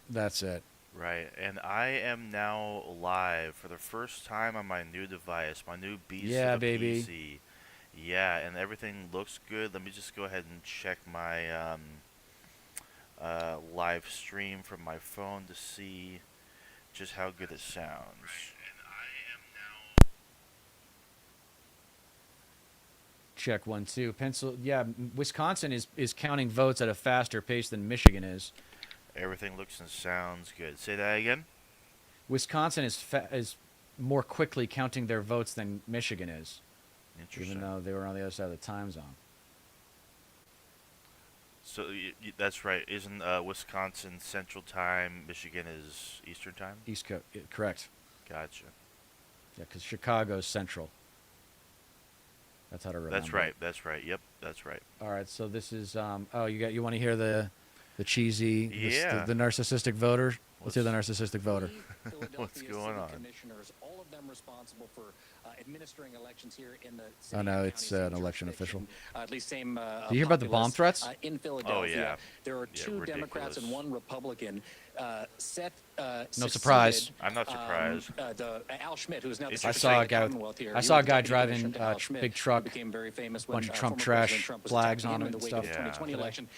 That's it. Right, and I am now live for the first time on my new device, my new beast of Yeah, a baby. PC. Yeah, and everything looks good. Let me just go ahead and check my live stream from my phone to see just how good it sounds. Check 1 2. Yeah, Wisconsin is counting votes at a faster pace than Michigan is. Everything looks and sounds good. Say that again. Wisconsin is more quickly counting their votes than Michigan is, even Interesting. though they were on the other side of the time zone. So that's right. Isn't Wisconsin Central Time? Michigan is Eastern Time. East Coast, correct? Gotcha. Yeah, because Chicago's central. That's how to That's remember it. right. That's right. Yep. That's right. All right, so this is oh you want to hear the cheesy Yeah. the narcissistic voter? Let's hear the What's narcissistic voter. Three what's Philadelphia going city on? commissioners, all of them responsible for administering elections here in the Oh city no, and county it's seat an election official. jurisdiction. At least same Do you hear about the bomb populace threats? in Oh Philadelphia. yeah. There are Yeah. two Democrats and Ridiculous. one Republican. Seth No succeeded, surprise. I'm not surprised. Al Schmidt, who is now the I Interesting. Secretary saw a of the guy with Commonwealth here. I He saw a was the guy Deputy driving Commissioner to Al Schmidt, big who truck, became very famous bunch when of Trump former President trash Trump was flags attacking on him it in the and wake of stuff. the Yeah. 2020 election.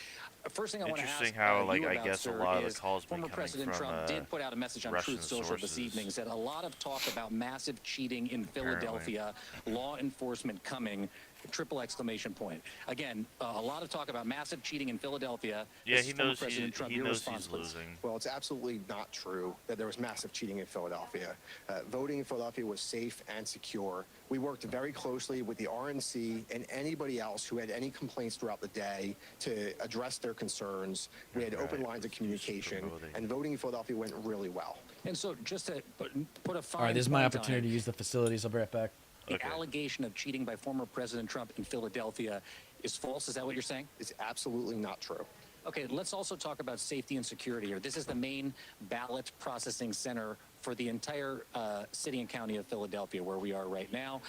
First thing I want to Interesting ask how, like, you I about, guess a sir, lot of the is calls been former coming President from Trump did put out a message on Russian Truth Social this sources. evening, said a lot of talk about massive cheating in Apparently. Philadelphia, law enforcement coming, triple exclamation point. Again, a lot of talk about massive cheating in Philadelphia. Yeah, This he is former knows President Trump. he Your knows response, he's please. losing. Well, it's absolutely not true that there was massive cheating in Philadelphia. Voting in Philadelphia was safe and secure. We worked very closely with the RNC and anybody else who had any complaints throughout the day to address their concerns. We had open Right. lines of communication, Promoting. and voting in Philadelphia went really well. And so, just to put a fine All right, this is my point on opportunity it, to use the facilities. I'll be right back. the Okay. allegation of cheating by former President Trump in Philadelphia is false. Is that what you're saying? It's absolutely not true. Okay, let's also talk about safety and security here. This is the main ballot processing center for the entire city and county of Philadelphia, where we are right now.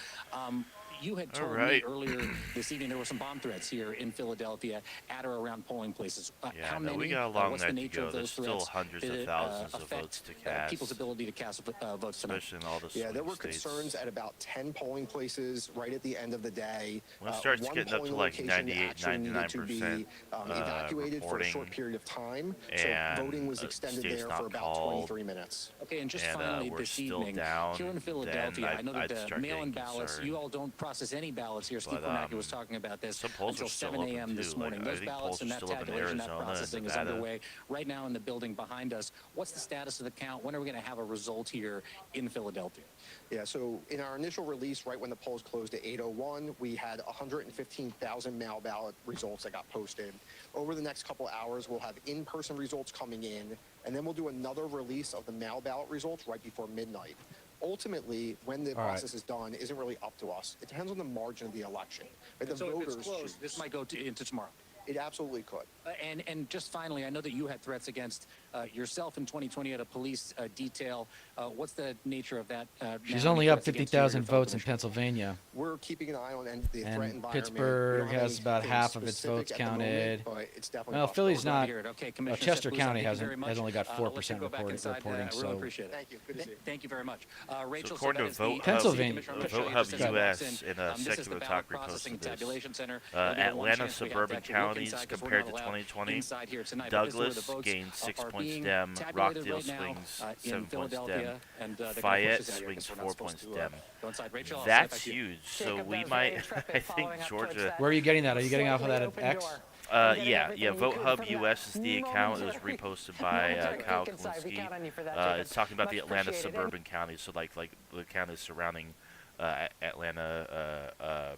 You had All told me right. earlier this evening there were some bomb threats here in Philadelphia at or around polling places. Yeah, How no, many? we got a long what's the night to nature go. of There's those still threats? hundreds Did of it thousands of affect votes to cast. people's ability to cast votes tonight? Especially in all the Yeah, there swing were states. concerns at about 10 polling places right at the end of the day. When it starts One getting up to polling like location 98, actually needed to be 99% evacuated for a short reporting, period of time, so and voting was extended state's there not for about called, 23 minutes. Okay, and just and finally we're this still evening, down, here in then Philadelphia, I know that I'd the start mail-in getting ballots, concerned. you all don't process any ballots here. Steve But, Kornacki was talking about this some polls until are still 7 open, a.m. this too. morning. Like, I Those think ballots polls and are that still open in tabulation, that Arizona and processing is Nevada. underway right now in the building behind us. What's the status of the count? When are we going to have a result here in Philadelphia? Yeah, so in our initial release, right when the polls closed at 8:01, we had 115,000 mail ballot results that got posted. Over the next couple hours, we'll have in-person results coming in, and then we'll do another release of the mail ballot results right before midnight. Ultimately, when the All right. process is done, isn't really up to us. It depends on the margin of the election. Right? The So if it's voters close, choose. this might go into tomorrow. It absolutely could. And just finally, I know that you had threats against yourself in 2020 at a police detail. What's the nature of that? She's now? only Any up threats against you or your 50,000 fellow votes in commissioners? Pennsylvania. We're keeping an eye on the threat And environment. Pittsburgh We don't have has about anything half of its specific votes at the moment, counted. but it's definitely Well, possible. Philly's Glad to not. hear it. Okay, Commissioner Chester Sepulveda, County thank you very much. has only got I'll let you 4% go back inside. reporting. I really So appreciate it. Thank you. Good to see you. Thank you very much. Rachel, according so to that is the Vote Pennsylvania- Commissioner. I'm gonna show you Vote Hub just as it walks US in This is the Secular ballot Talk processing reposted this. tabulation center. That'll be the one Atlanta chance we have to suburban actually look counties inside 'cause we're compared not to allowed 2020. inside here tonight, but this is where the Douglas votes gained 6 are points being Dem. tabulated Rockdale right now, swings in 7 points Philadelphia, Dem. and they're gonna push Fayette this out here swings 'cause we're not 4 supposed points to, Dem. go inside. Rachel, I'll That's send it back to you. huge. So Jacob, we that was might. very intrepid I think following up towards Georgia. that Where are you getting that? Are you getting off of that slightly at open X? door. And getting Yeah, everything you Vote could Hub from that US is the account. It was momentary- reposted by momentary Kyle peek inside. We Kalinske. count on you for that, Jacob. It's talking about the Much Atlanta appreciated. suburban counties, so like the counties surrounding Atlanta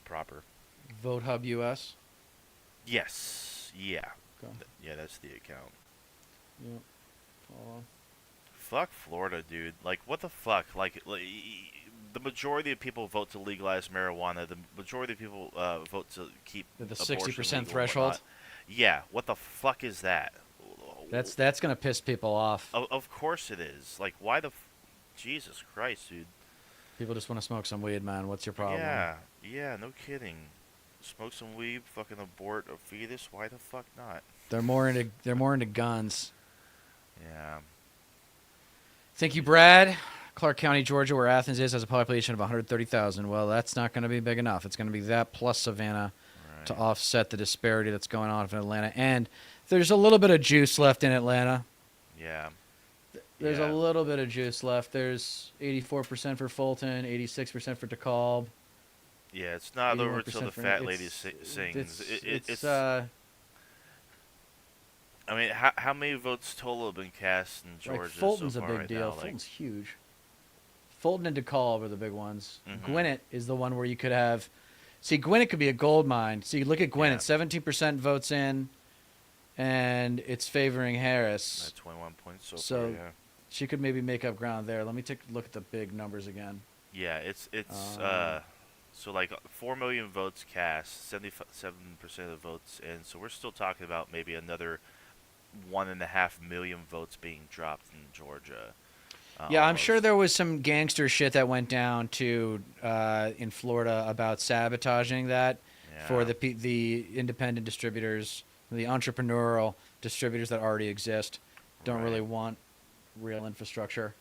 proper. Vote Hub US. Yes. Yeah. Okay. Yeah, that's the account. Yep. Hold on. Fuck Florida, dude. Like, what the fuck? The majority of people vote to legalize marijuana. The majority of people vote to keep The abortion 60% legal and threshold? whatnot. Yeah. What the fuck is that? That's gonna piss people off. Of course it is. Like, why the? Jesus Christ, dude. People just want to smoke some weed, man. What's your problem? Yeah. Yeah. No kidding. Smoke some weed, fucking abort a fetus. Why the fuck not? They're more into guns. Yeah. Thank you, Brad. Clark County, Georgia, where Athens is, has a population of 130,000. Well, that's not going to be big enough. It's going to be that plus Savannah to Right. offset the disparity that's going on in Atlanta. And there's a little bit of juice left in Atlanta. Yeah. There's Yeah. a little bit of juice left. There's 84% for Fulton, 86% for DeKalb. Yeah, it's not over till 81% the for- fat lady it's- sings. It's I mean, how many votes total have been cast in Georgia like Fulton's so far a big right deal. now? Like, Fulton's huge. Fulton and DeKalb are the big ones. Mhm. Gwinnett is the one where you could have. See, Gwinnett could be a gold mine. See, look at Gwinnett. Yeah. 17% votes in, and it's favoring Harris. 21 points so, So- far. Yeah. She could maybe make up ground there. Let me take a look at the big numbers again. Yeah, it's Um, so like 4 million votes cast, 77% of the votes in. So we're still talking about maybe another 1.5 million votes being dropped in Georgia. Yeah, I'm sure almost. there was some gangster shit that went down to in Florida about sabotaging that for Yeah. the independent distributors, the entrepreneurial distributors that already exist. Don't really Right. want real infrastructure.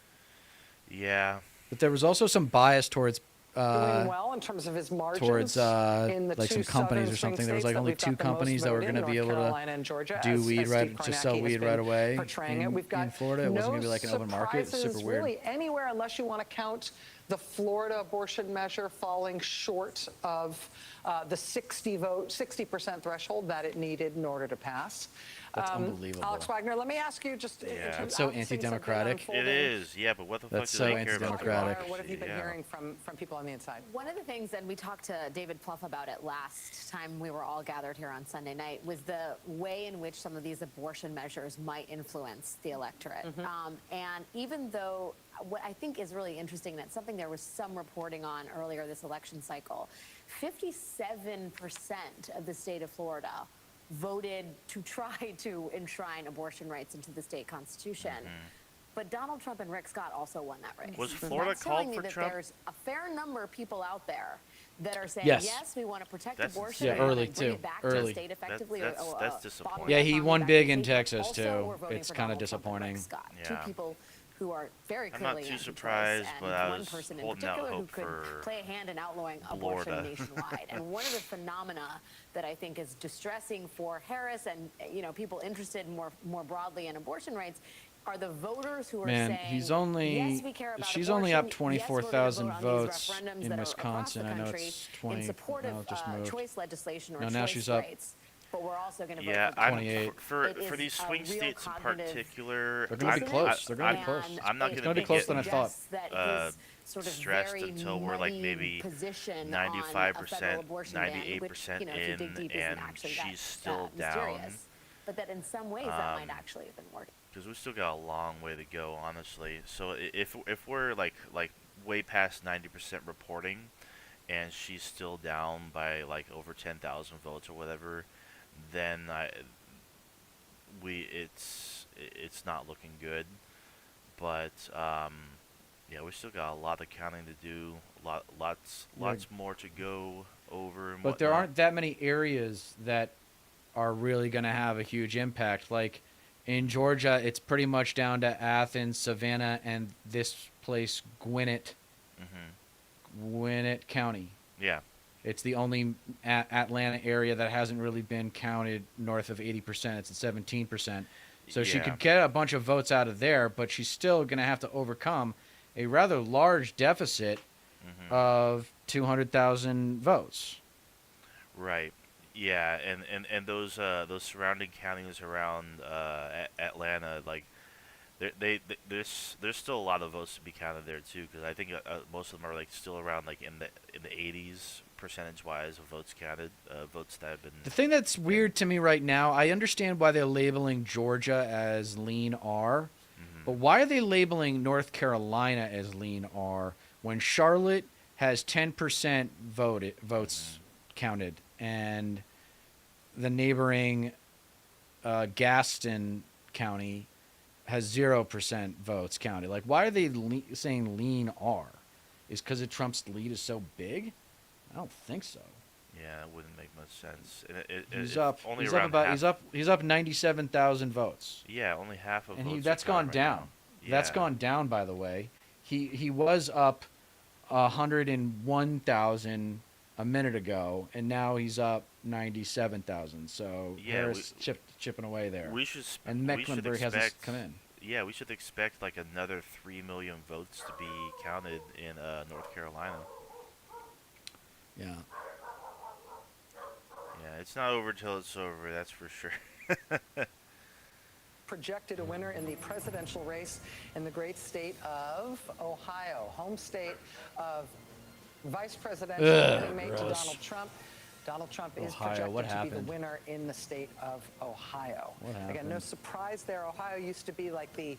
Yeah. But there was also some bias towards Doing well in terms of his margins towards in the like two some companies southern or swing something. There was states like that only we've got two the most companies that were vote in, going to be North able Carolina and Georgia, to do as weed Steve right, just sell Kornacki has weed been right away portraying it. We've got in Florida. It wasn't no going to be like an open market. Super surprises weird. really anywhere unless you want to count the Florida abortion measure falling short of the 60% threshold that it needed in order to pass. That's unbelievable. Alex Wagner, let me ask you just Yeah. That's so anti-democratic. It is. Yeah, but what the fuck That's do so they care about anti-democratic. What have you been Yeah. hearing from people on the inside? One of the things, and we talked to David Plouffe about it last time we were all gathered here on Sunday night, was the way in which some of these abortion measures might influence the electorate. And even though what I think is really interesting, that's something there was some reporting on earlier this election cycle, 57% of the state of Florida voted to try to enshrine abortion rights into the state constitution. But Donald Trump and Rick Scott also won that race. Was Florida That's telling called me for that Trump? There's a fair number of people out there that are saying, Yes. yes, we want to protect That's abortion. insane. we want early, to bring too. it back to Early. the state effectively. That's bottom disappointing. it Yeah, up, he bring it won back big to in the state, but Texas, also too. we're voting It's for kinda Donald Trump and Rick disappointing. Scott, Yeah. two people who are very I'm not clearly too anti-choice, surprised, and but I one was person in holding out particular who hope could for play a hand in outlawing abortion Florida. nationwide. And one of the phenomena that I think is distressing for Harris and people interested more broadly in abortion rights are the voters who are Man, saying, he's only yes, we care about she's only up abortion. Yes, we're gonna 24,000 vote on these votes referendums in that are Wisconsin. across I the know country it's 20. in support No, of it just moved. choice legislation or No, choice now she's up. rights. But we're also going to Yeah, vote for I'm 28. for It is these a swing real states in cognitive particular. They're gonna be I- close. They're gonna be I- close. I'm not it gonna be closer than I thought. suggests that his sort of stressed very until we're, like, muddied maybe position 95%, on a federal abortion ban, which, 98% if you dig in, deep, and isn't actually she's that still down. mysterious. But that in some ways that might actually have been working. Because we still got a long way to go, honestly. So if we're like way past 90% reporting, and she's still down by like over 10,000 votes or whatever, then it's not looking good. But yeah, we still got a lot of counting to do. Lots more to go over. And But there whatnot. aren't that many areas that are really going to have a huge impact. Like in Georgia, it's pretty much down to Athens, Savannah, and this place, Gwinnett County. Yeah. It's the only Atlanta area that hasn't really been counted north of 80%. It's at 17%. So she Yeah. could get a bunch of votes out of there, but she's still going to have to overcome a rather large deficit of 200,000 votes. Right. Yeah, and those surrounding counties around Atlanta, like there's still a lot of votes to be counted there too, because I think most of them are like still around like in the 80s percentage wise of votes counted, votes that have been. The thing that's weird to me right now, I understand why they're labeling Georgia as lean R, but why are they labeling North Carolina as lean R when Charlotte has 10% votes counted and the neighboring Gaston County has 0% votes counted? Like, why are they saying lean R? Is because of Trump's lead is so big? I don't think so. Yeah, it wouldn't make much sense. And He's if up. Only He's up around about. half, He's up 97,000 votes, Yeah, only half of and votes. that's are gone counted right down. now. That's Yeah. gone down, by the way. He was up 101,000 a minute ago, and now he's up 97,000. So Yeah, Harris chipping away there, We should. and We should Mecklenburg hasn't expect. come in. Yeah, we should expect like another 3 million votes to be counted in North Carolina. Yeah. Yeah, it's not over till it's over. That's for sure. Projected a winner in the presidential race in the great state of Ohio, home state of Vice Presidential running mate to gross. Donald Trump. Donald Trump is Ohio, what projected to be the happened? winner in the state of Ohio. What Again, no happened? surprise there. Ohio used to be like the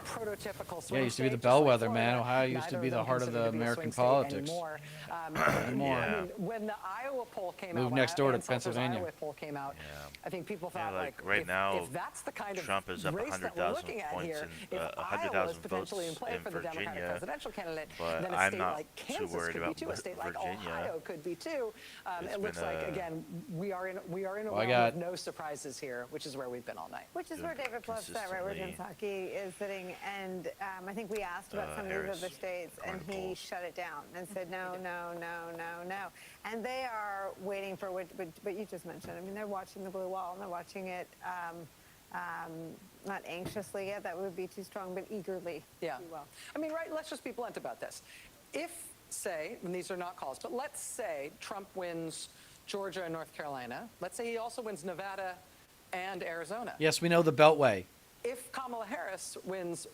prototypical swing Yeah, it used to be state, the just like bellwether, man. Florida. Ohio used to Neither be the them heart of considered the to be a American swing state politics. anymore. Anymore. Yeah. I mean, when the Iowa poll came Move out, next when door to Ann Coulter's Pennsylvania. Iowa poll came out, Yeah. I think people Yeah, thought like, right if, now, if that's the kind of Trump is up race that we're 100,000 looking at points here, in, if 100,000 Iowa is potentially in votes play in for the Democratic Virginia, presidential candidate, but then a I'm state not like too Kansas worried could be about too, a state like Virginia. Ohio could be too. It's It looks been, like again we are in a Well, I realm got- of no surprises here, which is where we've been all night. Which is where Doing David Plouffe sat, right where Jen consistently, Psaki is sitting. And I think we asked about some of these Harris, other states, and according to he polls. shut it down and said, no, no, no, no, no. And they are waiting for what you just mentioned. I mean, they're watching the blue wall, and they're watching it not anxiously yet. That would be too strong, but eagerly. Yeah. if you will. I mean, right, let's just be blunt about this. If, say, and these are not calls, but let's say Trump wins Georgia and North Carolina. Let's say he also wins Nevada and Arizona. Yes, we know the Beltway. If Kamala Harris wins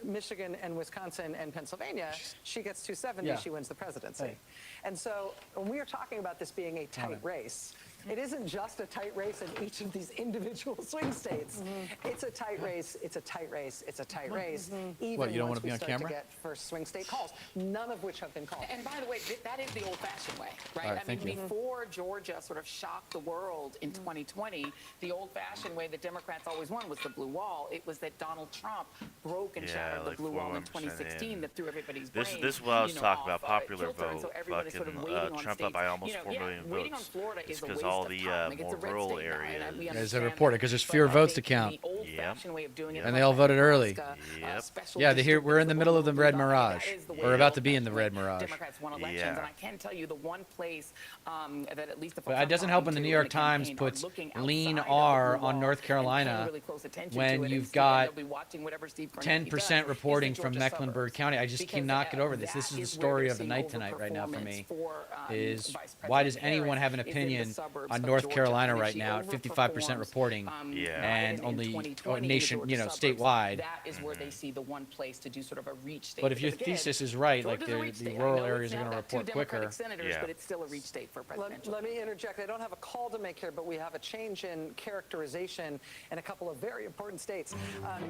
Michigan and Wisconsin and Pennsylvania, she gets 270, Yeah. she wins the presidency. Hey. And so when we are talking about this being a tight race, it isn't just a tight race in each of these individual swing states. It's a tight race, it's a tight race, it's a tight race, even What, you don't once wanna be we on start camera? to get first swing state calls, none of which have been called. And by the way, that is the old-fashioned way, right? All right, I mean, thank you. before Georgia sort of shocked the world in 2020, the old-fashioned way that Democrats always won was the blue wall. It was that Donald Trump broke and Yeah, shattered like the blue wall in 41% 2016 in. that threw everybody's This brain, is what I was you know, talking about, off, popular kilter, and so vote. everybody's sort of Fucking, waiting on Trump up states. by almost You know, 4 million waiting on votes. Florida It's is a 'cause waste all of the, time. Like, it's a more red rural state now, and areas. we Yeah, it's understand reported, that. 'cause there's But fewer I votes think to count. The old-fashioned way of doing it, And they all voted early. Yep. special Yeah, district we're in the for middle of the local red body, mirage. that is the way We're the about to be in the old-fashioned red way mirage. Democrats won elections, Yeah. and I can tell you the one place that at least the But folks it I'm doesn't help talking when the to New in York Times campaign are puts looking lean outside of R the on wall North and Carolina paying really close attention when to it, you've instead got they'll be watching whatever Steve Kornacki 10% does, reporting is the from Georgia Mecklenburg suburbs. County. I just Because, cannot get over this. that This is the where story they're of the seeing night tonight right now for me. overperformance for, Is Vice why does President anyone Harris have an is in the opinion suburbs on of North Georgia. Carolina And if right she now at 55% overperforms, reporting Yeah. and Biden in only 2020 nation, in the Georgia suburbs, statewide? that is where they see the one place to do sort of a reach state. But if your Because again, thesis is right, like Georgia's a reach the state. I rural know areas it's are now going to got two report quicker. Democratic senators, Yeah. but it's still a reach state for presidential. Let me interject. I don't have a call to make here, but we have a change in characterization in a couple of very important states.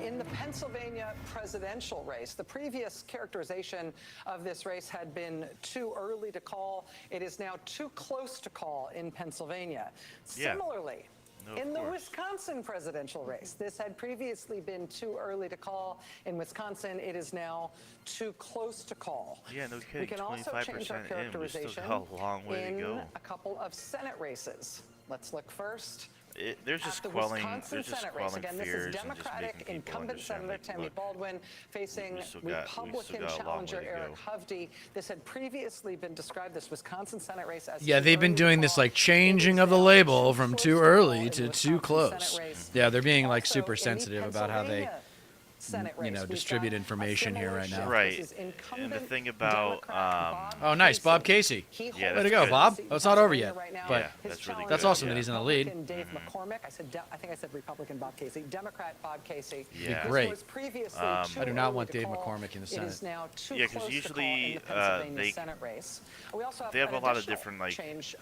In the Pennsylvania presidential race, the previous characterization of this race had been too early to call. It is now too close to call in Pennsylvania. Yeah. Similarly, No, of in the course. Wisconsin presidential race, this had previously been too early to call. In Wisconsin, it is now too close to call. Yeah, no kidding. We can also change our 25% in. We still characterization got a long way to in go. a couple of Senate races. Let's look first There's at just the quelling. Wisconsin There's just Senate race. quelling Again, this is fears and just Democratic making people incumbent understand. Senator Like, Tammy look, Baldwin facing we still got a Republican long challenger way to Eric go. Hovde. This had previously been described, this Wisconsin Senate race, as Yeah, too they've been early to doing this call. like It changing is of the now label too from close too call early in to the too Wisconsin close. Senate race. Yeah, they're being like Also, super in the sensitive about how they Pennsylvania Senate you know, race, we've distribute got a information here similar right now. shift. Right. This is And the incumbent thing about, Democrat Bob Oh, nice, Bob Casey. He Yeah, holds that's Way to go, good. Bob. Oh, it's not over yet. Right now. But Yeah, His that's really challenger good. That's awesome yeah. that he's in the lead. Republican Dave McCormick. I think I said Republican Bob Casey. Democrat Bob Casey. Yeah. This Great. was previously I too do not early want to Dave call. McCormick in the It is Senate. now too Yeah, 'cause close to call usually, in the Pennsylvania they- Senate race. We also have they have an a lot of additional different, like, change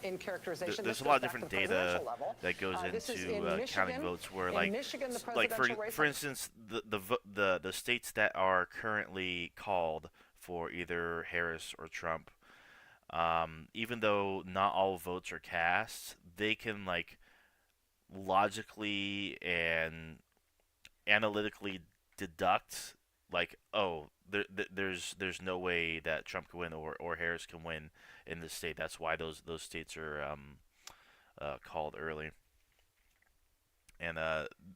in characterization. There's This a lot of goes back different to the data presidential level. that goes This is into in counting Michigan. votes. Where In like, Michigan, the like presidential race for instance, the states that are currently called for either Harris or Trump, even though not all votes are cast, they can like logically and analytically deduct like, oh, there's no way that Trump can win or Harris can win in this state. That's why those states are called early, and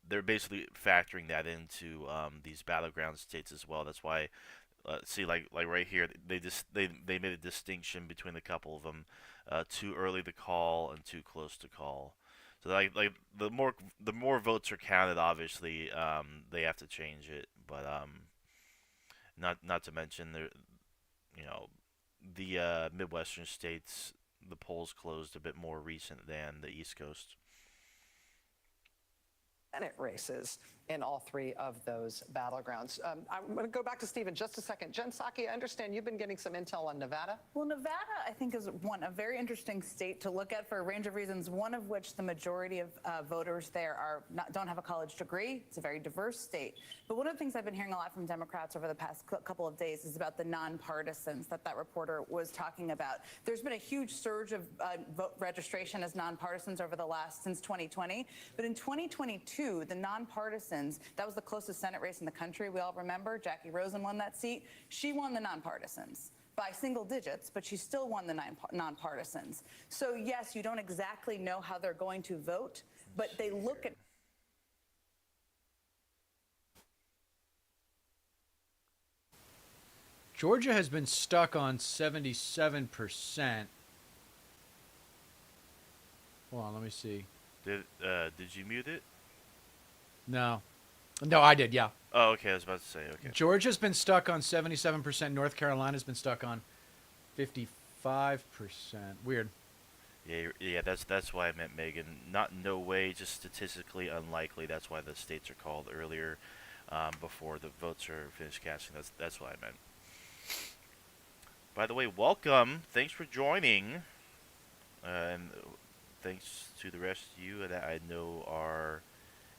they're basically factoring that into these battleground states as well. That's why, see, like right here, they made a distinction between a couple of them, too early to call and too close to call. So like the more votes are counted, obviously, they have to change it. But not to mention there, you know, the Midwestern states, the polls closed a bit more recent than the East Coast. Senate races in all three of those battlegrounds. I'm going to go back to Steve in just a second. Jen Psaki, I understand you've been getting some intel on Nevada. Well, Nevada, I think, is a very interesting state to look at for a range of reasons, one of which the majority of voters there don't have a college degree. It's a very diverse state. But one of the things I've been hearing a lot from Democrats over the past couple of days is about the nonpartisans that reporter was talking about. There's been a huge surge of vote registration as nonpartisans since 2020. But in 2022, the nonpartisans, that was the closest Senate race in the country. We all remember Jackie Rosen won that seat. She won the nonpartisans by single digits, but she still won the nonpartisans. So yes, you don't exactly know how they're going to vote, but they look at. Georgia has been stuck on 77%. Hold on, let me see. Did you mute it? No, I did. Yeah. Oh, okay. I was about to say. Okay. Georgia's been stuck on 77%. North Carolina's been stuck on 55%. Weird. Yeah. That's why I meant Megan. Not no way, just statistically unlikely. That's why the states are called earlier, before the votes are finished casting. That's what I meant. By the way, welcome. Thanks for joining, and thanks to the rest of you that I know are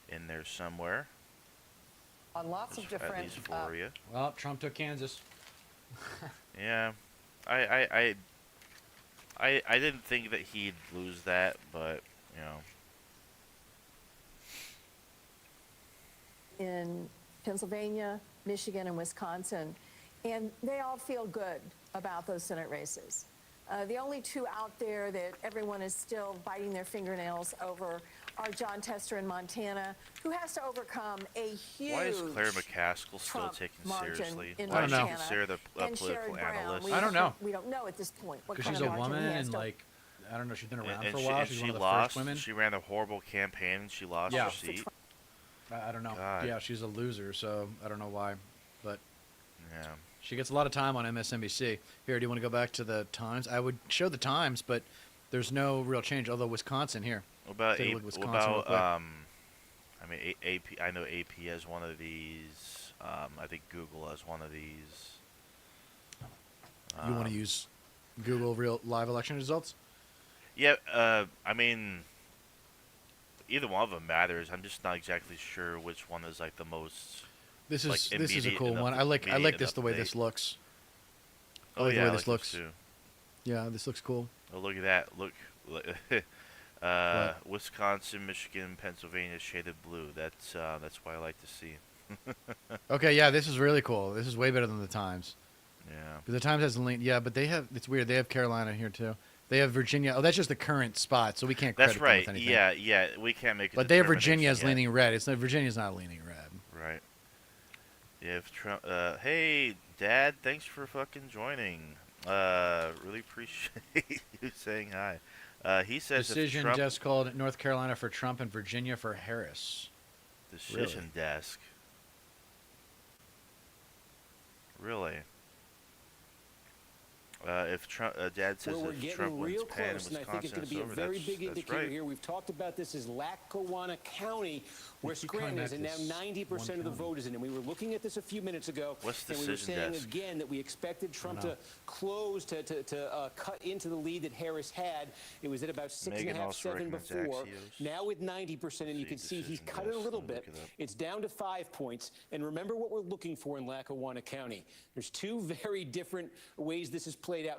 in there somewhere. On lots of At different. least for you. Well, Trump took Kansas. Yeah, I didn't think that he'd lose that, but you know. In Pennsylvania, Michigan, and Wisconsin, and they all feel good about those Senate races. The only two out there that everyone is still biting their fingernails over are John Tester in Montana, who has to overcome a huge Why is Claire McCaskill still Trump taken margin seriously? in Why is she Montana. considered a and political Sherrod Brown. analyst? I don't know. We don't know at this point what Because kind she's of a margin woman he has and, to like, I don't know, she's been around And for a while. and She's she one of the lost. first women. She ran a horrible campaign and she lost Yeah. her seat. I don't know. God. Yeah, she's a loser, so I don't know why. But Yeah. she gets a lot of time on MSNBC. Here, do you want to go back to the Times? I would show the Times, but there's no real change. Although Wisconsin here. What about Take a A- look at what Wisconsin real about quick. I mean AP? I know AP has one of these. I think Google has one of these. You want to use Google real live election results? Yeah. I mean, either one of them matters. I'm just not exactly sure which one is like the most. This Like, is a immediate cool and one. up- I like immediate this and the way up-to-date. this looks. I Oh like the yeah, way I this like looks. too. Yeah, this looks cool. Oh, look at that. Look. Wisconsin, Michigan, Pennsylvania shaded blue. That's what I like to see. Okay, yeah, this is really cool. This is way better than the Times. Yeah. But the Times has the link. Yeah, but they have. It's weird. They have Carolina here too. They have Virginia. Oh, that's just the current spot, so we can't credit That's them right. with anything. Yeah. We can't make. But they have Virginia determination as yet. leaning red. It's not Virginia's not leaning red. Right. Yeah, if Trump. Hey, Dad. Thanks for fucking joining. Really appreciate you saying hi. He says Decision if Trump, just called North Carolina for Trump and Virginia for Harris. decision desk. Really? If Trump, Dad says Well, we're if getting Trump wins real Penn, close, and I think it's Wisconsin, going to be a over. very That's- big that's indicator right. here. We've talked about this as Lackawanna County, where You Scranton kinda is, and now have this 90% of the one vote is in. And we were looking at this a few minutes ago, What's and we were decision saying desk? again that we expected Trump to close, to cut into the lead that Harris had. It was at about Megan 6.5, also 7 recommends before. Axios. Now with 90%, and you See, can see he's decision cut it a desk. little I'll bit. look it up. It's down to 5 points. And remember what we're looking for in Lackawanna County. There's two very different ways this is played out.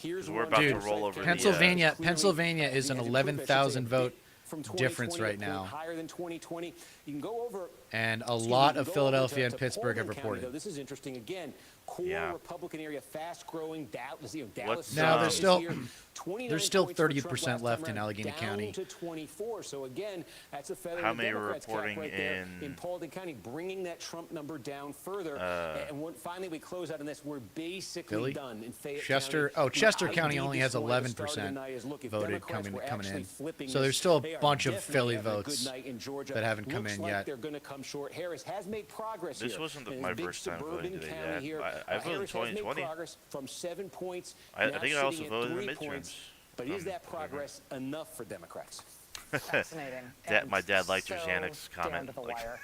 Here's we're one about to Dude, roll over Pennsylvania clearly, Pennsylvania is an needed to prove, I should say, 11,000 a vote from 2020, difference right a point now. higher than 2020. You can go over. And a excuse me, lot you of can go over Philadelphia to and Pittsburgh have Paulding County, reported. though. This is interesting. Again, core Yeah. Republican area, fast-growing. Dallas, What's, No, there's is still- here. 29 there's still points for 30% Trump last left time in around, Allegheny down County. to 24. So again, that's a feather How in the many are Democrats' cap reporting right there in- Paulding County, bringing that Trump number down further. And when finally we close out on this, we're basically Philly? done in Fayette Chester- County. oh, Chester The County idea only this has morning at the start of the 11% night is, look, if voted Democrats coming were in. actually flipping So there's this, still a they are bunch of definitely Philly having a good votes night in Georgia. that haven't come Looks in like yet. they're going to come short. Harris has made progress This here. wasn't in my his big first time voting suburban today, county Dad. here. I voted in Harris has made 2020. progress from 7 points. I now think I also sitting at voted in the 3 points. midterms. But is that whatever. progress enough for Democrats? Fascinating. Dad- my dad liked your so Xanax down comment, to the like- wire.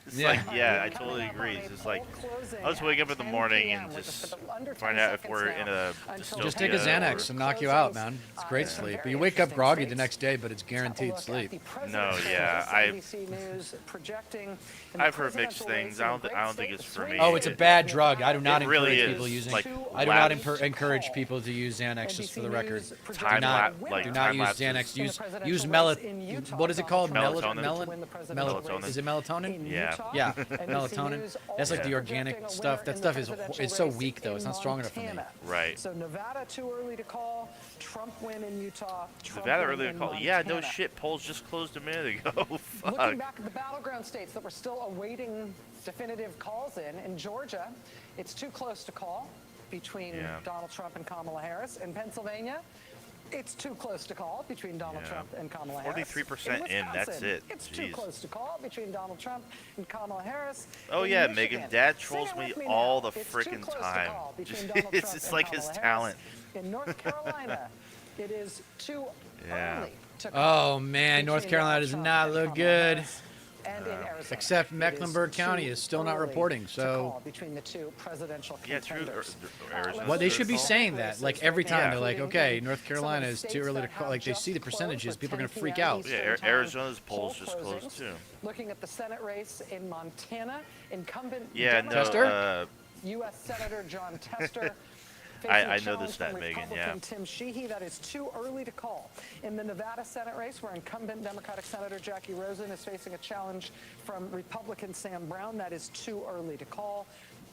It's Yeah. like, yeah, I Coming totally up agree. on It's a just like, poll closing I'll just wake up at in the 10 morning p.m. and with just under 10 find out if seconds we're now in a until Just dystopia take a Xanax or- and knock you out, closings. man. It's great Some sleep. But very you wake up interesting groggy the states. next day, but it's Have a guaranteed look at sleep. the No, presidential yeah, race. I- NBC News projecting in the I've heard mixed presidential things. race in I a don't thi- great I don't state think it's with for me. swing Oh, it's a It- bad drug. I do not It really encourage is. people using. Like, I do not lapsed. encourage people to use Xanax. Just for the record, NBC News do projecting not a winner like, do time not use lapses. Xanax. in the Use presidential mel. race in Utah. What is it called? Donald Trump to Melatonin? win the presidential Melatonin. race Is it melatonin? in Yeah. Utah. Yeah, NBC melatonin. News That's like also the organic projecting a stuff. winner That in stuff the is presidential so race weak though. in It's not strong enough for me. Montana. Right. So Nevada too early to call. Trump win in Utah. Trump Nevada win earlier in called. Yeah, no Montana. shit. Polls just closed a minute ago. Looking Fuck. back at the battleground states that we're still awaiting definitive calls in Georgia, it's too close to call between Yeah. Donald Trump and Kamala Harris. In Pennsylvania, it's too close to call between Donald Yeah. Trump and Kamala Harris. 43% in, that's Wisconsin, it. It's too Jeez. close to call between Donald Trump and Kamala Harris. Oh In yeah, Michigan, Megan. Dad sing trolls it me with me all now. the It's too freaking close to time. call between Donald It's Trump just and like Kamala his Harris. talent. In North Carolina, it is too Yeah. early to call. Oh man, North between Carolina Donald does Trump not and look Kamala good. Harris. And in Arizona, Except it is Mecklenburg County too is still not early reporting, to so- call between the two presidential Yeah, true. contenders. Arizona's Well, they good should be call. saying that. Like every time Yeah. they're like, Including okay, in North some of Carolina the is too states early to that call. have Like they just see the closed percentages, with people are gonna 10 freak p.m. out. Yeah, Eastern Arizona's time. polls Poll just closed closings. too. Looking at the Senate race in Montana, incumbent Yeah, no. Tester? U.S. Senator John Tester. I facing a noticed challenge that, from Megan, Republican yeah. Tim Sheehy. That is too early to call. In the Nevada Senate race, where incumbent Democratic Senator Jackie Rosen is facing a challenge from Republican Sam Brown, that is too early to call.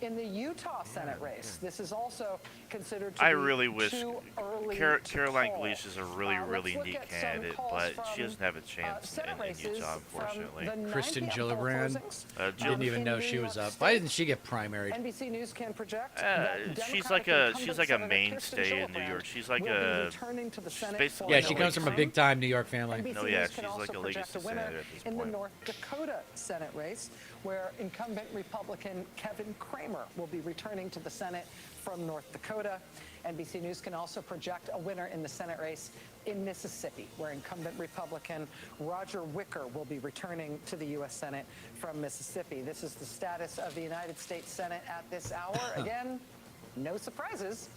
In the Utah Senate race, this is also considered to I be really wish too early Caroline to call. Gleason is a really, Let's really look neat at some candidate, calls but she from, doesn't have a chance Senate in races Utah, from unfortunately. the 9 Kristen p.m. poll Gillibrand. closings. Didn't even know she was up. Why didn't she get primaried? NBC News can project that She's Democratic like a incumbent mainstay Senator in Kirsten New Gillibrand York. She's like will be a returning to the Senate basically for Yeah, like she a comes from a big time New York family. NBC No, yeah, News can she's like also a project legacy winner senator at this in the point. North Dakota Senate race, where incumbent Republican Kevin Kramer will be returning to the Senate from North Dakota. NBC News can also project a winner in the Senate race in Mississippi, where incumbent Republican Roger Wicker will be returning to the U.S. Senate from Mississippi. This is the status of the United States Senate at this hour. Again, no surprises.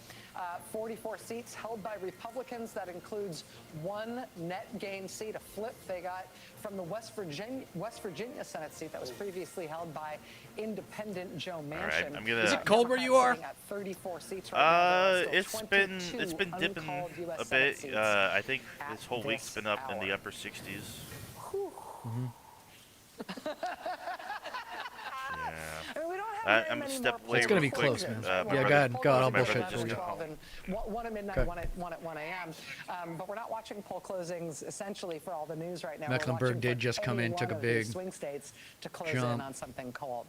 44 seats held by Republicans. That includes one net gain seat, a flip they got from the West Virginia Senate seat that was previously held by independent Joe Manchin. I'm gonna- Is it cold where you are? Democrats sitting at 34 seats right now. There are It's still been 22 dipping uncalled US a Senate bit. seats I think at this whole week's this been up in the hour. upper 60s. I mean, we don't have very I'm many step more way It's gonna be real quick. close, man. My Yeah, brother- go ahead. I'll my bullshit brother for you. just got 12 home. and one at midnight, Okay. one at 1 a.m. But we're not watching poll closings essentially for all the news right now. Mecklenburg We're watching did for just come any in, took one a of these big swing states to close jump. in on something called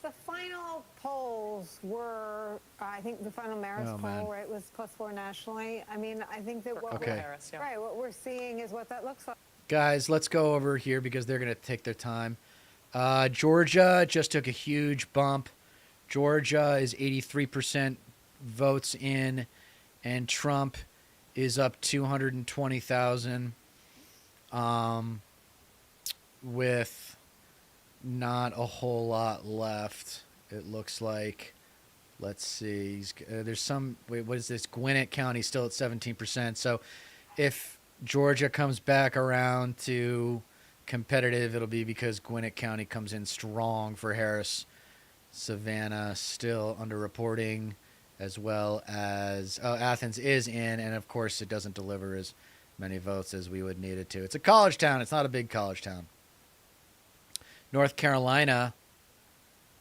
The final polls were, I think the final Marist Oh, man. poll, right, was +4 nationally. I mean, I think that what Okay. we're, Harris, yeah. right, what we're seeing is what that looks like. Guys, let's go over here because they're going to take their time. Georgia just took a huge bump. Georgia is 83% votes in, and Trump is up 220,000 with not a whole lot left, it looks like. Let's see. There's some. Wait, what is this? Gwinnett County still at 17%. So if Georgia comes back around to competitive, it'll be because Gwinnett County comes in strong for Harris. Savannah still underreporting, as well as Athens is in, and of course it doesn't deliver as many votes as we would need it to. It's a college town. It's not a big college town. North Carolina,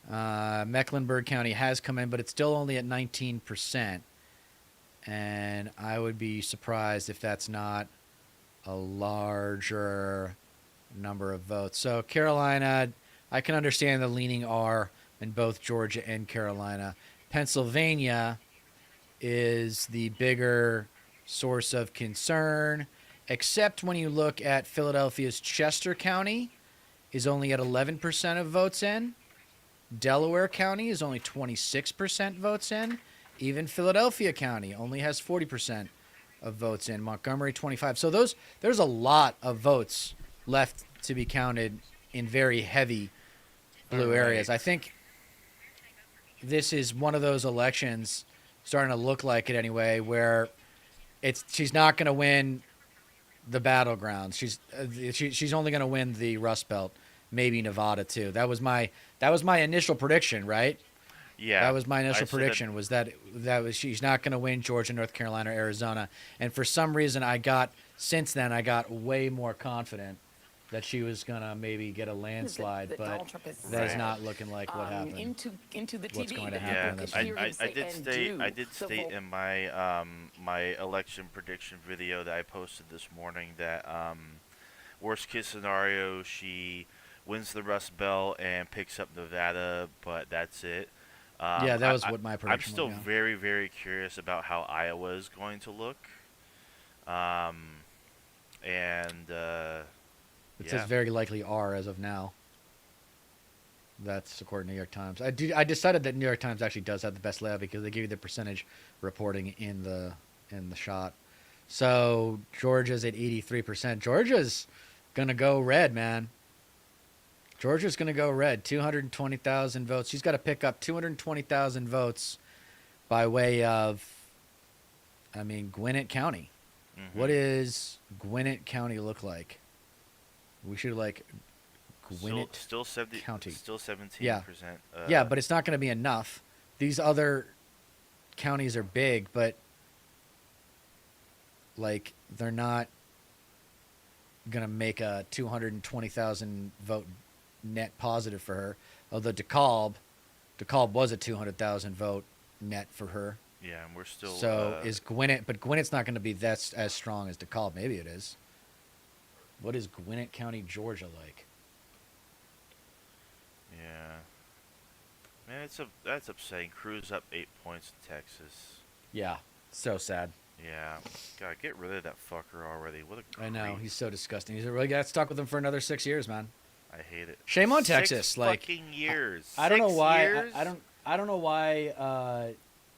Mecklenburg County has come in, but it's still only at 19%. And I would be surprised if that's not a larger number of votes. So Carolina, I can understand the leaning R in both Georgia and Carolina. Pennsylvania is the bigger source of concern, except when you look at Philadelphia's Chester County is only at 11% of votes in. Delaware County is only 26% votes in. Even Philadelphia County only has 40% of votes in. Montgomery 25. So there's a lot of votes left to be counted in very heavy blue areas. I think this is one of those elections starting to look like it anyway, where she's not going to win the battlegrounds. She's only going to win the Rust Belt, maybe Nevada too. That was my initial prediction, right? Yeah, that was my initial I said prediction. Was that she's not going to win Georgia, North Carolina, or Arizona, and for some reason I got way more confident that she was going to maybe get a landslide, that but Donald Trump is that's not looking like what happened. Into the TV. What's going to Yeah, happen in this one. I did state in my my election prediction video that I posted this morning that worst case scenario, she wins the Rust Belt and picks up Nevada, but that's it. Yeah, that was what my prediction I'm still was, yeah. very, very curious about how Iowa is going to look. It says very likely R as of now. That's according to New York Times. I decided that New York Times actually does have the best layout because they give you the percentage reporting in the shot. So Georgia's at 83%. Georgia's gonna go red, man. Georgia's gonna go red. 220,000 votes. She's got to pick up 220,000 votes by way of, Gwinnett County. Mm-hmm. What does Gwinnett County look like? We should Gwinnett still 70, County. Still 17%. Yeah, but it's not going to be enough. These other counties are big, but they're not going to make a 220,000 vote net positive for her. Although DeKalb was a 200,000 vote net for her. Yeah, and we're still. So is Gwinnett, but Gwinnett's not going to be as strong as DeKalb. Maybe it is. What is Gwinnett County, Georgia like? Yeah. Man, that's upsetting. Cruz up 8 points in Texas. Yeah, so sad. Yeah. God, get rid of that fucker already. What a creep. I know, he's so disgusting. He's really got stuck with him for another 6 years, man. I hate it. Shame on 6 Texas. fucking years. I don't know why. Years? I don't know why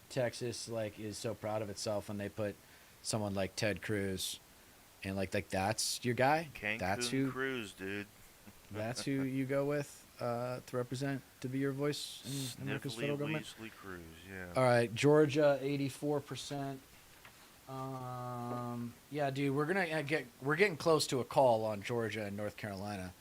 Texas is so proud of itself when they put someone like Ted Cruz, and like that's your guy. Cancun That's who. Cruz, dude. That's who you go with to represent, to be your voice in America's Sniffly federal government. Weasley Cruz, yeah. All right, Georgia 84%. Yeah, dude, we're getting close to a call on Georgia and North Carolina.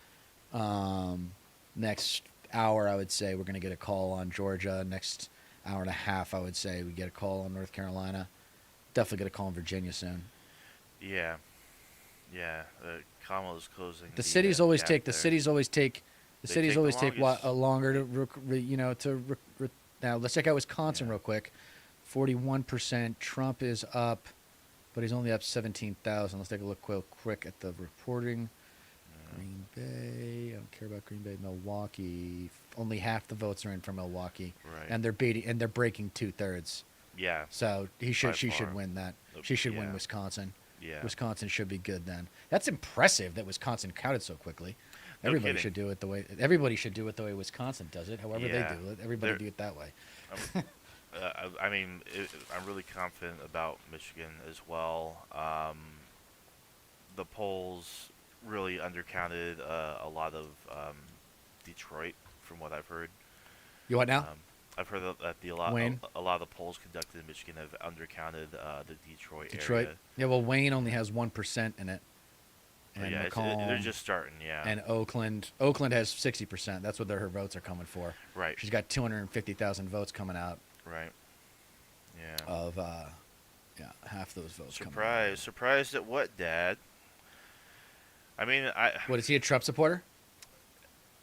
Next hour, I would say we're gonna get a call on Georgia. Next hour and a half, I would say we get a call on North Carolina. Definitely get a call in Virginia soon. Yeah. Yeah. Kamala's closing. The cities always gap take. there. The cities always take. The They cities take the always take longest. longer to now let's check out Wisconsin real quick. 41%. Trump is up, but he's only up 17,000. Let's take a look quick at the reporting. Green Bay. I don't care about Green Bay. Milwaukee. Only half the votes are in for Milwaukee, Right. and they're breaking 2/3. Yeah. So she By should far. win that. She should win Yeah. Wisconsin. Yeah. Wisconsin should be good then. That's impressive that Wisconsin counted so quickly. No Everybody kidding. should do it the way Wisconsin does it. However Yeah. they do it, everybody They're- do it that way. I'm really confident about Michigan as well. The polls really undercounted a lot of Detroit, from what I've heard. You what now? I've heard that a lot of the polls conducted in Michigan have undercounted the Detroit area. Yeah, well, Wayne only has 1% in it. But And yeah, Macomb they're just starting. Yeah. and Oakland has 60%. That's what her votes are coming for. Right. She's got 250,000 votes coming out Right. Yeah. of Yeah, half those votes. Surprised at what, Dad? I mean, What, is he a Trump supporter?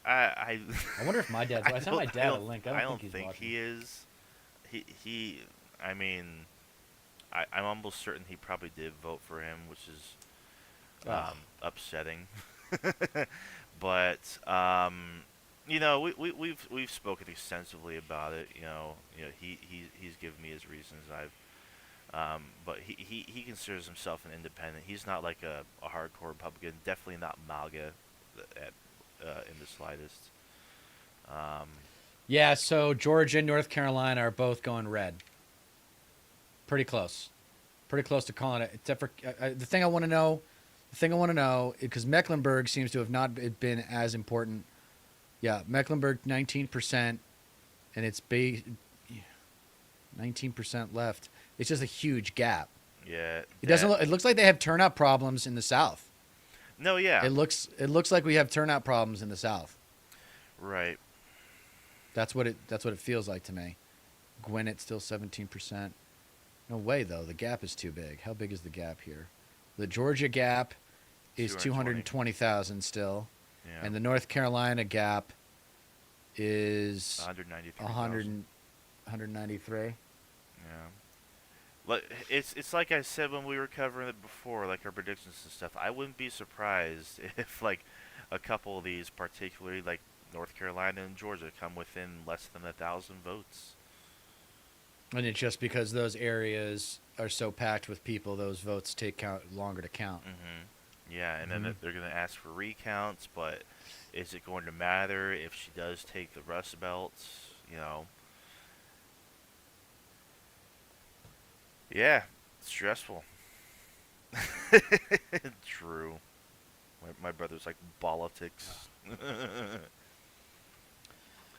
I I wonder if my dad's. I sent my dad a link. I don't think he's watching. he is. He. I mean, I'm almost certain he probably did vote for him, which is upsetting. But you know, we've spoken extensively about it. You know, he's given me his reasons. But he considers himself an independent. He's not like a hardcore Republican. Definitely not MAGA in the slightest. Yeah, so Georgia and North Carolina are both going red. Pretty close. Pretty close to calling it. Except for the thing I want to know, because Mecklenburg seems to have not been as important. Yeah, Mecklenburg 19%, and it's 19% left. It's just a huge gap. Yeah. It doesn't. It looks like they have turnout problems in the South. No, yeah. It looks like we have turnout problems in the South. Right. That's what it feels like to me. Gwinnett still 17%. No way though. The gap is too big. How big is the gap here? The Georgia gap is 220,000 still, Yeah. and the North Carolina gap is 193,000. 193. Yeah. Like it's like I said when we were covering it before, like our predictions and stuff. I wouldn't be surprised if like a couple of these, particularly like North Carolina and Georgia, come within less than 1,000 votes. And it's just because those areas are so packed with people, those votes take longer to count. Mm-hmm. Yeah, and then they're going to ask for recounts, but is it going to matter if she does take the Rust Belts? You know. Yeah, it's stressful. True. My brother's like politics.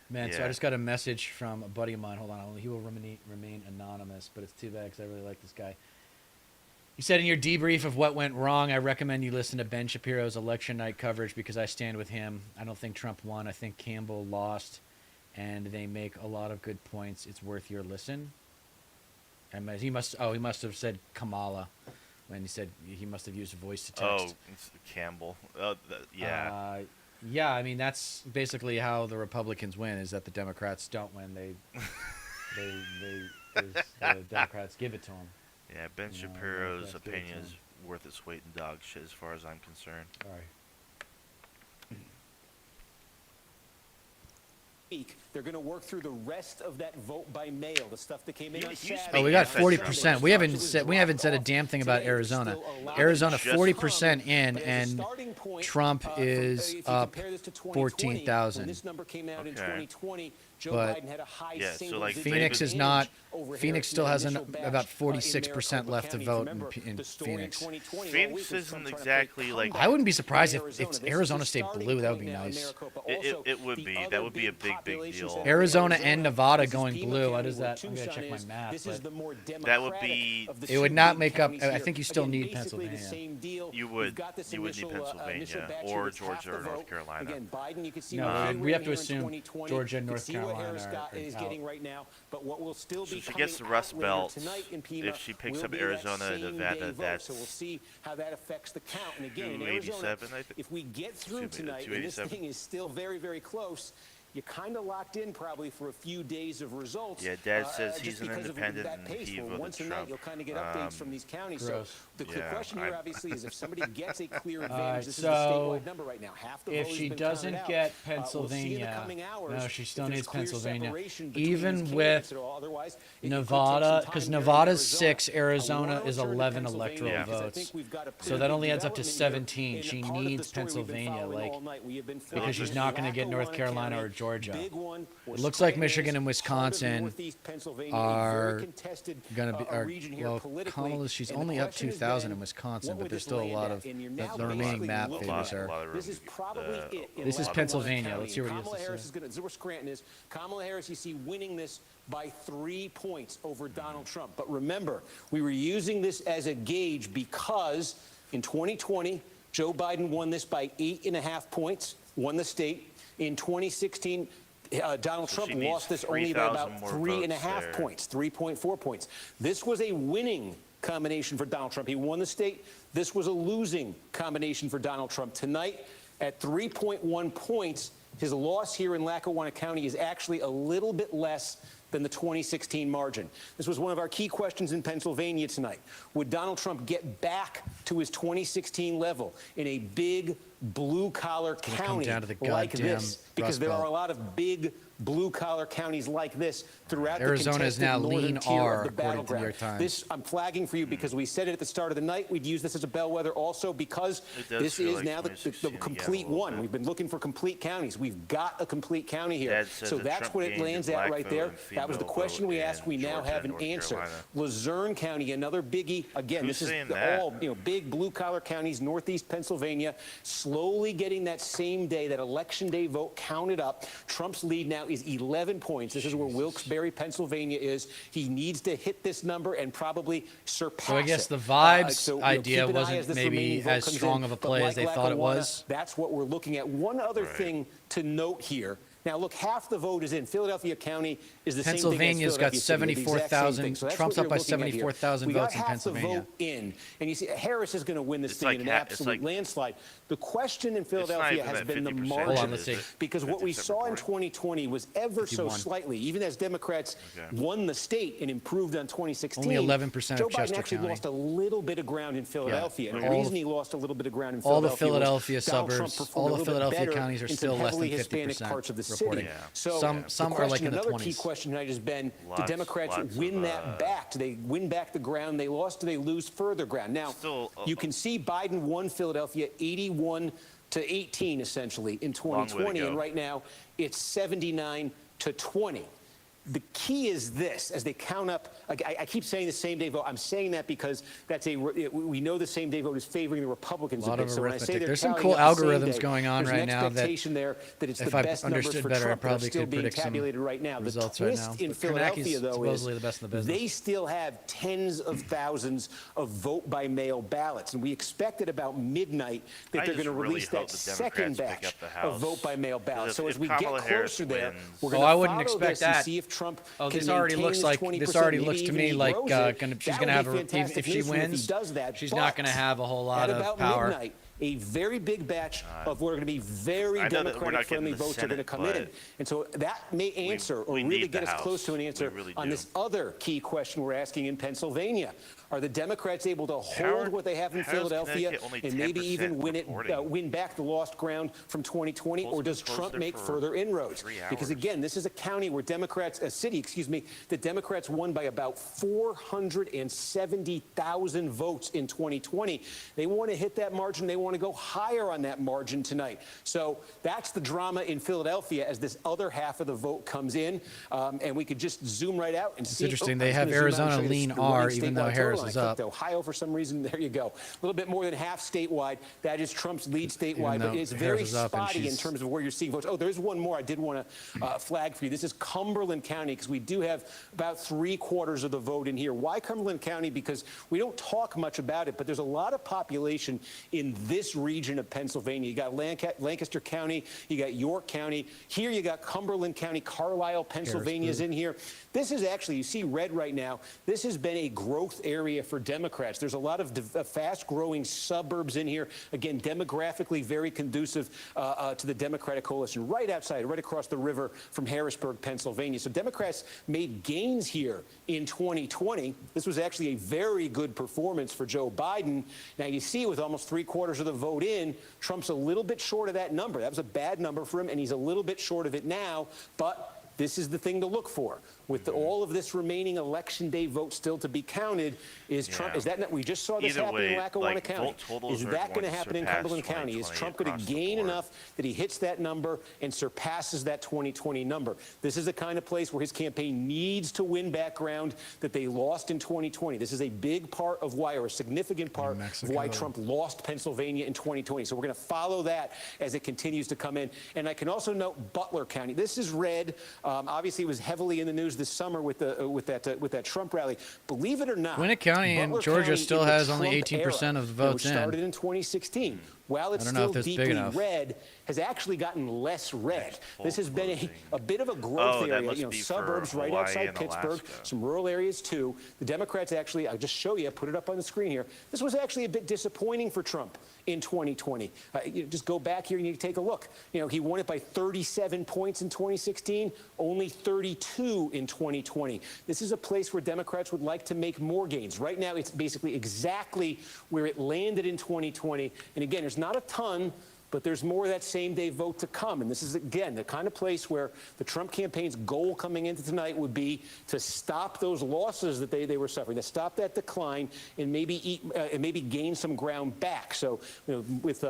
Man, so Yeah. I just got a message from a buddy of mine. Hold on, he will remain anonymous, but it's too bad because I really like this guy. He said, in your debrief of what went wrong, I recommend you listen to Ben Shapiro's election night coverage because I stand with him. I don't think Trump won. I think Campbell lost, and they make a lot of good points. It's worth your listen. And he must have said Kamala when he said he must have used voice to text. Oh, it's Campbell. Yeah. Yeah, I mean that's basically how the Republicans win is that the Democrats don't win. The Democrats give it to them. Yeah, Ben You know, Shapiro's that's good opinion too. is worth its weight in dog shit as far as I'm concerned. All right. They're going to work through the rest of that vote by mail, the stuff that came in on Saturday. Oh, we got Yes, 40%. We haven't said a damn thing about Arizona. Arizona 40% in, and Trump is up 14,000. This number came out in Okay. 2020. Joe But- Biden had a high Yeah, so, single like, digit Phoenix is advantage not. over Phoenix Harris still in the has initial batch, about in 46% Maricopa left to County. vote Remember, in the story in Phoenix. 2020 all Phoenix week was isn't Trump trying to exactly, play like- comeback I wouldn't be surprised in if Arizona. This Arizona is stayed starting blue. That would point be now in nice. Maricopa. It Also, would the be. other That would be a big population deal. center Arizona in and Nevada this is going Pima blue. What County, is where that? I'm gonna Tucson check my is. math, This is but- the more That would Democratic be- of the It would two not big make up. counties I here. think you still Again, need basically the Pennsylvania. same deal. You We've would- got this you would need initial, Pennsylvania initial batch or here that's half Georgia the or North vote. Carolina. Again, Biden, you can see No, where we have to here in assume 2020. Georgia and You can North see what Carolina Harris are is out. getting right now, but what will still So be she coming gets the Rust out later Belt. tonight in Pima If she picks will up be that Arizona and same Nevada, day vote. that's So we'll see how that affects the count. And again, in 287, Arizona, I think. if we get through Excuse me, tonight and this 287. thing is still very, very close, you're kind of locked in probably for a few days of results. Yeah, Dad says just he's an because of independent that and pace. he Where voted once a night Trump. you'll kind of get updates from these counties. Gross. So the Yeah, question here I'm- obviously is if somebody gets a clear advantage, right, this is a so statewide number right now. Half the if vote has she been doesn't counted out. get We'll see in the Pennsylvania, coming hours no, she if still there's needs clear Pennsylvania. separation between Even these with candidates or otherwise, it could take Nevada, some because time here in Nevada's Arizona. 6, I Arizona wanna is return to 11 Pennsylvania electoral because I votes. think we've got a So pretty that big only adds up to development here 17. in She part of the needs story we've been Pennsylvania, following like, all night. We have been because following she's not going to get North Lackawanna Carolina County, or Georgia. big one, where It looks like Scranton Michigan is, and heart of Wisconsin Northeast Pennsylvania, a are very contested, going to be region here well, politically. Kamala, she's And the only up question has 2,000 in been, Wisconsin, what but would there's this still a land lot at? of And you're the now remaining basically map looking favors at- her. This is probably it. in This is Lackawanna Pennsylvania. County. Let's hear what he has to Kamala Harris say. is going to. This is where Scranton is. Kamala Harris, you see, winning this by 3 points over Donald Trump. But remember, we were using this as a gauge because in 2020, Joe Biden won this by 8.5 points, won the state. In 2016, Donald So Trump she needs lost this only by 3,000 about more 3.5 votes there. points, 3.4 points. This was a winning combination for Donald Trump. He won the state. This was a losing combination for Donald Trump. Tonight, at 3.1 points, his loss here in Lackawanna County is actually a little bit less than the 2016 margin. This was one of our key questions in Pennsylvania tonight. Would Donald Trump get back to his 2016 level in a big blue-collar county like this? Because there are a lot of big blue-collar counties like this throughout Arizona the is now northern lean tier R, of the according to New battleground. York Times. This I'm flagging for you because we said it at the start of the night. We'd use this as a bellwether also because this is like now the complete one. We've been looking for complete counties. We've got a complete county here. So that's what it lands at right there. That was the question we asked. We now have an answer. Luzerne County, another biggie. Again, this is all big blue-collar counties, northeast Pennsylvania, slowly getting that same day, that election day vote counted up. Trump's lead now is 11 points. This is where Wilkes-Barre, Pennsylvania is. He needs to hit this number and probably surpass it. So I guess the vibes idea wasn't maybe as strong of a play as they thought it was. That's what we're looking at. One other thing to note here. Now, look, half the vote is in. Philadelphia County is the same thing as Pennsylvania's got Philadelphia City, the exact same 74,000. thing. So that's Trump's what up by you're looking at here. 74,000 We got votes in half Pennsylvania. The vote in, and you see Harris is going to win this It's thing like in an absolute landslide. The question in Philadelphia has been the margin. Hold on, let's see. Because what we saw in 2020 was ever so slightly, even as Democrats won the state and improved on 2016. Only 11% Joe of Biden Chester actually County. lost a little bit of ground in Philadelphia. And the All reason he lost a little bit of ground in all Philadelphia the Philadelphia was Donald Trump suburbs, performed all a the little bit Philadelphia better counties are in still some less than heavily Hispanic 50% parts of the reporting. city. So Some are like in the another 20s. key question tonight has been, Lots- do Democrats lots win of, that back? Do they win back the ground they lost? Do they lose further ground? Now, Still, you can see Biden won Philadelphia 81-18, essentially, in 2020. go. And right now, it's 79-20. The key is this, as they count up, I keep saying the same day vote. I'm saying that because we know the same day vote is favoring the Republicans. A lot of So when I say arithmetic. they're There's some tallying cool up the same algorithms day, going on there's right an now that expectation there that it's if the I best numbers understood for better, I Trump that are probably still could being predict some tabulated right now. The results right twist now. in But Philadelphia, Kornacki's though, supposedly is the best in the business. they still have tens of thousands of vote-by-mail ballots, and we expect at about midnight that I they're just going to really release hope that the second Democrats pick batch up the of House. vote-by-mail ballots. So If as we get Kamala Harris closer there, wins- we're Oh, going to I wouldn't follow expect this and that. see if Trump Oh, can this already maintain looks his like 20%, this already maybe looks to even me he like grows it. she's That gonna would have be a, fantastic if she news for him if he wins, does that. she's not going to have a whole lot At of about power. midnight, a very big batch of what are going to be very I know that we're not Democratic-friendly getting the votes are going to Senate, come in. but And so that may answer or we really need get the us close House. to an answer We really on do. this other key question we're asking in Pennsylvania. Are the Democrats able to hold what they have in how is Philadelphia Connecticut only and maybe 10% even reporting? win back the lost ground from 2020, Polls or does been closed Trump there make for further inroads? 3 Because hours. again, this is a county where a city, that Democrats won by about 470,000 votes in 2020. They want to hit that margin. They want to go higher on that margin tonight. So that's the drama in Philadelphia as this other half of the vote comes in. And we could just zoom right out and see. interesting. I They was have gonna zoom out and Arizona show you lean the R, winning even though statewide Harris total. is I up. clicked Ohio for some reason. There you go. A little bit more than half statewide. That is Trump's lead statewide, though but it's Harris very is up and spotty in she's- terms of where you're seeing votes. Oh, there's one more I did want to flag for you. This is Cumberland County, because we do have about 3/4 of the vote in here. Why Cumberland County? Because we don't talk much about it, but there's a lot of population in this region of Pennsylvania. You got Lancaster County, you got York County. Here you got Cumberland County, Carlisle, Pennsylvania is in here. This is actually, you see red right now, this has been a growth area for Democrats. There's a lot of fast-growing suburbs in here. Again, demographically very conducive to the Democratic coalition, right outside, right across the river from Harrisburg, Pennsylvania. So Democrats made gains here in 2020. This was actually a very good performance for Joe Biden. Now you see with almost 3/4 of the vote in, Trump's a little bit short of that number. That was a bad number for him, and he's a little bit short of it now, but this is the thing to look for. With all of this remaining election day vote still to be counted, is Trump, is that not, we just saw this Either happen in way, Lackawanna like, County. vote totals Is are that going going to to happen in surpass Cumberland County? Is 2020 Trump going to across the gain board. enough that he hits that number and surpasses that 2020 number? This is the kind of place where his campaign needs to win back ground that they lost in 2020. This is a big part of why, or a significant part of why Trump lost Pennsylvania in 2020. So we're going to follow that as it continues to come in. And I can also note Butler County. This is red. Obviously, it was heavily in the news this summer with that Trump rally. Believe it or not, Gwinnett County in Butler Georgia County still in the has only Trump 18% era, of the votes which in. started in 2016. While it's I don't know still if that's big deeply enough. red, has actually gotten less red. This has been a bit of a Oh, growth that area. must You know, be for suburbs right Hawaii outside and Pittsburgh, Alaska. some rural areas too. The Democrats actually, I'll just show you, put it up on the screen here. This was actually a bit disappointing for Trump in 2020. You just go back here and you take a look. You know, he won it by 37 points in 2016, only 32 in 2020. This is a place where Democrats would like to make more gains. Right now, it's basically exactly where it landed in 2020. And again, there's not a ton, but there's more of that same-day vote to come. And this is, again, the kind of place where the Trump campaign's goal coming into tonight would be to stop those losses that they were suffering, to stop that decline and maybe gain some ground back. So, you know, with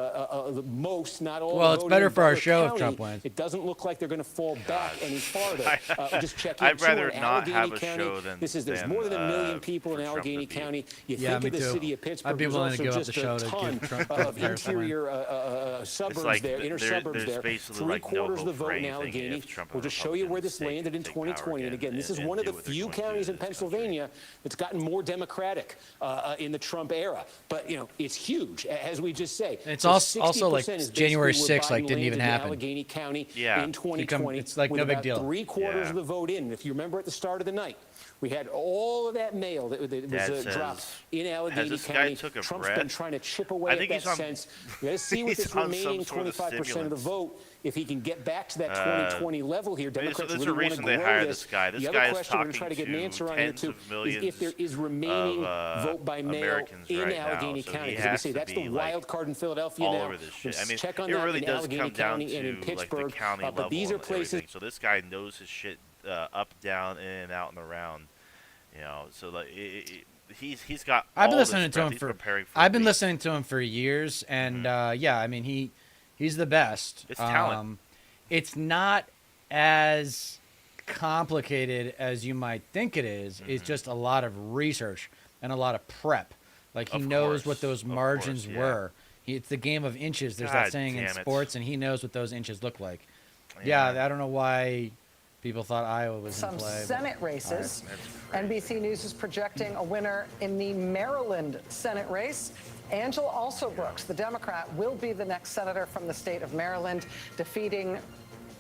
most, not all. Well, it's voting better in for our Butler show if County, Trump wins. It doesn't look like they're going to fall back any farther. Just check in, I'd too, rather on not have Allegheny a County. show than There's more than 1 million people for in Trump to Allegheny beat. County. You Yeah, think me of the too. city of Pittsburgh. I'd be there's willing to also give up just the show a to ton give Trump of Harris the win. interior suburbs like there, inner suburbs there's there. basically like no Three-quarters of the hope for vote in anything Allegheny. if Trump and We'll just show you where Republicans this landed in take power 2020. And again, this is and one of do the what they're few going to do counties to in this country. Pennsylvania that's gotten more Democratic in the Trump era. But, you know, it's huge, as we just say. It's So also like 60% is January basically where 6th, like, Biden didn't even landed in happen. Allegheny County Yeah. in 2020. It's like with no big about deal. Three-quarters Yeah. of the vote in. If you remember at the start of the night, we had all of that mail that Dad was says, dropped in "Has Allegheny this guy County. took a Trump's breath?" been trying to chip away I at think that he's on- sense. We got to see with he's this on some remaining sort of 25% of the stimulants. vote, if he can get back to that 2020 level here. there's Democrats a really want to reason they grow hired this. this guy. This The guy other is question we're going to try to talking get an answer on here tens too of is millions if there is remaining of, vote by mail Americans in right now, Allegheny so County. he Because we has say to that's the be, like, wild card in Philadelphia all now. over this shit. Let's I mean, check on it that really in does Allegheny come down County and in to like Pittsburgh. the county level But these are and everything. places. So this guy knows his shit up, down, in and out and around. You know, so like he's got. I've been all this listening to breath. him He's for. preparing for I've been weeks. listening to him for years, and yeah, I mean he's the best. It's talent. It's not as complicated as you might think it is. It's just a lot of research and a lot of prep. Like he Of knows course, what those of margins course, yeah. were. It's the game of inches. There's God that saying in damn it. sports, and he knows what those inches look like. Yeah. Yeah, I don't know why people thought Iowa was Some in play. but- Senate races. That's crazy. NBC News is projecting a winner in the Maryland Senate race. Angela Alsobrooks, the Democrat, will be the next senator from the state of Maryland, defeating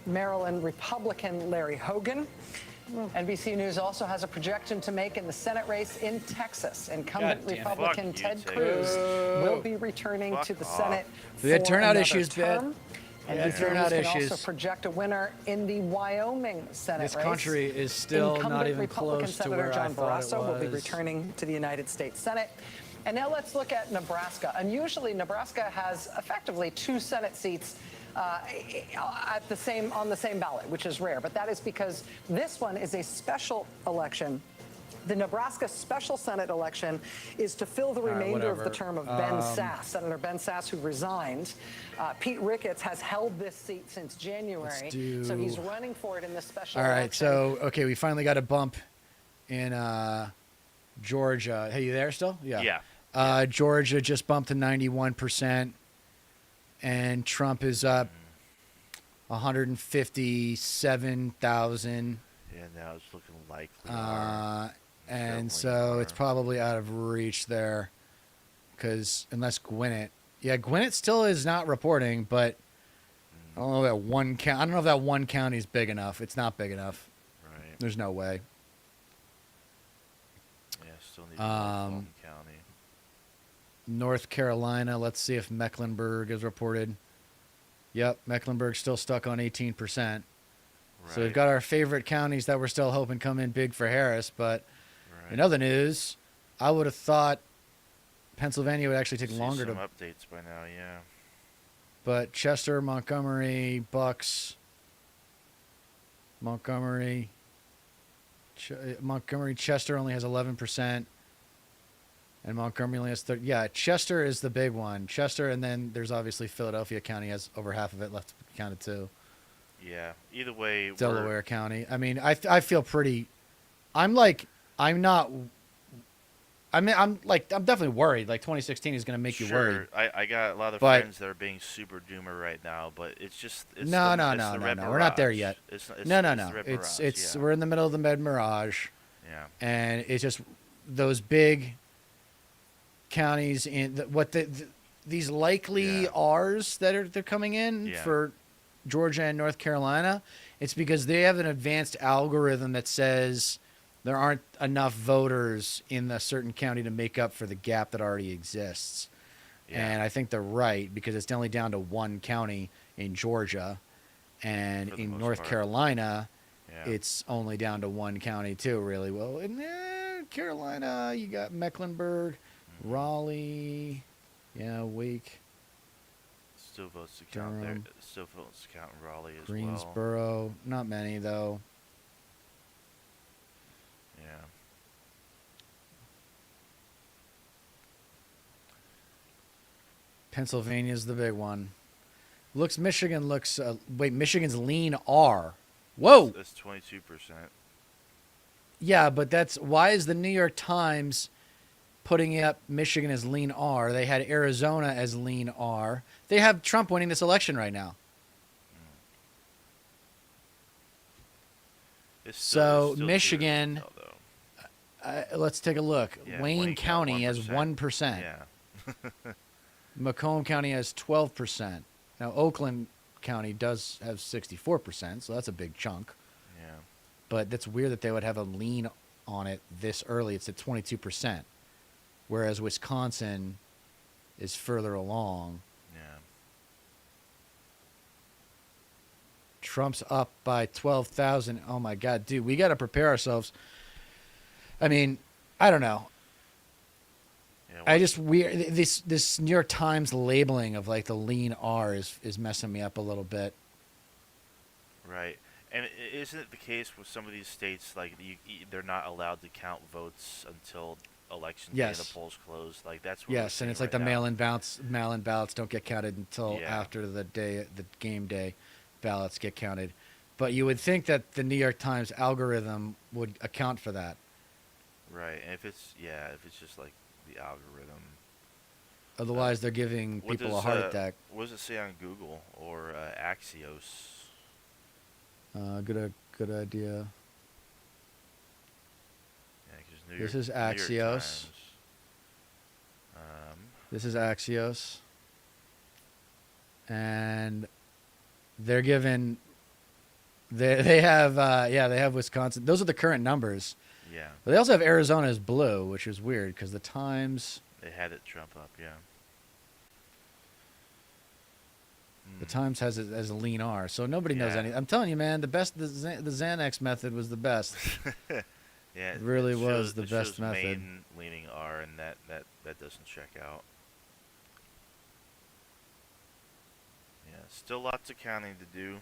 Maryland Republican Larry Hogan. NBC News also has a projection to make in the Senate race in Texas. Incumbent God damn it. Republican Fuck you, Ted Ted. Cruz will be returning Fuck to the off. Senate We had for turnout another issues, Ben. term. We And had NBC turnout News can issues. also project a winner in the Wyoming Senate This race. country is still Incumbent not even Republican close to Senator where I John thought it Barrasso will be was. returning to the United States Senate. And now let's look at Nebraska. Unusually, Nebraska has effectively 2 Senate seats on the same ballot, which is rare. But that is because this one is a special election. The Nebraska special Senate election is to fill the remainder of the whatever. term of Ben Sass, Senator Ben Sass, who resigned. Pete Ricketts has held this seat since January, so he's running for it in this special All right, election. so okay, we finally got a bump in Georgia. Hey, you there still? Yeah. Georgia just bumped to 91%, and Trump is up 157,000. Yeah, now it's looking likely. And Definitely so it's are. probably out of reach there, because unless Gwinnett, Gwinnett still is not reporting, but I don't know if that one count. I don't know if that one county is big enough. It's not big enough. Right. There's no way. Yeah, still need to Fulton County. North Carolina. Let's see if Mecklenburg is reported. Yep, Mecklenburg's still stuck on 18%. So we've Right, got our favorite counties that we're still hoping come in big for Harris. But right. in other news, I would have thought Pennsylvania would actually take See longer some to. updates by now, yeah. But Chester, Montgomery, Bucks, Montgomery, Chester only has 11%, and Montgomery only has 30. Yeah, Chester is the big one. Chester, and then there's obviously Philadelphia County has over half of it left to be counted too. Yeah. Either way, Delaware County. I mean, I feel pretty. I'm not. I mean, I'm definitely worried. Like 2016 is going to make you worried. I got a lot of But- friends that are being super doomer right now, but it's just No. the red We're not there mirage. yet. It's No. the red It's mirage, yeah. we're in the middle of the Med Mirage, Yeah. and it's just those big counties in these likely Yeah. R's they're coming in Yeah. for Georgia and North Carolina. It's because they have an advanced algorithm that says there aren't enough voters in a certain county to make up for the gap that already exists. Yeah. And I think they're right because it's only down to one county in Georgia, and For the in most North part. Carolina, Yeah. it's only down to one county too. Really, well, in Carolina, you got Mecklenburg, Mm-hmm. Raleigh, Wake, Still votes to count there. Durham. Still votes to count in Raleigh as well. Greensboro. Not many though. Yeah. Pennsylvania's the big one. Michigan's Michigan's lean R. Whoa. That's 22%. Yeah, but why is the New York Times putting up Michigan as lean R? They had Arizona as lean R. They have Trump winning this election right now. It's So, it's too Michigan- early to tell, though. Let's take a look. Yeah, Wayne County has 1%. Yeah. Macomb County has 12%. Now, Oakland County does have 64%, so that's a big chunk. Yeah. But that's weird that they would have a lean on it this early. It's at 22%, whereas Wisconsin is further along. Yeah. Trump's up by 12,000. Oh my God, dude, we got to prepare ourselves. I mean, I don't know. Yeah. This New York Times labeling of like the lean R is messing me up a little bit. Right. And isn't it the case with some of these states, like they're not allowed to count votes until election day and Yes. the polls close? Like that's what we're Yes, and it's seeing like the right now. mail-in ballots don't get counted until Yeah. after the game day ballots get counted. But you would think that the New York Times algorithm would account for that. Right. And if it's just like the algorithm. Otherwise, they're giving What people a does, heart attack. What does it say on Google or Axios? Good idea. Yeah, 'cause This is New York Axios. Times, This is Axios. And they're given they have Wisconsin. Those are the current numbers. yeah, But they also have Arizona as blue, which is weird because the Times they had it Trump up. Yeah. the Times has it as a lean R. So nobody knows Yeah. anything. I'm telling you, man, the Xanax method was the best. Yeah, It really was shows- the it best shows method. Maine leaning R, and that doesn't check out. Yeah, still lots of counting to do.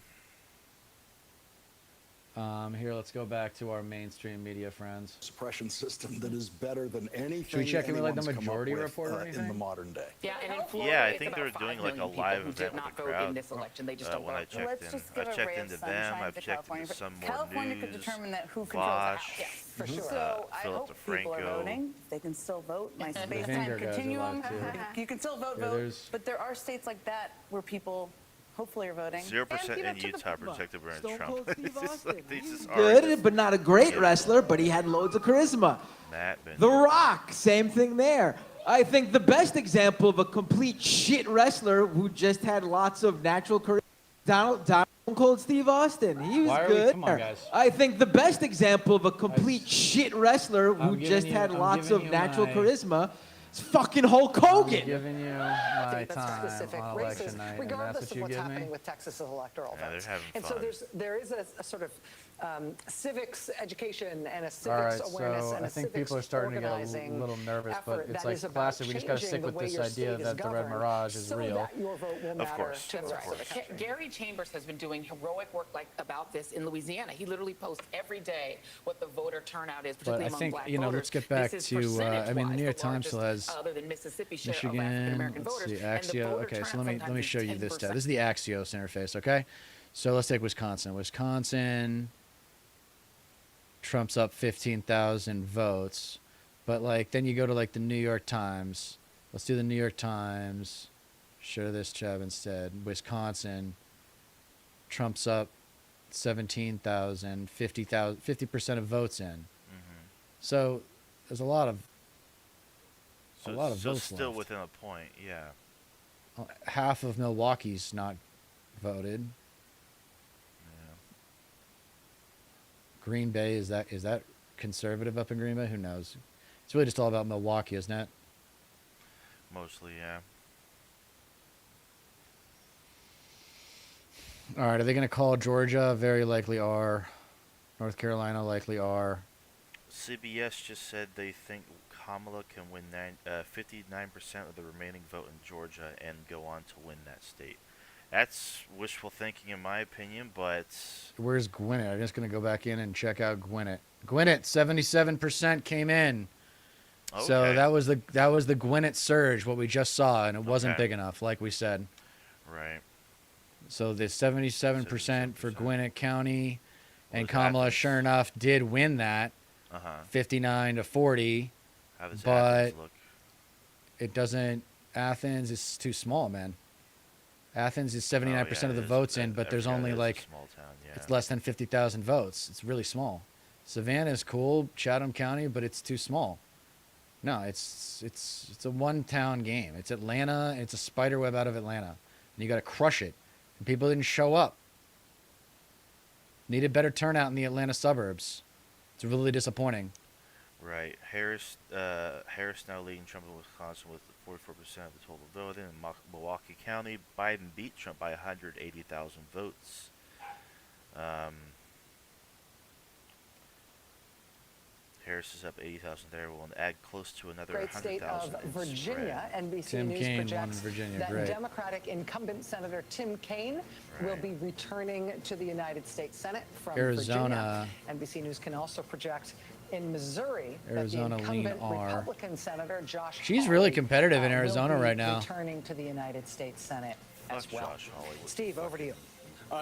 Here, let's go back to our mainstream media friends. suppression system that is better than anything Should we check in with, like, the anyone's come up majority with, report or in the anything? modern day. Yeah, and in Florida, Yeah, I it's think they about were doing 5 like a million people live who event did with not the vote crowd. in this election. They just don't When I vote. checked Let's in, just give I a checked ray of into sunshine them. to I've checked California. into some more California news. could determine that who controls the Vosh, House. Yes, for sure. So I Philip hope people are DeFranco. voting. They can still vote. My Vinegar space-time guys are continuum. live, too. You can still vote, Yeah, vote. there's- But there are states like that where people hopefully are voting. 0% And, in to the Utah people. protected by Stone Trump. Cold Steve It's just like Austin. these He's just are Good, but not a great wrestler, but he had loads of charisma. Matt Bender. The Rock, same thing there. I think the best example of a complete shit wrestler who just had lots of natural charisma, Donald Cold Steve Austin. He was Why are we- good. come on, guys. I think the best example of a complete shit wrestler who I'm just giving had you- I'm lots giving of you natural my- charisma is fucking Hulk I'm Hogan. giving you I my think that's time specific on races, election night, and that's regardless what of you what's give happening me. with Texas's electoral Yeah, they're votes. having And fun. so there is a sort of civics education and a All civics right, awareness so and I a think civics people are starting to get a organizing little nervous, but effort it's that is like about classic. We just got to changing stick the with way this your idea state is that the Red governed Mirage is so real. that your vote will matter course, to the of rest of the course. country. Gary Chambers has been doing heroic work like about this in Louisiana. He literally posts every day what the voter turnout is, But particularly I among think, black you know, voters. let's get back This is to, I mean, the percentage-wise New York the Times still largest, has other than Mississippi share of African Michigan. American Let's voters. see, And the Axios. voter Okay, so turnout let me sometimes show is you this 10%. tab. This is the Axios interface. Okay, so let's take Wisconsin. Wisconsin, Trump's up 15,000 votes, But like then you go to like the New York Times. Let's do the New York Times. Show this Chubb instead. Wisconsin. Trump's up 17,000, 50,000, 50% of votes in. Mm-hmm. So there's a lot of So, votes still left. within a point, yeah. Half of Milwaukee's not voted. Yeah. Green Bay, is that conservative up in Green Bay? Who knows? It's really just all about Milwaukee, isn't it? Mostly, yeah. All right, are they going to call Georgia? Very likely are. North Carolina likely are. CBS just said they think Kamala can win 59% of the remaining vote in Georgia and go on to win that state. That's wishful thinking in my opinion, but Where's Gwinnett? I'm just going to go back in and check out Gwinnett. Gwinnett, 77% came in. So Okay. that was the Gwinnett surge, what we just saw, and it wasn't Okay. big enough, like we said. right. So the 77% for 77%. Gwinnett County, and was Kamala, Athens? sure enough, did win that, Uh-huh. 59 to 40. How does But Athens look? it doesn't. Athens is too small, man. Athens is 79% of the it is. votes in, I but there's forgot only it is a like small town, yeah. it's less than 50,000 votes. It's really small. Savannah is cool, Chatham County, but it's too small. No, it's a one-town game. It's Atlanta, and it's a spider web out of Atlanta, and you got to crush it. And people didn't show up. Needed better turnout in the Atlanta suburbs. It's really disappointing. Right. Harris now leading Trump in Wisconsin with 44% of the total voting. In Milwaukee County, Biden beat Trump by 180,000 votes. Harris is up 80,000 there. We'll add close to another Great state 100,000. of in Virginia. spread. NBC Tim News Kaine won projects Virginia, that great. Democratic incumbent Senator Tim Kaine will Right. be returning to the United States Senate from Arizona. Virginia. NBC News can also project in Missouri Arizona, that the lean incumbent R. Republican Senator Josh She's really Hawley, competitive in will Arizona be right now. returning to the United States Senate as Fuck well. Josh Hawley. Steve, over to you.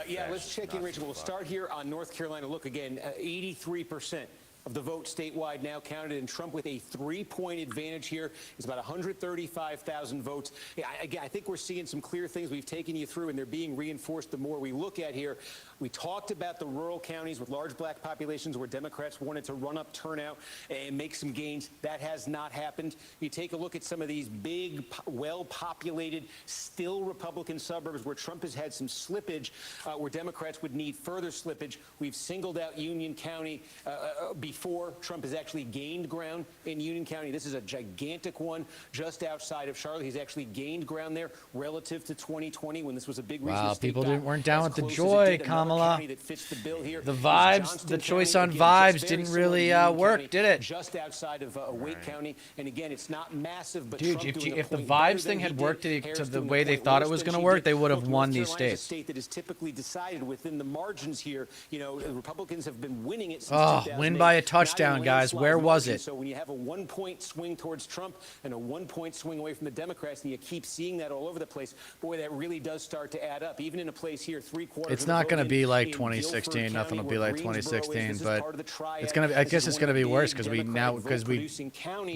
Yeah, let's That's check in, not Rachel. so We'll far. start here on North Carolina. Look again, 83% of the vote statewide now counted, and Trump with a 3-point advantage here. It's about 135,000 votes. Yeah, again, I think we're seeing some clear things we've taken you through, and they're being reinforced the more we look at here. We talked about the rural counties with large black populations where Democrats wanted to run up turnout and make some gains. That has not happened. You take a look at some of these big, well-populated, still Republican suburbs where Trump has had some slippage, where Democrats would need further slippage. We've singled out Union County before. Trump has actually gained ground in Union County. This is a gigantic one just outside of Charlotte. He's actually gained ground there relative to 2020 when this was a big regional Wow, state people battle, weren't down as with the close as it joy, did. Another Kamala. county that fits the bill here The is vibes, Johnston the choice County. on Again, vibes just very didn't similar to really Union work, County, did it? just outside of Wake County. And again, it's not massive, but Dude, Trump doing a if the point better vibes than thing he had did, worked to Harris the doing a way they point thought it worse was than going to she work, did. they would have Look, won North these Carolina's a states. state that is typically decided within the margins here. You know, the Republicans have been winning it since Oh, 2008. win by a Not in touchdown, guys. landslide Where was margins. it? So when you have a 1-point swing towards Trump and a 1-point swing away from the Democrats, and you keep seeing that all over the place, boy, that really does start to add up. Even in a place here, 3/4. It's not going to be like 2016. Nothing will be like 2016, but it's going to. I guess it's going to be worse because we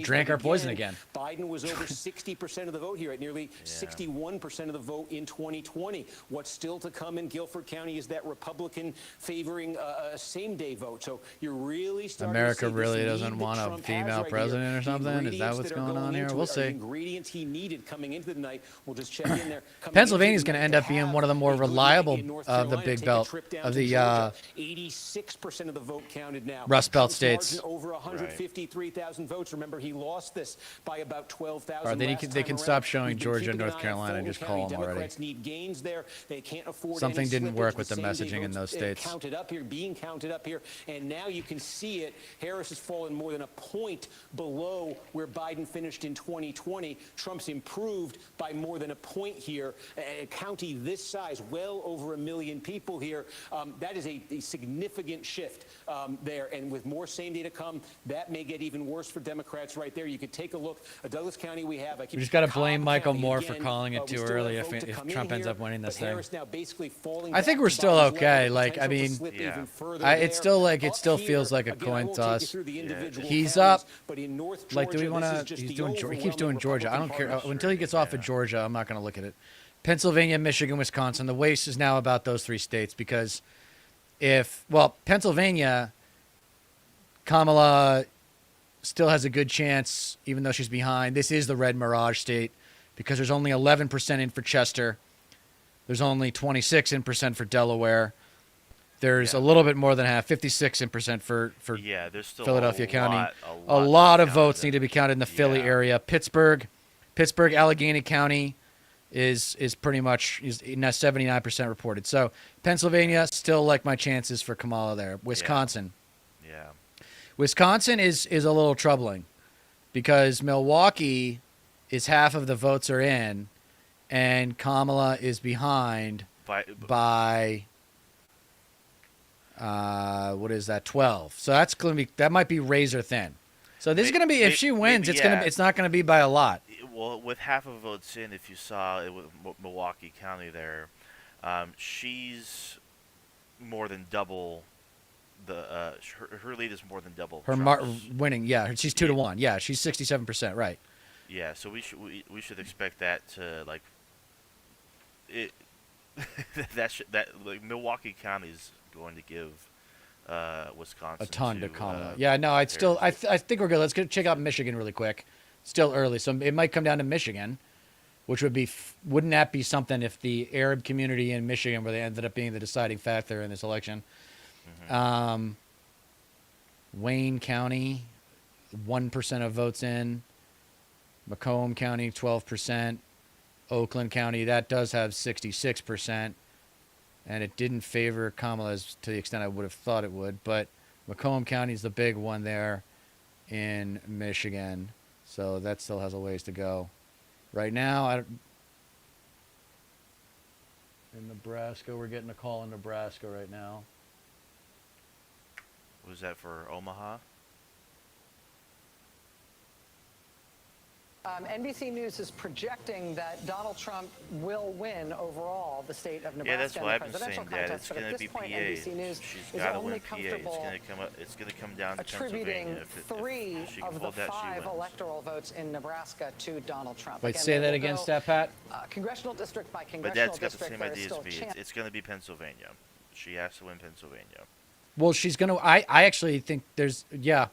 drank our poison again. Biden was over 60% of the vote here at nearly 61% of the vote in 2020. What's still to come in Guilford County is that Republican favoring a same-day vote. So you're really starting America to see really this doesn't lead that want a Trump has female right president here. or The something? Is that ingredients what's that are going on here? into We'll it are see. the ingredients he needed coming into the night. We'll just check in there. Coming Pennsylvania's into the going to night end up being have one of the more a good night reliable in North of the Carolina. Big Take a Belt trip down of to the Georgia. 86% of the vote counted now. Rust Belt Trump's states. margin over 153,000 votes. Remember, he lost this by about 12,000. All right, last they time can around. stop showing We've been Georgia keeping and an North eye on Carolina and Fulton just call County. them already. Democrats need gains there. They can't afford Something any didn't slippage work with the same-day messaging in votes, those states. Counted up here, being counted up here, and now you can see it. Harris has fallen more than a point below where Biden finished in 2020. Trump's improved by more than a point here. A county this size, well over 1 million people here. That is a significant shift there. And with more same day to come, that may get even worse for Democrats right there. You could take a look at Douglas County. We just gotta blame Cobb Michael County Moore for again. calling it We too still have early a if vote to if come in Trump ends here, up winning this but thing. Harris now basically falling I think back we're to still Biden's okay. level, Like, I potential to mean, slip Yeah. even further it there. still Up feels here, like a again, coin won't toss. take you through the individual He's counties, up. but in North Like, do we Georgia, want this is to? just He's the doing. He keeps doing overwhelming Georgia. I don't Republican care party. until he gets off of Georgia. I'm not going to look at it. Pennsylvania, Michigan, Wisconsin. The waste is now about those 3 states because Pennsylvania, Kamala still has a good chance, even though she's behind. This is the red mirage state because there's only 11% in for Chester. There's only 26% for Delaware. There's a little bit more than half, 56% for there's still Philadelphia a County. lot A lot to of be votes counted need to be counted in the Philly Yeah. area. Pittsburgh, Allegheny County is pretty much now 79% reported. So Pennsylvania still like my chances for Kamala there. Wisconsin. Yeah. Wisconsin is a little troubling because Milwaukee is half of the votes are in, and Kamala is behind by what is that, 12. So that might be razor thin. So this is going to be, if she wins, it's not going to be by a lot. Well, with half of votes in, if you saw it with Milwaukee County there, she's more than double the her lead is more than double Her Trump's. winning, yeah, she's 2-1. Yeah, she's 67%, right? Yeah, so we should expect that to like it. that Milwaukee County is going to give Wisconsin A ton to Kamala. Harris. I think we're good. Let's check out Michigan really quick. Still early, so it might come down to Michigan, which wouldn't that be something if the Arab community in Michigan, where they ended up being the deciding factor in this election? Wayne County, 1% of votes in. Macomb County, 12%. Oakland County, that does have 66%. And it didn't favor Kamala to the extent I would have thought it would. But Macomb County is the big one there in Michigan. So that still has a ways to go. Right now, in Nebraska, we're getting a call in Nebraska right now. Was that for Omaha? NBC News is projecting that Donald Trump will win overall the state of Nebraska. Yeah, that's in why the I've been saying presidential that. contest, It's but going at to this be point, PA. NBC News She's is got to only win PA. comfortable It's going to come down to attributing Pennsylvania. If 3 she can of the hold that, she 5 wins. electoral votes in Nebraska to Donald Trump. Wait, Again, say they that will again, go, Stat Pat? Congressional district by But congressional Dad's got the district. same There is idea still as me. chance. It's going to be Pennsylvania. She has to win Pennsylvania. Well, she's going to. I actually think there's. Yeah.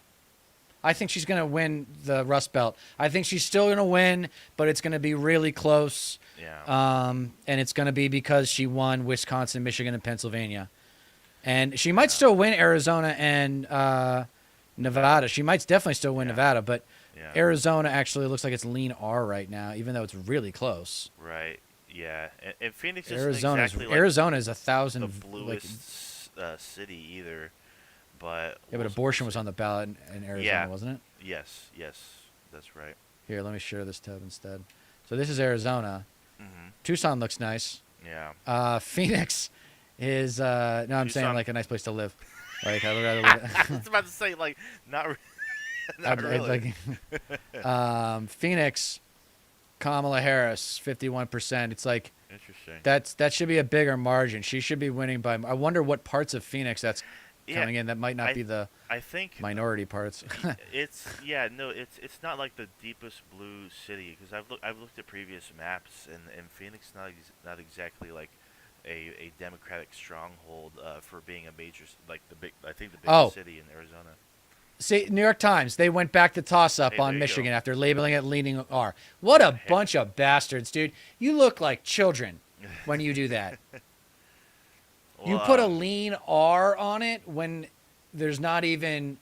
I think she's going to win the Rust Belt. I think she's still going to win, but it's going to be really close. Yeah. And it's going to be because she won Wisconsin, Michigan, and Pennsylvania. And she might still win Arizona and Nevada. She might definitely still win Nevada, but Arizona actually looks like it's lean R right now, even though it's really close. Right. Yeah. And Phoenix isn't Arizona exactly like Arizona is 1,000 the bluest city either. But yeah, but abortion was on the ballot in Arizona, wasn't it? Yes, that's right. Here, let me share this tab instead. So this is Arizona. Mm-hmm. Tucson looks nice. Yeah. Phoenix is no, I'm saying Tucson. like a nice place to live. Like I would rather live. I was about to say like not really. Phoenix, Kamala Harris, 51%. It's like interesting. that should be a bigger margin. She should be winning by. I wonder what parts of Phoenix that's coming in that might not be the I think minority parts. it's not like the deepest blue city because I've looked at previous maps and Phoenix not exactly like a Democratic stronghold for being a major the biggest city in Arizona. See, New York Times, they went back to toss up Hey, on there you Michigan go. after labeling it leaning R. What a bunch of bastards, dude. You look like children when you do that. You put a lean R on it when there's not even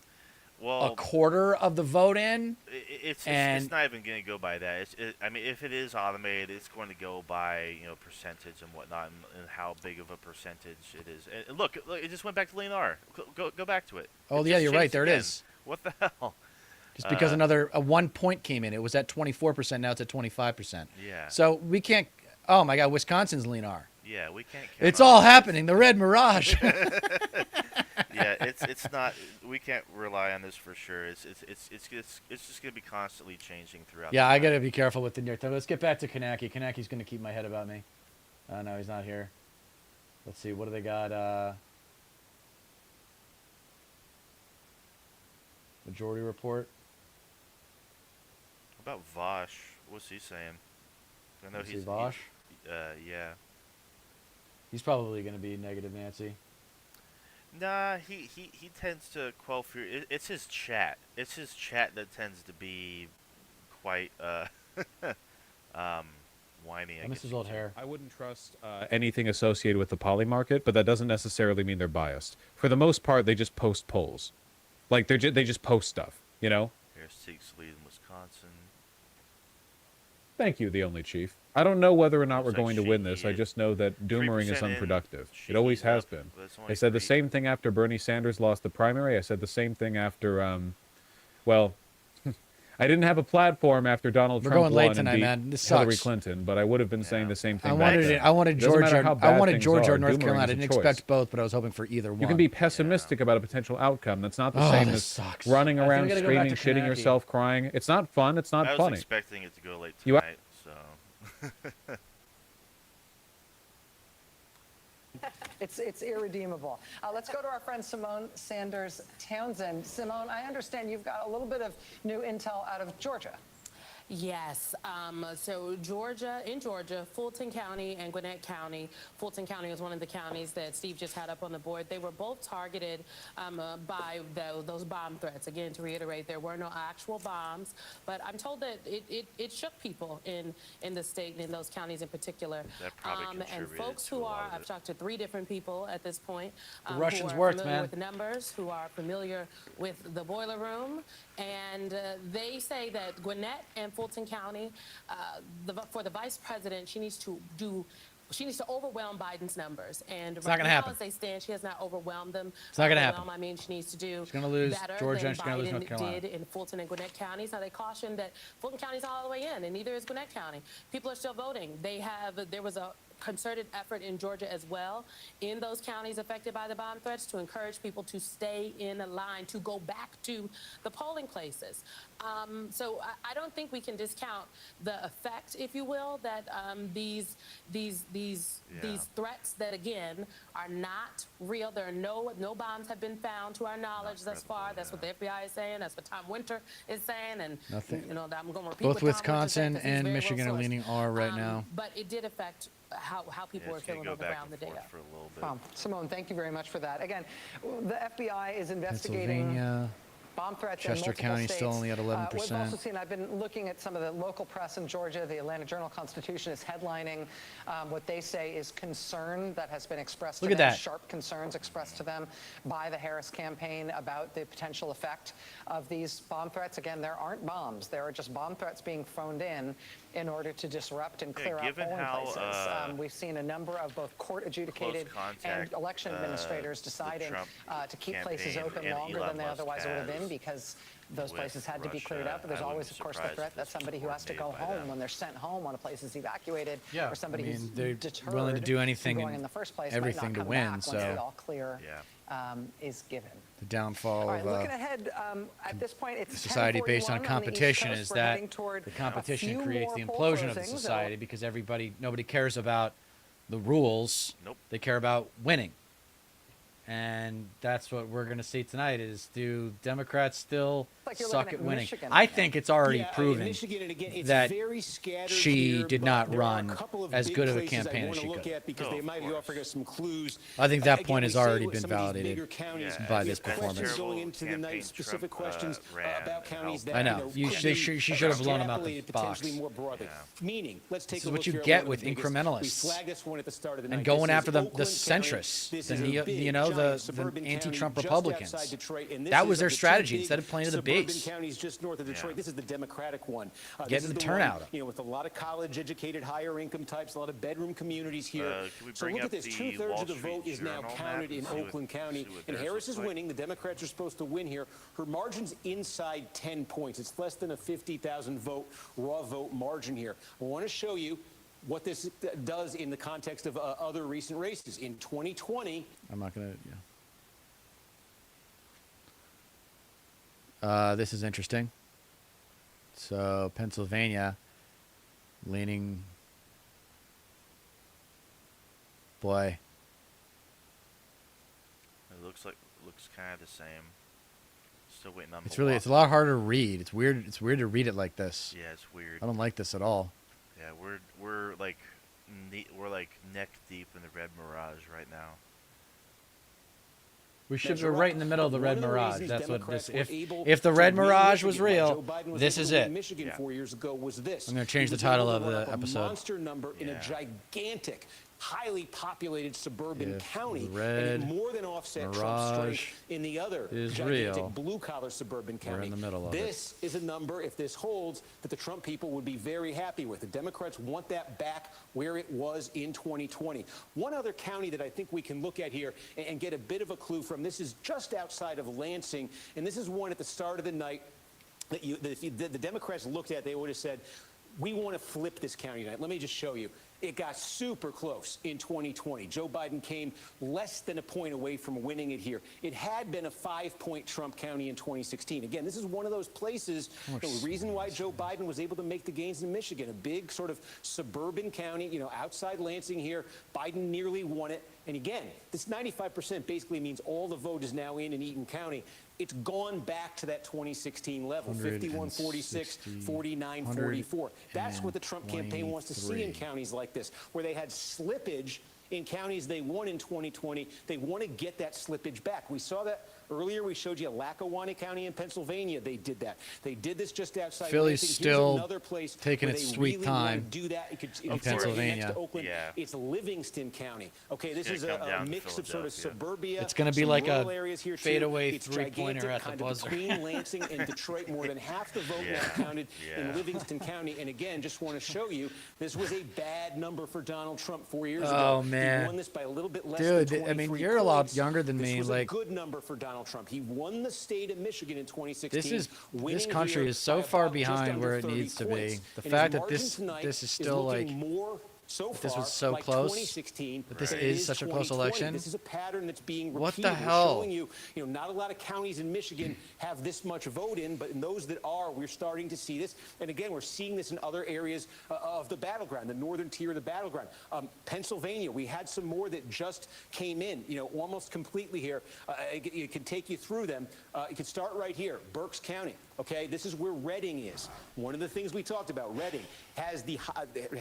a quarter of the vote in. It's not even going to go by that. I mean, if it is automated, it's going to go by percentage and whatnot, and how big of a percentage it is. And look, it just went back to lean R. Go back to it. Oh, It yeah, just you're right. changed There it again. is. What the hell? Just because another 1 point came in. It was at 24%. Now it's at 25%. Yeah. So we can't. Oh, my God. Wisconsin's lean R. Yeah, we can't. It's all happening. The red mirage. Yeah, it's not. We can't rely on this for sure. It's just going to be constantly changing throughout. Yeah, the I time. got to be careful with the New York Times. Let's get back to Kanaki. Kanaki's going to keep my head about me. No, he's not here. Let's see. What do they got? Majority report. What about Vosh? What's he saying? I know Is he Vosh? Yeah. He's probably going to be negative Nancy. Nah, he tends to quell fear. It's his chat. It's his chat that tends to be quite whiny. I I miss guess his you old could say. hair. I wouldn't trust anything associated with the poly market, but that doesn't necessarily mean they're biased. For the most part, they just post polls. Like, they just post stuff, you know? Here's Teague's lead in Wisconsin. Thank you, the only chief. I don't know whether or not we're Looks like going to win this. I Sheehy just know that doomering is 3% in, unproductive. It always Sheehy's has up, been. but it's I only said the 3. same thing after Bernie Sanders lost the primary. I said the same thing after, well, I didn't have a platform after Donald We're Trump going late won tonight, and beat man. This Hillary sucks. Clinton, but I would have been saying the same thing. I back wanted then. it. I wanted Doesn't matter Georgia. how I bad wanted things Georgia are, or North doomering Carolina. I is a didn't choice. expect both, but I was hoping for either one. You can be pessimistic about a potential outcome. That's not the Oh, same this as sucks. running I think around we gotta go back screaming, to shitting Kanaki. yourself, crying. It's not fun. It's not I was funny. expecting it to go late You- tonight, so. It's irredeemable. Let's go to our friend Simone Sanders Townsend. Simone, I understand you've got a little bit of new intel out of Georgia. Yes. So in Georgia, Fulton County and Gwinnett County. Fulton County was one of the counties that Steve just had up on the board. They were both targeted by those bomb threats. Again, to reiterate, there were no actual bombs, but I'm told that it shook people in the state and in those counties in particular. That probably And contributed folks to who a lot are, of I've it. talked to 3 different people at this point. The who Russians are worked, familiar man. with the numbers, who are familiar with the boiler room, and they say that Gwinnett and Fulton County, for the vice president, she needs to overwhelm Biden's numbers. And not right gonna now, happen. as they stand, she has not overwhelmed them. It's not gonna Overwhelm, happen. I mean, she needs to do She's gonna lose better Georgia than and she's gonna lose Biden North Carolina. did in Fulton and Gwinnett counties. Now, they cautioned that Fulton County's not all the way in, and neither is Gwinnett County. People are still voting. There was a concerted effort in Georgia as well, in those counties affected by the bomb threats, to encourage people to stay in a line, to go back to the polling places. So I don't think we can discount the effect, if you will, that these threats that, again, are not real. There are no bombs have been found to our knowledge thus far. That's what the FBI is saying. That's what Tom Winter is saying. And Nothing. You know, I'm going to repeat Both what Tom Winter said, Wisconsin 'cause he's and very Michigan are well-sourced. leaning R right now. But it did affect how people Yeah, were it's gonna feeling go back around the and day forth of. for a little bit. Simone, thank you very much for that. Again, the FBI is investigating Pennsylvania. bomb threats in Chester multiple County states. still only at 11%. We've also seen, I've been looking at some of the local press in Georgia. The Atlanta Journal-Constitution is headlining what they say is concern that has been expressed Look to at them, that. sharp concerns expressed to them by the Harris campaign about the potential effect of these bomb threats. Again, there aren't bombs. There are just bomb threats being phoned in order to disrupt and clear out given polling how, places. We've seen a number of both court-adjudicated Close and contact, election administrators the deciding Trump to keep places campaign open and longer Elon than they Musk otherwise would have been, has because those with places had to be cleared Russia. out. But there's I wouldn't always, be of course, the surprised threat if that this was somebody who has to go coordinated by home them. when they're sent home, when a place is evacuated, Yeah, or somebody I mean, who's they're deterred willing to do anything from going and in the first place everything might to not come win, back once so- the all clear Yeah. is given. The downfall All right, of looking ahead, at this point, it's society based on 10:41 on the East competition Coast. is We're that heading toward the a competition few creates more the poll implosion of the closings. society because nobody cares about the rules. Nope. They care about winning. And that's what we're going to see tonight is, do Democrats still like you're suck looking at at winning? Michigan I right now. think it's already Yeah, proven Michigan, and again, it's that very scattered she here, did but not there are a run couple of as big good of a places campaign I as want she to look could. at because Oh, they of might course. offer us some clues. I think that Again, point we has see already with been some of these validated bigger counties, by we this have questions performance. going into the Campaign night, specific Trump, questions ran about counties helped. that I know. you know, She should have blown them out the extrapolated potentially box. more broadly. Yeah. Meaning, let's take This a is look what you here at get one of with the biggest. incrementalists. We flagged this one at the start of the night. And going This is after the Oakland County. centrists, This the is a neo- big, you know, giant suburban the county anti-Trump just Republicans. outside Detroit, and this That is was of their the two strategy. big Instead of playing to the suburban base. counties just north of Detroit. Yeah. This is the Democratic one. Get This the is the turnout one, up. you know, with a lot of college-educated, higher-income types, a lot of bedroom communities here. Can we So bring look up at this. the 2/3 Wall of the Street vote is now Journal map counted and in see what- Oakland County, see what and theirs Harris is looks like? winning. The Democrats are supposed to win here. Her margin's inside 10 points. It's less than a 50,000 vote raw vote margin here. I want to show you what this does in the context of other recent races. In 2020, I'm not going to. This is interesting. So Pennsylvania leaning. Boy, It looks kind of the same. Still waiting on. It's a lot harder to read. It's weird. It's weird to read it like this. Yeah, it's weird. I don't like this at all. Yeah, we're like neck deep in the red mirage right now. We're right in the middle of the red mirage. That's what this. If the red mirage was real, this is it. Michigan 4 years ago was this. I'm going to change the title of the episode. Monster number in a gigantic, highly populated suburban county, and red it more than offset Trump's strength in the other gigantic blue-collar suburban county. We're in the middle of this is a number, if this holds, that the Trump people would be very happy with. The Democrats want that back where it was in 2020. One other county that I think we can look at here and get a bit of a clue from, this is just outside of Lansing, and this is one at the start of the night that if the Democrats looked at, they would have said, we want to flip this county tonight. Let me just show you. It got super close in 2020. Joe Biden came less than a point away from winning it here. It had been a 5-point Trump county in 2016. Again, this is one of those places, the reason why Joe Biden was able to make the gains in Michigan, a big sort of suburban county, outside Lansing here. Biden nearly won it. And again, this 95% basically means all the vote is now in Eaton County. It's gone back to that 2016 level, 51-46, 49-44. That's what the Trump campaign wants to see in counties like this, where they had slippage in counties they won in 2020. They want to get that slippage back. We saw that earlier. We showed you Lackawanna County in Pennsylvania. They did that. They did this just outside Philly's Lansing. still another place taking its sweet time do that. in Pennsylvania. Next to Oakland, it's Livingston County. Okay, this is a mix of sort of suburbia. It's going to be like a fadeaway three-pointer at the buzzer. Between Lansing and Detroit, more than half the vote now counted in Livingston County. And again, just want to show you, this was a bad number for Donald Trump 4 years ago. Oh, man. He won this by a little bit less Dude, than 23 I mean, you're a lot younger than this me. was like, a good number for Donald Trump. He won the state of Michigan in 2016. This country is so far behind where it needs to be. The fact that this is still like this was so close, that this is such a close election. This is a pattern that's being repeated. What the hell? We're showing you, not a lot of counties in Michigan have this much vote in, but in those that are, we're starting to see this. And again, we're seeing this in other areas of the battleground, the northern tier of the battleground. Pennsylvania, we had some more that just came in, almost completely here. It can take you through them. You can start right here, Berks County. Okay, this is where Reading is. One of the things we talked about, Reading has the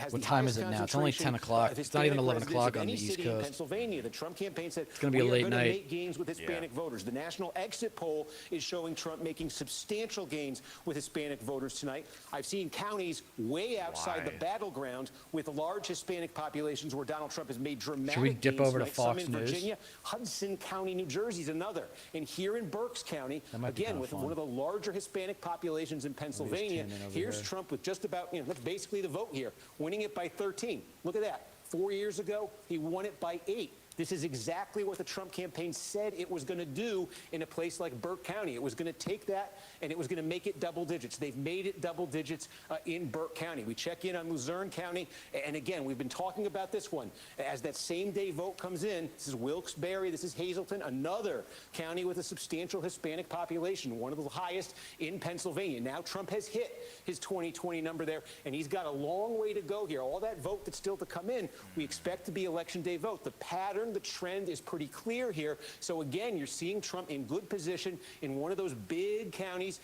What time is it now? It's only 10 o'clock. It's not even 11 o'clock on the East Coast. Pennsylvania, the Trump campaign said it's going to be a late night. Make gains with Hispanic voters. The national exit poll is showing Trump making substantial gains with Hispanic voters tonight. I've seen counties way outside the battleground with large Hispanic populations where Donald Trump has made dramatic Should we dip gains over to tonight. Fox Some in News? Virginia, Hudson County, New Jersey is another. And here in Berks County, again, with one of the larger Hispanic populations in Pennsylvania, here's Trump with just about, that's basically the vote here, winning it by 13. Look at that. 4 years ago, he won it by 8. This is exactly what the Trump campaign said it was going to do in a place like Burke County. It was going to take that and it was going to make it double digits. They've made it double digits in Burke County. We check in on Luzerne County, and again, we've been talking about this one. As that same day vote comes in, this is Wilkes-Barre, this is Hazleton, another county with a substantial Hispanic population, one of the highest in Pennsylvania. Now Trump has hit his 2020 number there, and he's got a long way to go here. All that vote that's still to come in, we expect to be Election Day vote. The pattern, the trend is pretty clear here. So again, you're seeing Trump in good position in one of those big counties,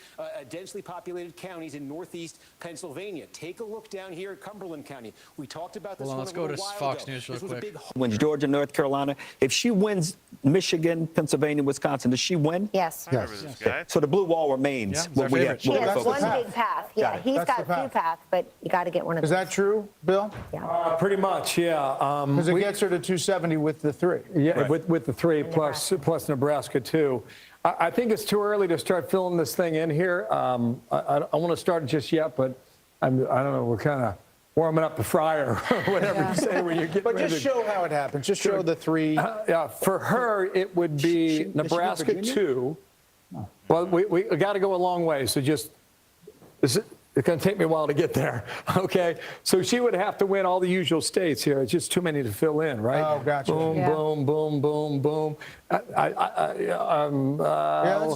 densely populated counties in northeast Pennsylvania. Take a look down here at Cumberland County. We talked about this one let's a go little to while Fox ago. News real quick. Wins Georgia, North Carolina. If she wins Michigan, Pennsylvania, Wisconsin, does she win? Yes. I remember this guy. So the blue wall remains what we have. She what we has focus one on. big path. Yeah, he's got two paths, but you got to get one of Is those. that true, Bill? Pretty much, yeah. Because it gets her to 270 with the 3. Yeah, with the 3 plus Nebraska too. I think it's too early to start filling this thing in here. I want to start just yet, but I don't know. We're kind of warming up the fryer, whatever you say when you get. But just show how it happens. Just show the 3. Yeah, for her it would be Nebraska 2. Well, we got to go a long way. So just It's going to take me a while to get there. Okay. So she would have to win all the usual states here. It's just too many to fill in, right? Oh, gotcha. Boom, Yeah. boom, boom, boom, boom. that's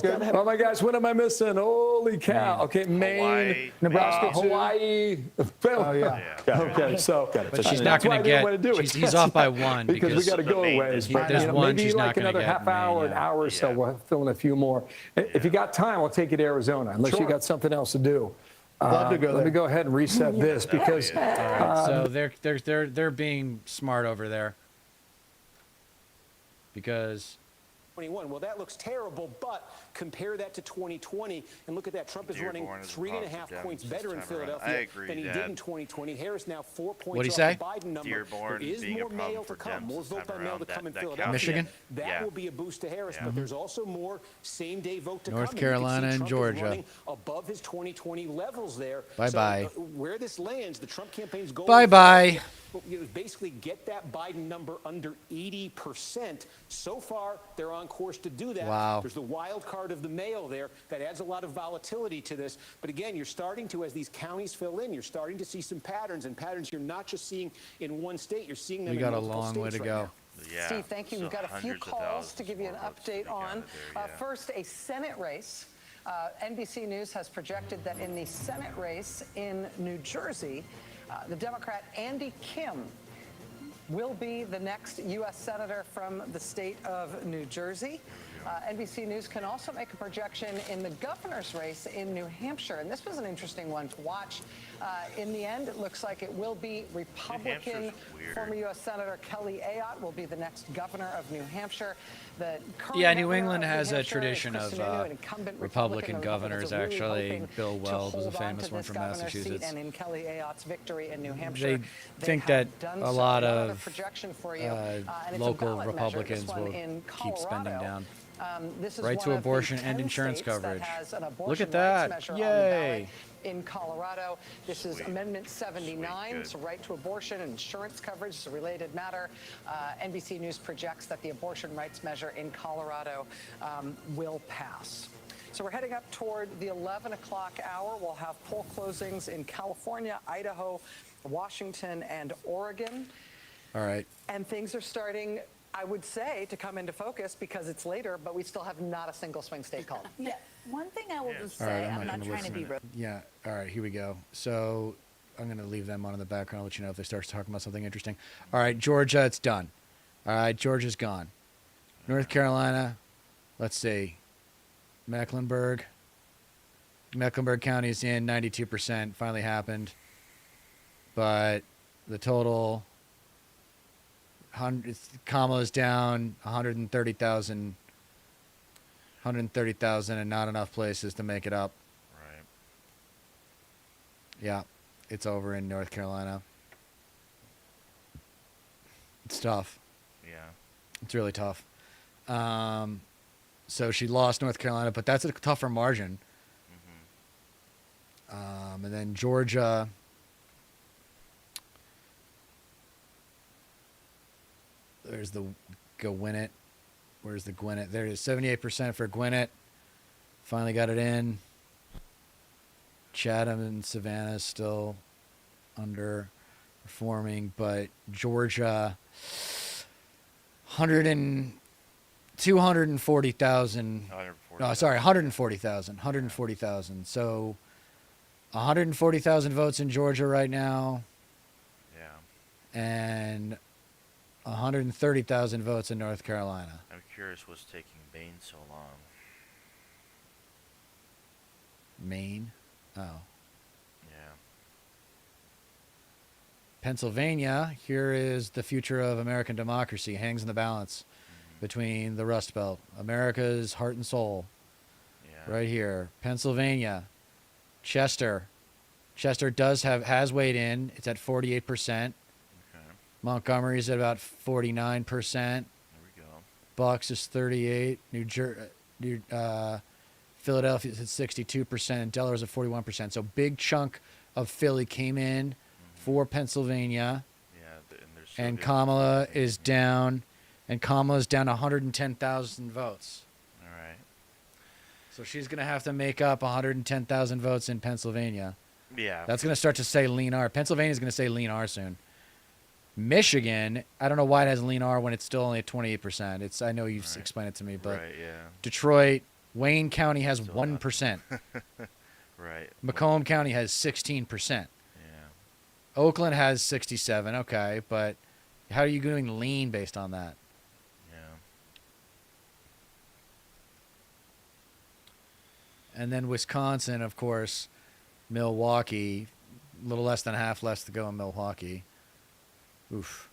good. Oh my gosh, what am I missing? Holy cow. Okay. Maine, Hawaii, Nebraska, too. Hawaii. Oh, yeah. Okay. So, But she's not that's why going I to didn't want to do get. it. He's off by one because we got to go a ways. But there's one maybe she's not like gonna another get half in Maine, hour, an hour or so. We'll fill in a few more. If you got time, I'll take you to Arizona, unless you Sure. got something else to do. Love to go Let me there. go ahead and reset this because All right, so they're being smart over there because 21. Well, that looks terrible, but compare that to 2020 and look at that. Trump is running Dearborn is 3.5 positive points this better in time around. Philadelphia I agree, than he Dad. did in 2020. Harris now 4 points What'd he off say? the Biden number. Dearborn there is being a more problem mail for to come, Dems more this vote by time mail around. to come in That Philadelphia. counts. Michigan? That Yeah. will be a boost to Harris, but there's also more same-day vote to North come. Carolina and and you can see Trump is Georgia. running above his 2020 levels there. Bye-bye. So, where this lands, the Trump campaign's goal Bye-bye. is basically get that Biden number under 80%. So far, they're on course to do that. Wow. There's the wild card of the mail there that adds a lot of volatility to this. But again, you're starting to, as these counties fill in, you're starting to see some patterns, and patterns you're not just seeing in one state, you're seeing them we in got a multiple long way states to right go. now. Yeah. Steve, thank you. So We've got a few hundreds of calls thousands to give you an more votes to update be on. counted there, yeah. First, a Senate race. NBC News has projected that in the Senate race in New Jersey, the Democrat Andy Kim will be the next U.S. Senator from the state of New Jersey. NBC News can also make a projection in the governor's race in New Hampshire. And this was an interesting one to watch. In the end, it looks like it will be Republican. Hampshire's weird. Former U.S. Senator Kelly Ayotte will be the next governor of New Hampshire. The current Yeah, New governor England of New has a Hampshire, tradition Chris of Sununu, an incumbent Republican The governors, Republicans are really actually. hoping Bill to Weld was a hold on famous to one this from governor's seat, Massachusetts. and in Kelly Ayotte's victory in New Hampshire, They think have that done a so. lot One other of projection for you, and it's a local ballot measure, Republicans this one will in keep spending Colorado. down. This is Right one to of the abortion 10 and insurance states that coverage. has an Look abortion at that. rights measure on the Yay. ballot in Colorado. This is Amendment 79. Good. It's a right to abortion and insurance coverage. It's a related matter. NBC News projects that the abortion rights measure in Colorado will pass. So we're heading up toward the 11 o'clock hour. We'll have poll closings in California, Idaho, Washington, and Oregon. All right. And things are starting, I would say, to come into focus because it's later, but we still have not a single swing state called. Yeah. One thing I will just All right, say, I'm not gonna trying to listen be rude. Yeah. All right, here we go. So I'm going to leave them on in the background. I'll let you know if they start talking about something interesting. All right, Georgia, it's done. All right, Georgia's gone. North Carolina, let's see. Mecklenburg County is in 92%. Finally happened. But the total, Kamala's down 130,000 and not enough places to make it up. Right. Yeah, it's over in North Carolina. It's tough. Yeah. It's really tough. So she lost North Carolina, but that's a tougher margin. And then Georgia. There's the Gwinnett. Where's the Gwinnett? There it is, 78% for Gwinnett. Finally got it in. Chatham and Savannah still underperforming, but Georgia, 240,000. No, sorry, 140,000. 140,000. So 140,000 votes in Georgia right now. Yeah. And 130,000 votes in North Carolina. I'm curious what's taking Maine so long. Maine? Oh. Yeah. Pennsylvania, here is the future of American democracy, hangs in the balance between the Rust Belt, America's heart and soul. Yeah. Right here. Pennsylvania, Chester. Chester has weighed in. It's at 48%. Okay. Montgomery's at about 49%. There we go. Bucks is 38. Philadelphia's at 62%, and Delaware's at 41%. So big chunk of Philly came in for Pennsylvania. Yeah, and there's so And good. Kamala is down. And Kamala's down 110,000 votes. All right. So she's going to have to make up 110,000 votes in Pennsylvania. Yeah. That's going to start to say lean R. Pennsylvania's going to say lean R soon. Michigan, I don't know why it has lean R when it's still only at 28%. I know you've explained it to me, but Right, yeah. Detroit, Wayne County has 1%. Right. Macomb County has 16%. Yeah. Oakland has 67. Okay, but how are you doing lean based on that? Yeah. And then Wisconsin, of course, Milwaukee, a little less than half less to go in Milwaukee. Oof.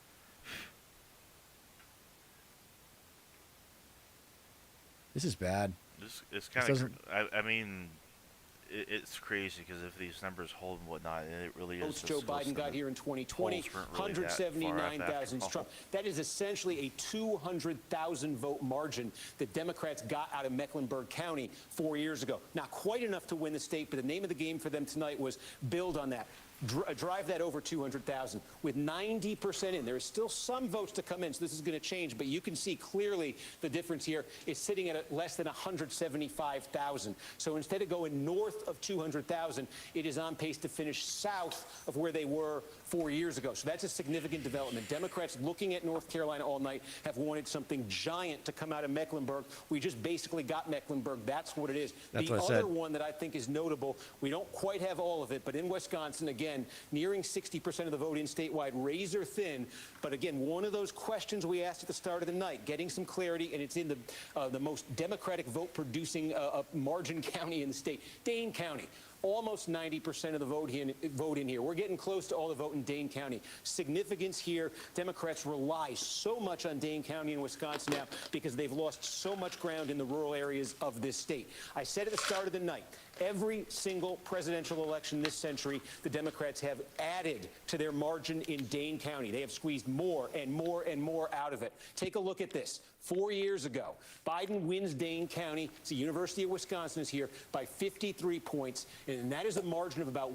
This is bad. It's This kind of. doesn't- I mean, it's crazy because if these numbers hold and whatnot, and it really is. Votes just Joe still Biden got some here in 2020, polls weren't really that far off 179,000 after Trump. all. That is essentially a 200,000 vote margin that Democrats got out of Mecklenburg County 4 years ago. Not quite enough to win the state, but the name of the game for them tonight was build on that. Drive that over 200,000 with 90% in. There is still some votes to come in, so this is going to change, but you can see clearly the difference here is sitting at less than 175,000. So instead of going north of 200,000, it is on pace to finish south of where they were 4 years ago. So that's a significant development. Democrats looking at North Carolina all night have wanted something giant to come out of Mecklenburg. We just basically got Mecklenburg. That's what it is. That's The what I other said. one that I think is notable, we don't quite have all of it, but in Wisconsin, again, nearing 60% of the vote in statewide, razor thin. But again, one of those questions we asked at the start of the night, getting some clarity, and it's in the most Democratic vote-producing margin county in the state, Dane County. Almost 90% of the vote in here. We're getting close to all the vote in Dane County. Significance here, Democrats rely so much on Dane County and Wisconsin now because they've lost so much ground in the rural areas of this state. I said at the start of the night, every single presidential election this century, the Democrats have added to their margin in Dane County. They have squeezed more and more and more out of it. Take a look at this. 4 years ago, Biden wins Dane County. It's the University of Wisconsin is here by 53 points, and that is a margin of about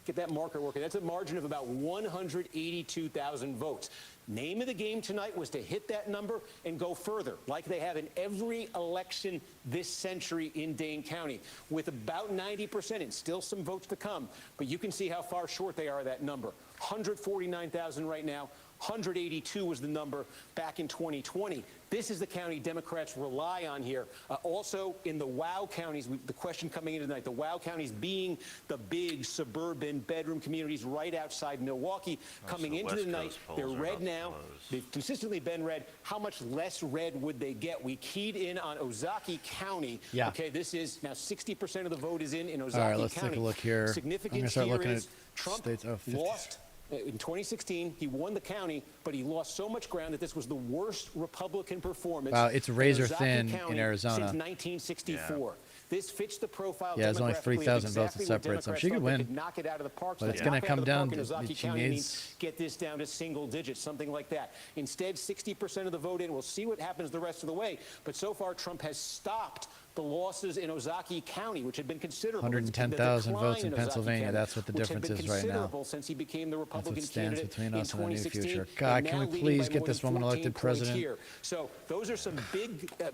get that marker working. That's a margin of about 182,000 votes. Name of the game tonight was to hit that number and go further, like they have in every election this century in Dane County, with about 90% and still some votes to come. But you can see how far short they are of that number. 149,000 right now. 182 was the number back in 2020. This is the county Democrats rely on here. Also in the WOW counties, the question coming in tonight, the WOW counties being the big suburban bedroom communities right outside Milwaukee. Coming so into West the night, Coast polls they're are red about to now. close. They've consistently been red. How much less red would they get? We keyed in on Ozaukee County. Yeah. Okay, this is now 60% of the vote is in Ozaukee All right, let's County. take a look here. I'm gonna Significance start here looking is at Trump states. Oh, 50. lost. In 2016, he won the county, but he lost so much ground that this was the worst Republican performance. Wow, it's in razor Ozaukee thin in County Arizona. since 1964. This fits the profile. Yeah, there's only demographically of 3,000 votes exactly that what separates them. Democrats She could thought they win. knock it out of the park. But So it's to gonna knock it out come of the down park in to- Ozaukee she County needs- means get this down to single digits, something like that. Instead, 60% of the vote in. We'll see what happens the rest of the way. But so far, Trump has stopped the losses in Ozaukee County, which had been considerable. 110,000 The votes in decline Ozaukee Pennsylvania. County, That's what the which had difference been is right now. considerable since he became the That's what Republican stands candidate between in us and a new 2016, future. and God, now can we leading please by get more this than woman 14 elected points president? here. So those are some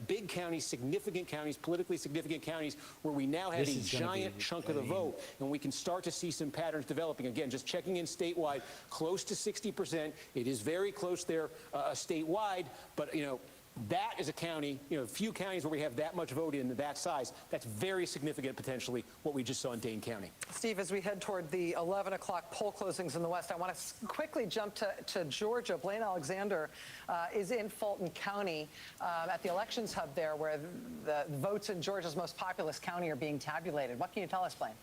big counties, significant counties, politically significant counties, where we now have This a is gonna giant be- chunk of the vote, and we can start to see some patterns developing. Again, just checking in statewide, close to 60%. It is very close there statewide, but that is a county, few counties where we have that much vote in that size. That's very significant, potentially, what we just saw in Dane County. Steve, as we head toward the 11 o'clock poll closings in the West, I want to quickly jump to Georgia. Blaine Alexander is in Fulton County at the elections hub there, where the votes in Georgia's most populous county are being tabulated. What can you tell us, Blaine?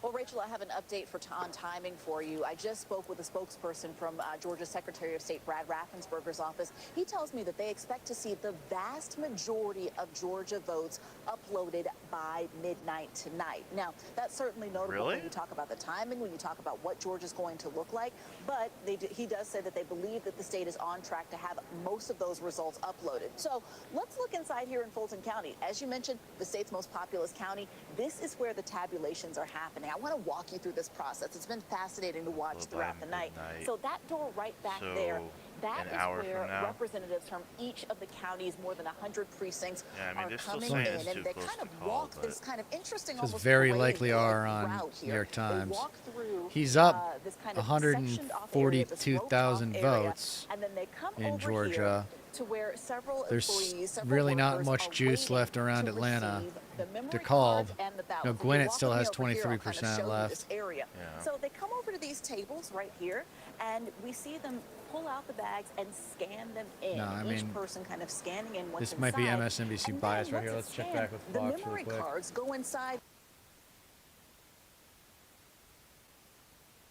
Well, Rachel, I have an update on timing for you. I just spoke with a spokesperson from Georgia's Secretary of State Brad Raffensperger's office. He tells me that they expect to see the vast majority of Georgia votes uploaded by midnight tonight. Now, that's certainly notable when you talk about the timing, when you talk about what Georgia's going to look like. But he does say that they believe that the state is on track to have most of those results uploaded. So let's look inside here in Fulton County. As you mentioned, the state's most populous county. This is where the tabulations are happening. I want to walk you through this process. It's been fascinating to watch throughout the night. So that door right back there, That an is hour where from now. representatives from each of the counties, more than 100 precincts, Yeah, I mean, are they're still coming saying in, it's and too they close kind to of call, walk but this kind of interesting, Says almost very parade likely like are on route here. New York They Times. walk through, He's up this kind of sectioned off area, this roped off 142,000 area, votes and then they come in over Georgia. here to where several There's employees, several really not workers much are juice waiting left around to Atlanta. receive the memory DeKalb. cards and the No, ballots. If you Gwinnett walk still with me has over here, I'll kind of 23% show you left. this area. Yeah. So they come over to these tables right here, and we see them pull out the bags and scan them in. No, I Each mean, person kind of scanning in what's This might be inside. MSNBC And bias then right here. once Let's it's check scanned, back with the Fox real memory quick. cards go inside.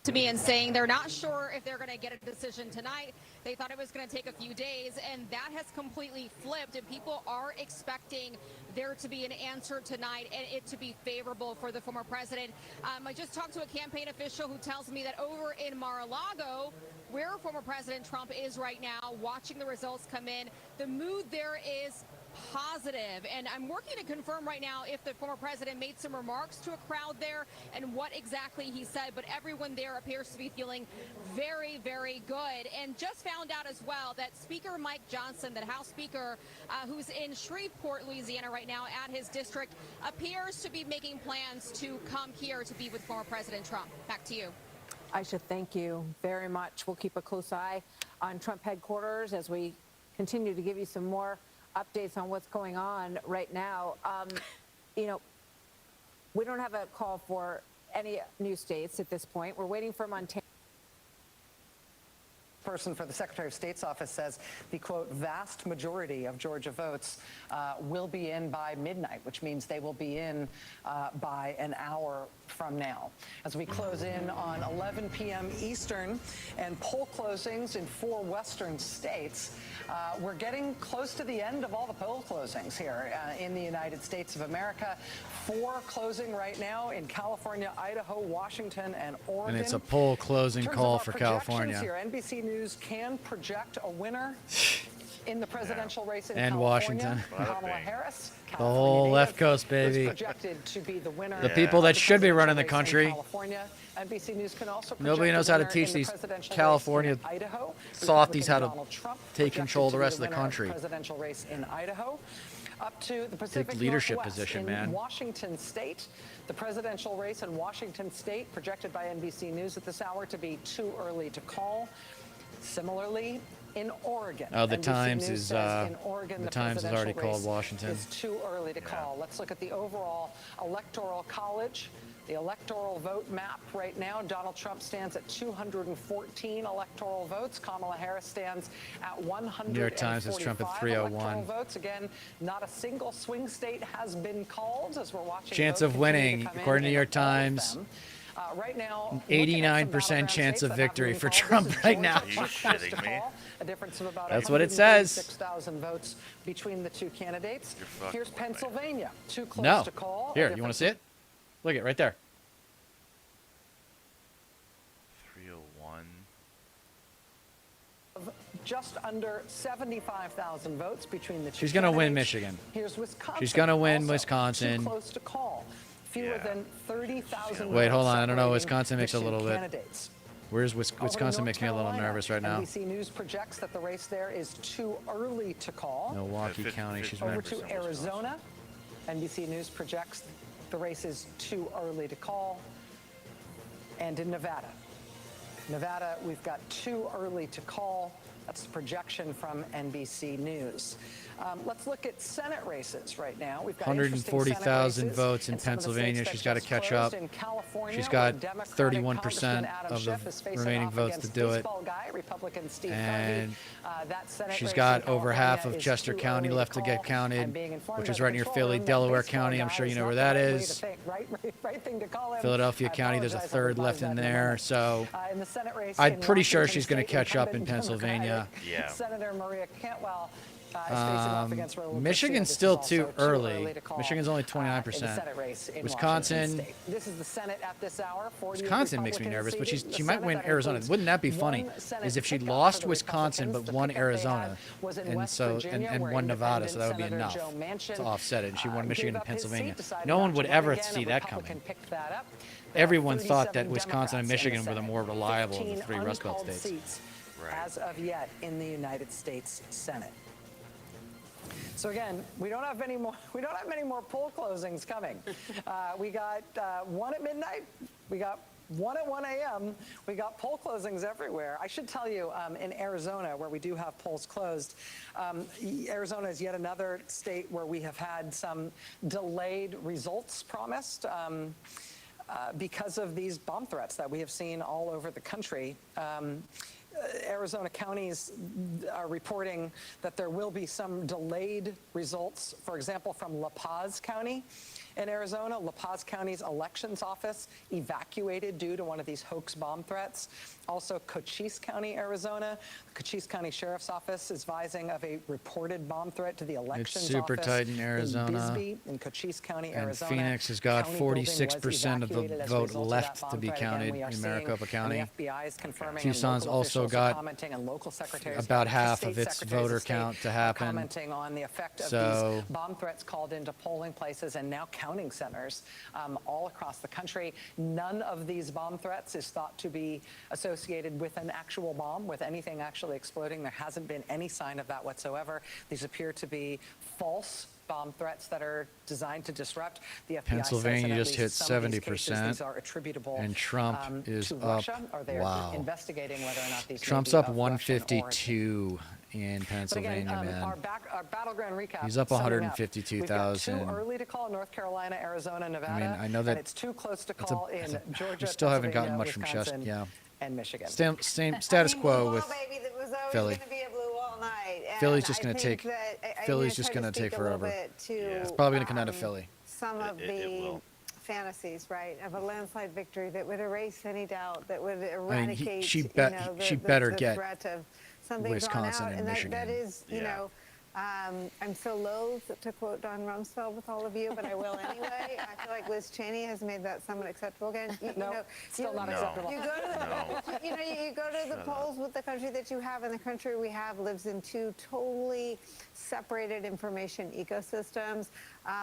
To me and saying they're not sure if they're going to get a decision tonight. They thought it was going to take a few days, and that has completely flipped, and people are expecting there to be an answer tonight and it to be favorable for the former president. I just talked to a campaign official who tells me that over in Mar-a-Lago, where former President Trump is right now, watching the results come in, the mood there is positive. And I'm working to confirm right now if the former president made some remarks to a crowd there and what exactly he said, but everyone there appears to be feeling very, very good. And just found out as well that Speaker Mike Johnson, the House Speaker, who's in Shreveport, Louisiana right now at his district, appears to be making plans to come here to be with former President Trump. Back to you. Aisha, thank you very much. We'll keep a close eye on Trump headquarters as we continue to give you some more updates on what's going on right now. You know, we don't have a call for any new states at this point. We're waiting for Montana. Person for the Secretary of State's office says the, quote, vast majority of Georgia votes will be in by midnight, which means they will be in by an hour from now. As we close in on 11 p.m. Eastern and poll closings in 4 western states, we're getting close to the end of all the poll closings here in the United States of America. 4 closing right now in California, Idaho, Washington, and Oregon. And it's a poll closing In terms call of our for projections California. Here, NBC News can project a winner in the presidential race in And California. Washington. Kamala Harris, The whole left coast, is baby. projected to be the winner. The people that of should be running the presidential race in country. California. NBC News can also Nobody project knows a how to winner teach in the these presidential California race in Idaho. softies how to Donald Trump take control of the projected rest to of be the winner country. Presidential race in Idaho. Up to the Pacific leadership Northwest position, in man. Washington State. The presidential race in Washington State projected by NBC News at this hour to be too early to call. Similarly, in Oregon. Oh, the NBC Times News is, says in Oregon, the Times has already presidential called race Washington. is too early to call. Let's look at the overall electoral college. The electoral vote map right now, Donald Trump stands at 214 electoral votes. Kamala Harris stands at 145 New York Times has Trump at 301. electoral votes. Again, not a single swing state has been called as we're watching. Chance votes of continue to winning, come in according to New York all of Times. them. Right now, 89% chance of victory for Trump right now. Are you shitting me? a difference of about That's what it says. 136,000 votes between the two candidates. You're fucking Here's with me. Pennsylvania, too close No. to call. Here, you want to see it? Look at right there. 301. Just under 75,000 votes between the two. She's gonna win candidates. Michigan. Here's Wisconsin. She's gonna win also Wisconsin. Too close to call. Fewer than 30,000. Wait, hold votes on. I don't know. separating Wisconsin the makes a two little bit. candidates. Where's Over to Wisconsin? North Makes me a little Carolina. nervous right now. NBC News projects that the race there is too early to call. Milwaukee County. She's Over winning. to Arizona. NBC News projects the race is too early to call. And in Nevada. Nevada, we've got too early to call. That's the projection from NBC News. Let's look at Senate races right now. We've got 140,000 votes in Pennsylvania. She's got to catch up. She's got 31% of the remaining votes to do it. And she's got over half of Chester County left to get counted, which is right near Philly. Delaware County, I'm sure you know where that is. Philadelphia County, there's a third left in there. So I'm pretty sure she's going to catch up in Pennsylvania. Yeah. Senator Maria Cantwell is facing off against Raul Garcia. Michigan's This is still also too too early. to call, Michigan's only in the 29%. Senate race in Wisconsin. Washington State. This is the Senate at this hour. 40 Wisconsin makes me Republicans nervous, but seated. she The might Senate win that Arizona. includes Wouldn't that be funny? one Senate Is if she pickup lost for the Wisconsin but Republicans. won The pickup they Arizona, had was in and West so Virginia, and where won Nevada, so that would be Independent enough Senator Joe Manchin, to offset it. And she won Michigan gave and up his seat, Pennsylvania. decided No not one to would run ever again. see A that Republican coming. picked that up. Everyone thought that 37 Wisconsin and Democrats in Michigan the were the Senate. more reliable of the 15 three Rust Belt uncalled states. seats as of yet in the United States Senate. So again, we don't have many more. We don't have many more poll closings coming. We got one at midnight. We got one at 1 a.m. We got poll closings everywhere. I should tell you, in Arizona, where we do have polls closed, Arizona is yet another state where we have had some delayed results promised. Because of these bomb threats that we have seen all over the country. Arizona counties are reporting that there will be some delayed results, for example, from La Paz County in Arizona. La Paz County's elections office evacuated due to one of these hoax bomb threats. Also, Cochise County, Arizona. The Cochise County Sheriff's Office is advising of a reported bomb threat to the elections super office tight in Arizona. Bisbee, in Cochise County, And Arizona. Phoenix has got County building was 46% of the evacuated as a vote result of left that to bomb be threat. Again, counted we are in seeing, Maricopa and County. the FBI is confirming, Tucson's and local also officials are got commenting, and local secretaries, about state half of its secretaries voter of state count to are happen. commenting on the effect of So- these bomb threats called into polling places and now counting centers all across the country. None of these bomb threats is thought to be associated with an actual bomb, with anything actually exploding. There hasn't been any sign of that whatsoever. These appear to be false bomb threats that are designed to disrupt. The FBI Pennsylvania says that at just least hit some of these 70%, cases, these are attributable and Trump is to up. Russia, or they're Wow. investigating whether or not these may Trump's be up of Russian origin. 152 in But Pennsylvania, again, man. our battleground recap. He's up summing 152,000. We've got too early to call North Carolina, Arizona, Nevada. I know that and it's too close to it's a- call in Georgia, we still haven't gotten Pennsylvania, much from Chester. Wisconsin, Yeah. and Michigan. Same status quo with Baby, that was always Philly. going to be a blue all night. And Philly's just I going to think take. that- I'm Philly's gonna just try going to speak take a little forever. bit to, It's probably going to come down to Philly. some of It the will. fantasies, right, of a landslide victory that would erase any doubt, that would I mean, eradicate, she you bet- know, she the better get threat of something Wisconsin drawn out. and That Michigan. is, you Yeah. know, I'm so loath to quote Don Rumsfeld with all of you, but I will anyway. I feel like Liz Cheney has made that somewhat acceptable again. You No, know, still not No. acceptable. You go to the, No. you know, you go to the Shut polls with the country that you have, and the country we have lives in two totally separated information ecosystems.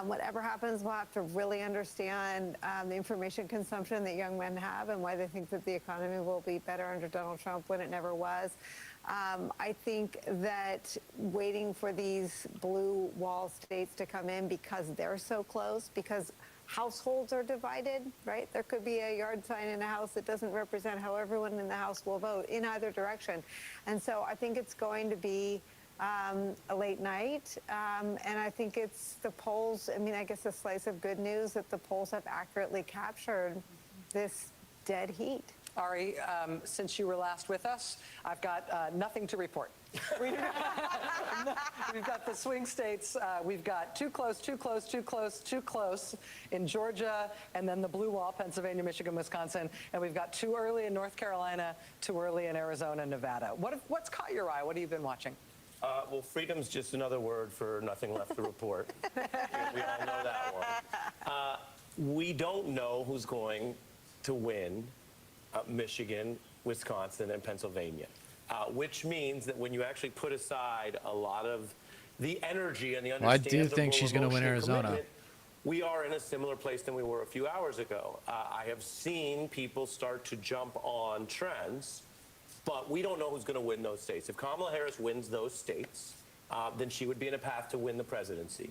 Whatever happens, we'll have to really understand the information consumption that young men have and why they think that the economy will be better under Donald Trump when it never was. I think that waiting for these blue wall states to come in because they're so close, because households are divided, right? There could be a yard sign in a house that doesn't represent how everyone in the house will vote in either direction. And so I think it's going to be a late night. And I think it's the polls. I mean, I guess a slice of good news that the polls have accurately captured this dead heat. Ari, since you were last with us, I've got nothing to report. We've got the swing states. We've got too close, too close, too close, too close in Georgia, and then the blue wall, Pennsylvania, Michigan, Wisconsin. And we've got too early in North Carolina, too early in Arizona, Nevada. What's caught your eye? What have you been watching? Well, freedom's just another word for nothing left to report. We all know that one. We don't know who's going to win Michigan, Wisconsin, and Pennsylvania, which means that when you actually put aside a lot of the energy and the Well, I understandable do think she's gonna win emotion and Arizona. commitment, we are in a similar place than we were a few hours ago. I have seen people start to jump on trends, but we don't know who's going to win those states. If Kamala Harris wins those states, then she would be in a path to win the presidency.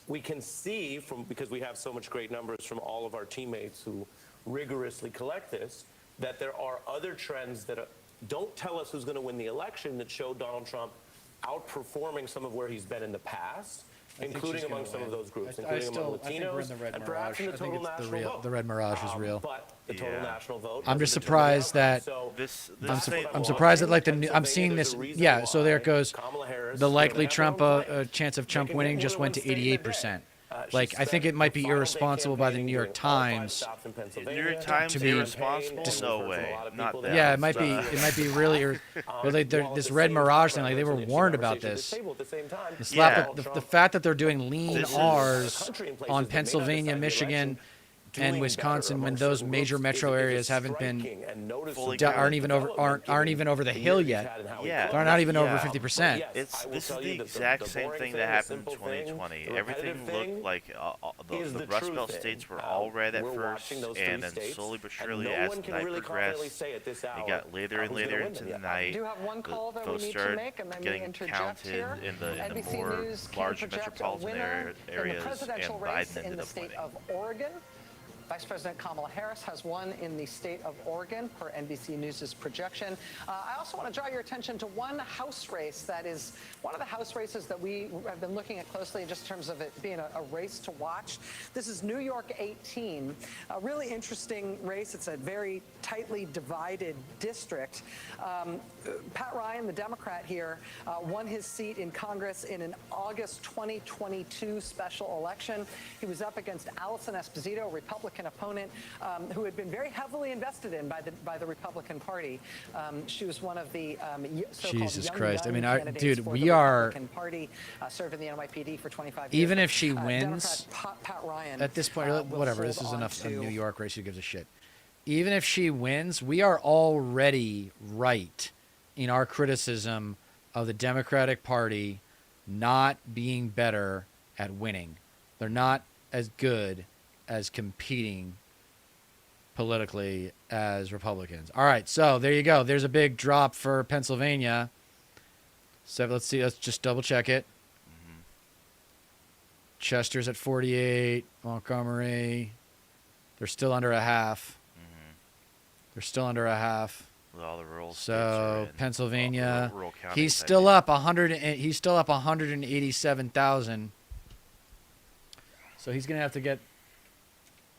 We can see, because we have so much great numbers from all of our teammates who rigorously collect this, that there are other trends that don't tell us who's going to win the election that show Donald Trump outperforming some of where he's been in the past, including among some of those groups, including among Latinos, and perhaps in the total national vote. The red mirage is real. But the total national vote. I'm just doesn't determine the surprised outcome. that So I'm surprised that like I'm seeing this. Yeah, so there it goes. The likely Trump chance of Trump winning just went to 88%. Like I think it might be irresponsible by the New York Times. New York Times to be irresponsible? No way. Not that. Yeah, it might be. It might be really. This red mirage thing, like they were warned about this. The fact that they're doing lean R's on Pennsylvania, Michigan, and doing Wisconsin better when among those certain major groups metro is areas haven't been striking and noticeable aren't even over development aren't given even over the the hill year we've yet. had and how we Yeah. grow. They're not even over Yeah. 50%. Yes, It's I will this is tell the you that exact the same boring thing thing, that the happened in simple thing, 2020. the Everything repetitive looked thing like is the the Rust true Belt thing. states were all red at We're first, watching those and three then states, slowly but and surely, no as one the can night really confidently progressed, say at this hour it got later and who's later gonna win into them the yet. night. We do have one call that we votes need to started make, and then we getting interject counted here. in the NBC more News can large project a metropolitan winner in the areas, and presidential race Biden in ended the up state winning. of Oregon. Vice President Kamala Harris has won in the state of Oregon, per NBC News' projection. I also want to draw your attention to one House race that is one of the House races that we have been looking at closely just in terms of it being a race to watch. This is New York 18, a really interesting race. It's a very tightly divided district. Pat Ryan, the Democrat here, won his seat in Congress in an August 2022 special election. He was up against Allison Esposito, a Republican opponent who had been very heavily invested in by the Republican Party. She was one of the so-called Jesus young Christ. I gun mean, candidates dude, for we the are Republican Party, served in the NYPD for 25 years. even if she wins Democrat Pat Ryan, at this point, will whatever. This hold is on enough. A to- New York race. Who gives a shit? Even if she wins, we are already right in our criticism of the Democratic Party not being better at winning. They're not as good as competing politically as Republicans. All right, so there you go. There's a big drop for Pennsylvania. So let's see. Let's just double check it. Chester's at 48. Montgomery. They're still under a half. They're still under a half. With all the rural states are So in. Pennsylvania, Rural counties, he's I still mean. up 100. He's still up 187,000. So he's gonna have to get.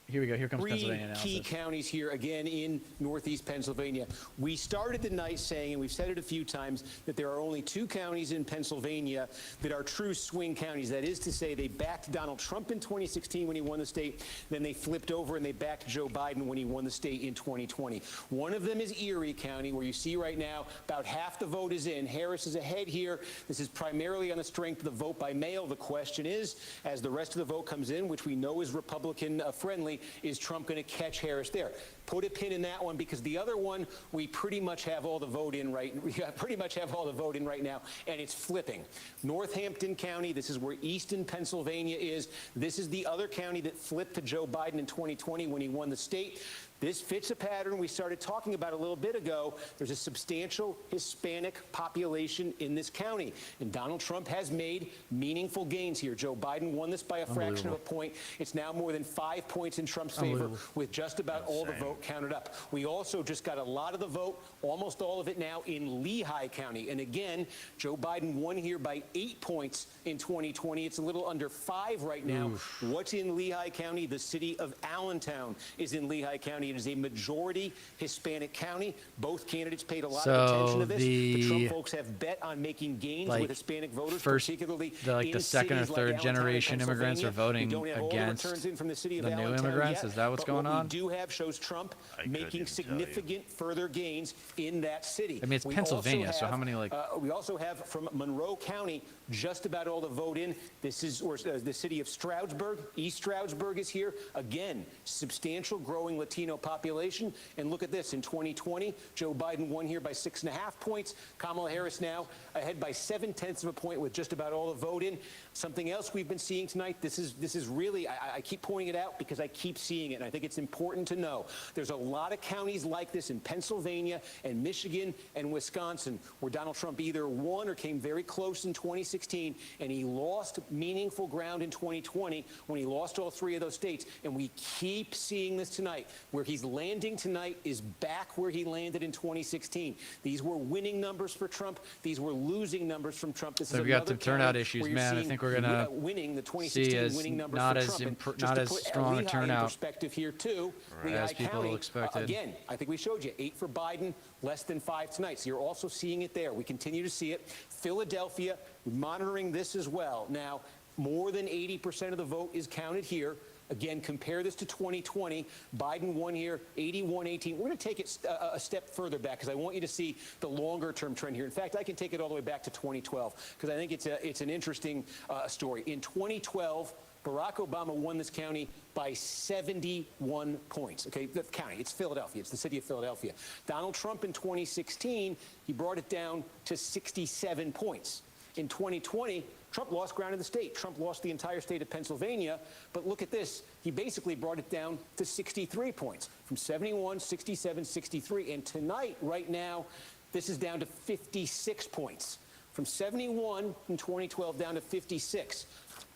Here we go. Here comes Three Pennsylvania key analysis. counties here again in northeast Pennsylvania. We started the night saying, and we've said it a few times, that there are only two counties in Pennsylvania that are true swing counties. That is to say, they backed Donald Trump in 2016 when he won the state. Then they flipped over and they backed Joe Biden when he won the state in 2020. One of them is Erie County, where you see right now about half the vote is in. Harris is ahead here. This is primarily on the strength of the vote by mail. The question is, as the rest of the vote comes in, which we know is Republican friendly, is Trump going to catch Harris there? Put a pin in that one, because the other one, we pretty much have all the vote in right. We pretty much have all the vote in right now, and it's flipping. Northampton County, this is where eastern Pennsylvania is. This is the other county that flipped to Joe Biden in 2020 when he won the state. This fits a pattern we started talking about a little bit ago. There's a substantial Hispanic population in this county, and Donald Trump has made meaningful gains here. Joe Biden won this by a fraction of a point. It's now more than 5 points in Trump's favor, with just about all the vote counted up. We also just got a lot of the vote, almost all of it now, in Lehigh County. And again, Joe Biden won here by 8 points in 2020. It's a little under 5 right now. What's in Lehigh County? The city of Allentown is in Lehigh County. It is a majority Hispanic county. Both candidates paid a lot of attention to this. The Trump folks have bet on making gains with Hispanic voters, particularly the second or in cities like third Allentown, generation immigrants are Pennsylvania. voting We don't have all the against returns in from the city of the new Allentown immigrants. yet, Is that what's but going on? What we do have shows Trump making significant further gains in that city. I mean, it's We Pennsylvania, also so have, how many, like- we also have from Monroe County just about all the vote in. This is the city of Stroudsburg. East Stroudsburg is here. Again, substantial growing Latino population. And look at this. In 2020, Joe Biden won here by 6.5 points. Kamala Harris now ahead by 0.7 of a point with just about all the vote in. Something else we've been seeing tonight, this is really, I keep pointing it out because I keep seeing it, and I think it's important to know. There's a lot of counties like this in Pennsylvania and Michigan and Wisconsin where Donald Trump either won or came very close in 2016, and he lost meaningful ground in 2020 when he lost all 3 of those states. And we keep seeing this tonight. Where he's landing tonight is back where he landed in 2016. These were winning numbers for Trump. These were losing numbers from Trump. This So is we've got another some turnout county issues, where you're man. I seeing think we're gonna winning the 2016 see as winning numbers not for as Trump. And just not to as put strong a Lehigh in turnout perspective here too. Right. Lehigh As people County, expected. again, I think we showed you 8 for Biden, less than 5 tonight. So you're also seeing it there. We continue to see it. Philadelphia, monitoring this as well. Now, more than 80% of the vote is counted here. Again, compare this to 2020. Biden won here 81-18. We're going to take it a step further back because I want you to see the longer-term trend here. In fact, I can take it all the way back to 2012 because I think it's an interesting story. In 2012, Barack Obama won this county by 71 points. Okay, the county, it's Philadelphia. It's the city of Philadelphia. Donald Trump in 2016, he brought it down to 67 points. In 2020, Trump lost ground in the state. Trump lost the entire state of Pennsylvania. But look at this. He basically brought it down to 63 points, from 71, 67, 63. And tonight, right now, this is down to 56 points. From 71 in 2012 down to 56.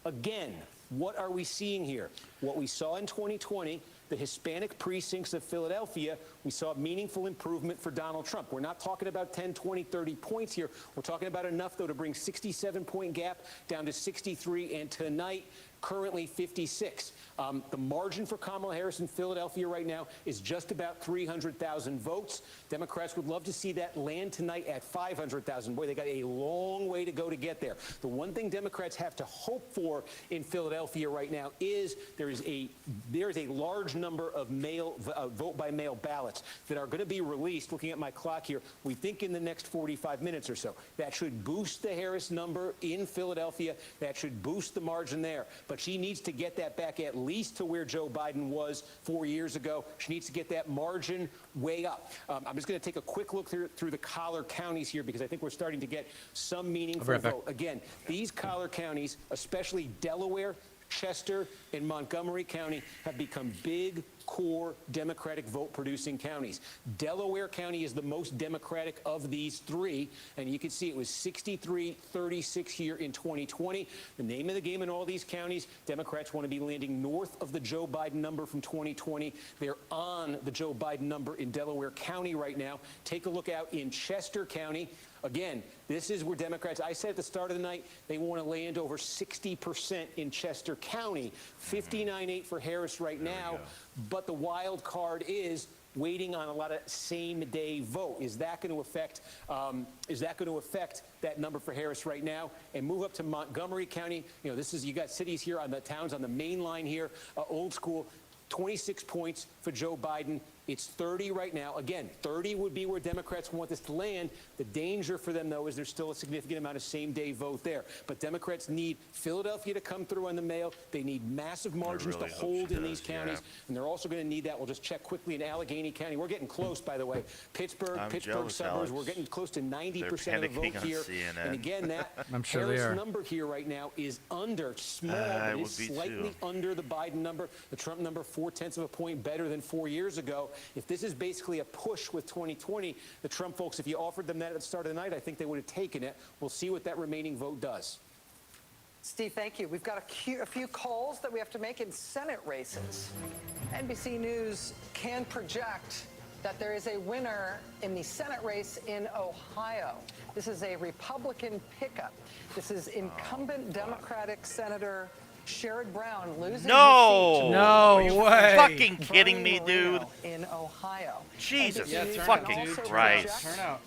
Again, what are we seeing here? What we saw in 2020, the Hispanic precincts of Philadelphia, we saw meaningful improvement for Donald Trump. We're not talking about 10, 20, 30 points here. We're talking about enough, though, to bring 67-point gap down to 63, and tonight, currently 56. The margin for Kamala Harris in Philadelphia right now is just about 300,000 votes. Democrats would love to see that land tonight at 500,000. Boy, they got a long way to go to get there. The one thing Democrats have to hope for in Philadelphia right now is there is a large number of vote-by-mail ballots that are going to be released. Looking at my clock here, we think in the next 45 minutes or so. That should boost the Harris number in Philadelphia. That should boost the margin there. But she needs to get that back at least to where Joe Biden was 4 years ago. She needs to get that margin way up. I'm just going to take a quick look through the collar counties here because I think we're starting to get some meaningful vote. Again, these collar counties, especially Delaware, Chester, and Montgomery County, have become big core Democratic vote-producing counties. Delaware County is the most Democratic of these three, and you can see it was 63-36 here in 2020. The name of the game in all these counties, Democrats want to be landing north of the Joe Biden number from 2020. They're on the Joe Biden number in Delaware County right now. Take a look out in Chester County. Again, this is where Democrats, I said at the start of the night, they want to land over 60% in Chester County. 59-8 for Harris right now. But the wild card is waiting on a lot of same-day vote. Is that going to affect? That number for Harris right now? And move up to Montgomery County. You know, you got cities here on the towns on the main line here, old school. 26 points for Joe Biden. It's 30 right now. Again, 30 would be where Democrats want this to land. The danger for them, though, is there's still a significant amount of same-day vote there. But Democrats need Philadelphia to come through on the mail. They need massive margins to hold in these counties. And they're also going to need that. We'll just check quickly in Allegheny County. We're getting close, by the way. Pittsburgh suburbs, Alex. We're getting close to 90% of the vote here. CNN. And again, that I'm sure Harris number here right now is small, but is slightly under the Biden number. The Trump number, 0.4 of a point better than 4 years ago. If this is basically a push with 2020, the Trump folks, if you offered them that at the start of the night, I think they would have taken it. We'll see what that remaining vote does. Steve, thank you. We've got a few calls that we have to make in Senate races. NBC News can project that there is a winner in the Senate race in Ohio. This is a Republican pickup. This is incumbent Democratic Senator Sherrod Brown losing his seat. No way. Fucking kidding me, dude. In Ohio. Jesus NBC fucking also Christ. projects Turn out.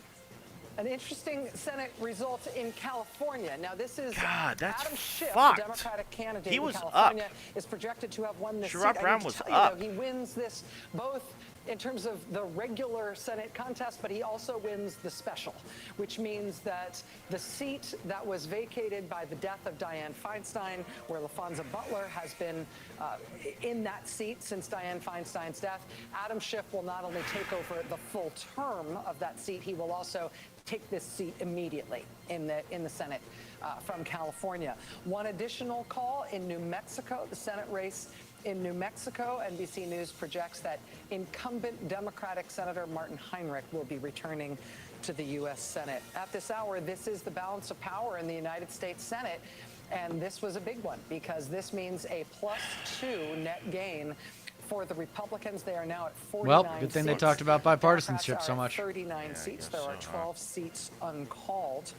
An interesting Senate result in California. Now, this is God, that's Adam Schiff, fucked. the Democratic candidate He was in California, up. is projected to have won this Sherrod seat. Brown I need was to tell up. you, though, he wins this both in terms of the regular Senate contest, but he also wins the special, which means that the seat that was vacated by the death of Dianne Feinstein, where LaFonza Butler has been in that seat since Dianne Feinstein's death, Adam Schiff will not only take over the full term of that seat, he will also take this seat immediately in the Senate from California. One additional call in New Mexico, the Senate race in New Mexico. NBC News projects that incumbent Democratic Senator Martin Heinrich will be returning to the U.S. Senate. At this hour, this is the balance of power in the United States Senate. And this was a big one because this means a +2 net gain for the Republicans. They are now at 49 Well, good thing seats. they talked about bipartisanship Democrats so are at much. 39 seats. There are 12 seats uncalled.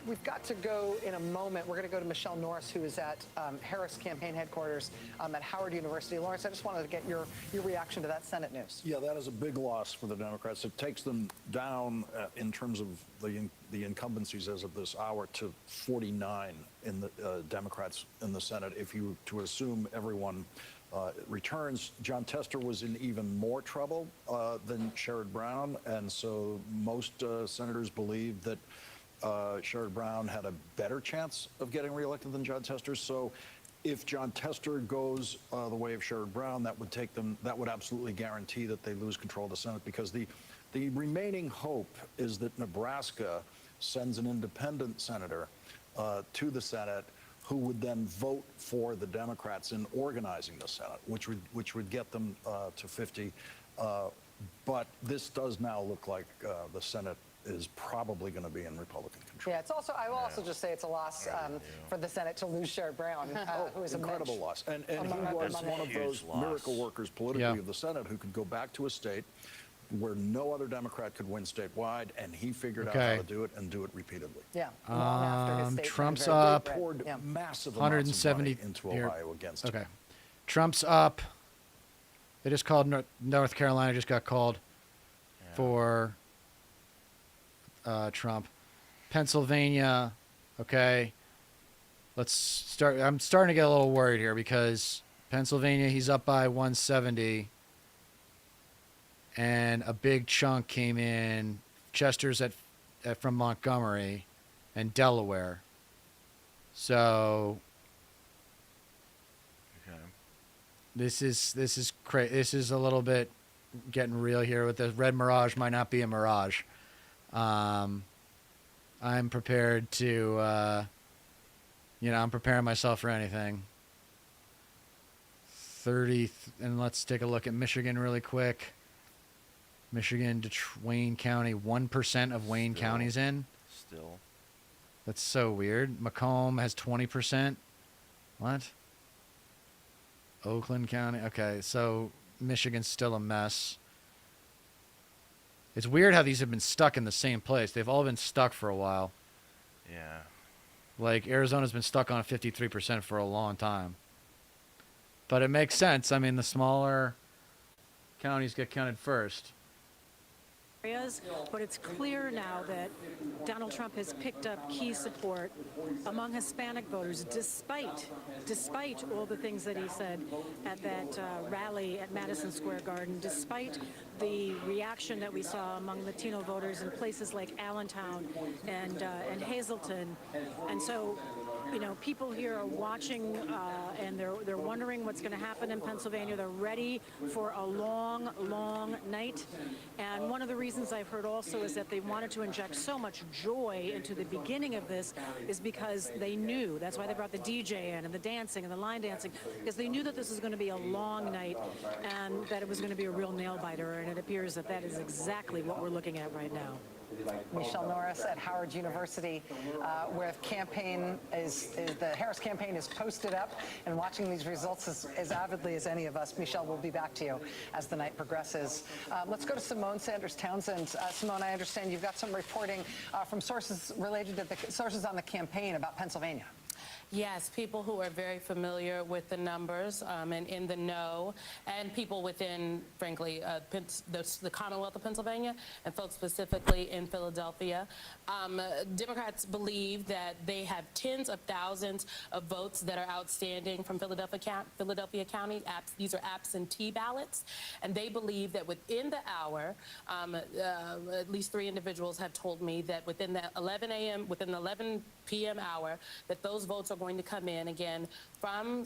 We've got to go in a moment. We're going to go to Michelle Norris, who is at Harris campaign headquarters at Howard University. Lawrence, I just wanted to get your reaction to that Senate news. Yeah, that is a big loss for the Democrats. It takes them down in terms of the incumbencies as of this hour to 49 in the Democrats in the Senate. If you to assume everyone returns, John Tester was in even more trouble than Sherrod Brown, and so most senators believe that Sherrod Brown had a better chance of getting reelected than John Tester. So if John Tester goes the way of Sherrod Brown, that would absolutely guarantee that they lose control of the Senate, because the remaining hope is that Nebraska sends an independent senator to the Senate who would then vote for the Democrats in organizing the Senate, which would get them to 50. But this does now look like the Senate is probably going to be in Republican control. Yeah, it's also. I will also just say it's a loss for the Senate to lose Sherrod Brown, who is incredible a loss, and he was one of those miracle workers politically of the Senate who could go back to a state where no other Democrat could win statewide, and he figured out how to do it and do it repeatedly. Yeah. Long after his state Trump's went up. very red. Yeah. Massive amounts of money into here. Ohio against him. Okay. Trump's up. They just called North Carolina just got called for Trump. Pennsylvania, okay. Let's start. I'm starting to get a little worried here because Pennsylvania, he's up by 170. And a big chunk came in. Chester's from Montgomery and Delaware. So this is crazy. This is a little bit getting real here. With the red mirage, might not be a mirage. I'm prepared to, I'm preparing myself for anything. 30, and let's take a look at Michigan really quick. Michigan, Wayne County, 1% of Wayne County's in. Still. That's so weird. Macomb has 20%. What? Oakland County. Okay, so Michigan's still a mess. It's weird how these have been stuck in the same place. They've all been stuck for a while. Yeah. Like Arizona's been stuck on 53% for a long time. But it makes sense. I mean, the smaller counties get counted first. But it's clear now that Donald Trump has picked up key support among Hispanic voters, despite all the things that he said at that rally at Madison Square Garden, despite the reaction that we saw among Latino voters in places like Allentown and Hazleton. And so, people here are watching and they're wondering what's going to happen in Pennsylvania. They're ready for a long, long night. And one of the reasons I've heard also is that they wanted to inject so much joy into the beginning of this is because they knew. That's why they brought the DJ in and the dancing and the line dancing, because they knew that this was going to be a long night and that it was going to be a real nail biter. And it appears that that is exactly what we're looking at right now. Michelle Norris at Howard University, where the Harris campaign is posted up and watching these results as avidly as any of us. Michelle, we'll be back to you as the night progresses. Let's go to Simone Sanders Townsend. Simone, I understand you've got some reporting from sources related to the sources on the campaign about Pennsylvania. Yes, people who are very familiar with the numbers and in the know, and people within, frankly, the Commonwealth of Pennsylvania, and folks specifically in Philadelphia. Democrats believe that they have tens of thousands of votes that are outstanding from Philadelphia County. These are absentee ballots, and they believe that within the hour, at least 3 individuals have told me that within the 11 p.m. hour, that those votes are going to come in again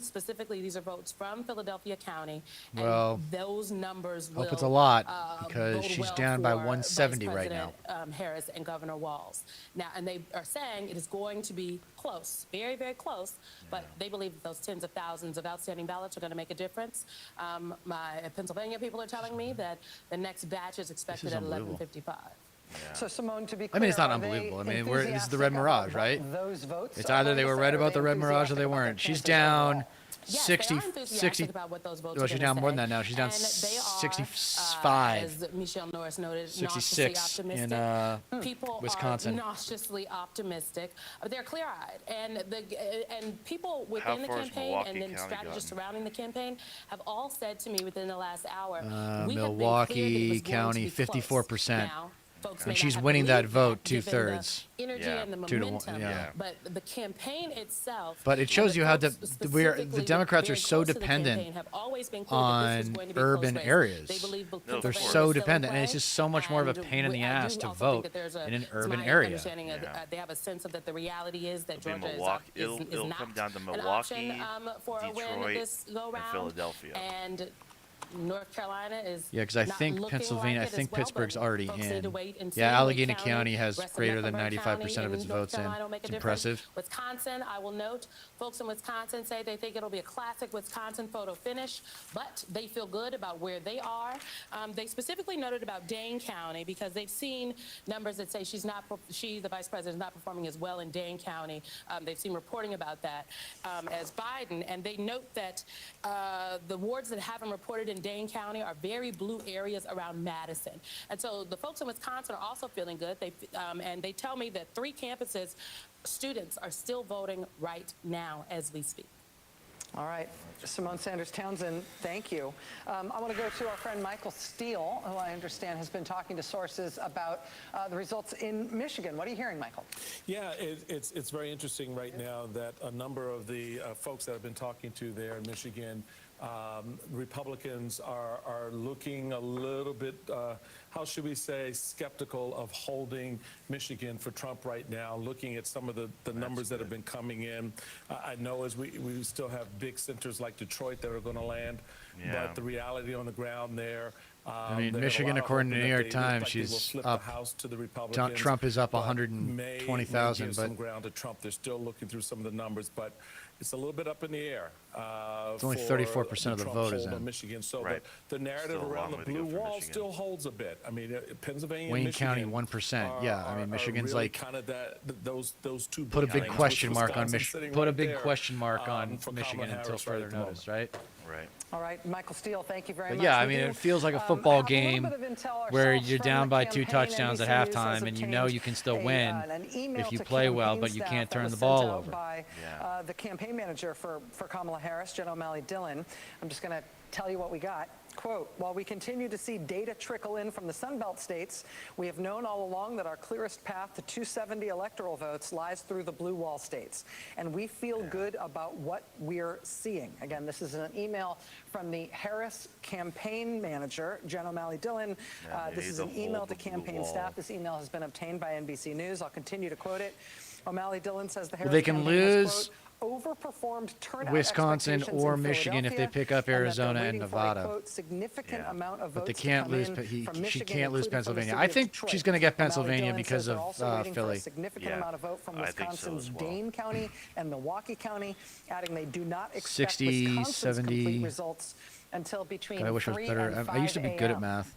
specifically these are votes from Philadelphia County, and well, those numbers will hope it's a lot because she's well down by for 170 Vice right now. President, Harris and Governor Walz. Now, and they are saying it is going to be close, very, very close, but they believe that those tens of thousands of outstanding ballots are going to make a difference. My Pennsylvania people are telling me that the next batch is expected at 11:55. Yeah. So, Simone, to be clear, I mean, it's not unbelievable. I mean, this is the red mirage, right? Those votes. It's either they were right about the red mirage or they weren't. She's down Yes, 60, they are enthusiastic about what those votes well, are she's gonna down more say. than that now. She's down And they are, 65. as Michelle Norris noted, 66 nauseously in optimistic. People Wisconsin. are nauseously optimistic. They're clear-eyed, and people within the far is campaign Milwaukee and then County strategists gotten? surrounding the campaign have all said to me within the last hour, we have been clear that it Milwaukee was going to County, be close. 54%. Now, folks And may not she's have winning that believed vote given the 2/3. energy Yeah. and the 2 to 1, momentum. yeah. But the campaign itself. But it shows you how the specifically Democrats are very so close to the dependent campaign have always been clear that this was on going to be a close urban race. areas. They believe No, of They're Pennsylvania course. so is still in dependent, and it's play, just so much more of a and pain in the I do ass to also think vote that there's a- in an it's urban my area. understanding of, Yeah. they have a sense of that the reality is that It'll be Georgia Milwaukee- is it'll not come down to an Milwaukee, option for a win Detroit, this go and round. Philadelphia. And North Carolina is Yeah, because I not think looking Pennsylvania, like I it as think well, Pittsburgh's but already folks need in. to wait and see. Yeah, Wake Allegheny County has rest of greater than Mecklenburg 95% of County its in North votes in. Carolina will make a It's difference. impressive. Wisconsin, I will note, folks in Wisconsin say they think it'll be a classic Wisconsin photo finish, but they feel good about where they are. They specifically noted about Dane County because they've seen numbers that say she, the vice president, is not performing as well in Dane County. They've seen reporting about that as Biden, and they note that the wards that haven't reported in Dane County are very blue areas around Madison. And so the folks in Wisconsin are also feeling good. And they tell me that 3 campuses, students are still voting right now as we speak. All right, Simone Sanders Townsend, thank you. I want to go to our friend Michael Steele, who I understand has been talking to sources about the results in Michigan. What are you hearing, Michael? Yeah, it's very interesting right now that a number of the folks that I've been talking to there in Michigan, Republicans are looking a little bit, how should we say, skeptical of holding Michigan for Trump right now, looking at some of the numbers that have been coming in. I know as we still have big centers like Detroit that are going to land, Yeah. but the reality on the ground there. I mean, they have a Michigan, lot of according to hoping New that York they look Times, like they will she's flip up. the House to the Republicans, Trump is up but 120,000, may give but some ground to Trump. They're still looking through some of the numbers, but it's a little bit up in the air. It's only for 34% of the Trump vote is hold on in. Michigan. So Right. the narrative Still a around long the way to blue go for wall Michigan. still holds a bit. I mean, Pennsylvania and Wayne Michigan County, 1%. Yeah, I mean, Michigan's really like kind of those two. put a big big counties, question with mark on Wisconsin Michigan. sitting Put a right big there, question mark on for Michigan Kamala until Harris right further at the notice, right? Right. All right, Michael Steele, thank you very But much. yeah, I We mean, do, it feels like a have football a little game bit of intel where ourselves you're from down the by 2 campaign. touchdowns at NBC News has halftime, and you know obtained you can still an win email if you to play well, campaign but you staff can't that turn was the sent ball out over. by the campaign manager for Kamala Harris, Jen O'Malley Dillon. I'm just going to tell you what we got. Quote, while we continue to see data trickle in from the Sun Belt states, we have known all along that our clearest path to 270 electoral votes lies through the blue wall states. And we feel good about what we're seeing. Again, this is an email from the Harris campaign manager, Jen O'Malley Dillon. Yeah, This they is need an to hold email to the blue campaign wall. staff. This email has been obtained by NBC News. I'll continue to quote it. O'Malley Dillon says the Harris They can campaign has, lose quote, overperformed turnout Wisconsin expectations or in Michigan if they Philadelphia, pick up and that they're Arizona and waiting for a, Nevada. quote, significant amount of But they votes to can't come lose. in from She Michigan, can't lose including from the Pennsylvania. city I of think Detroit. she's going to get O'Malley Pennsylvania Dillon because says they're of also waiting for Philly. a significant Yeah, amount of vote from I think so Wisconsin's as well. Dane County and Milwaukee County, adding they do not expect 60, Wisconsin's 70. complete results until between God, I wish I was 3 better. and 5 I used to be good at a.m. math.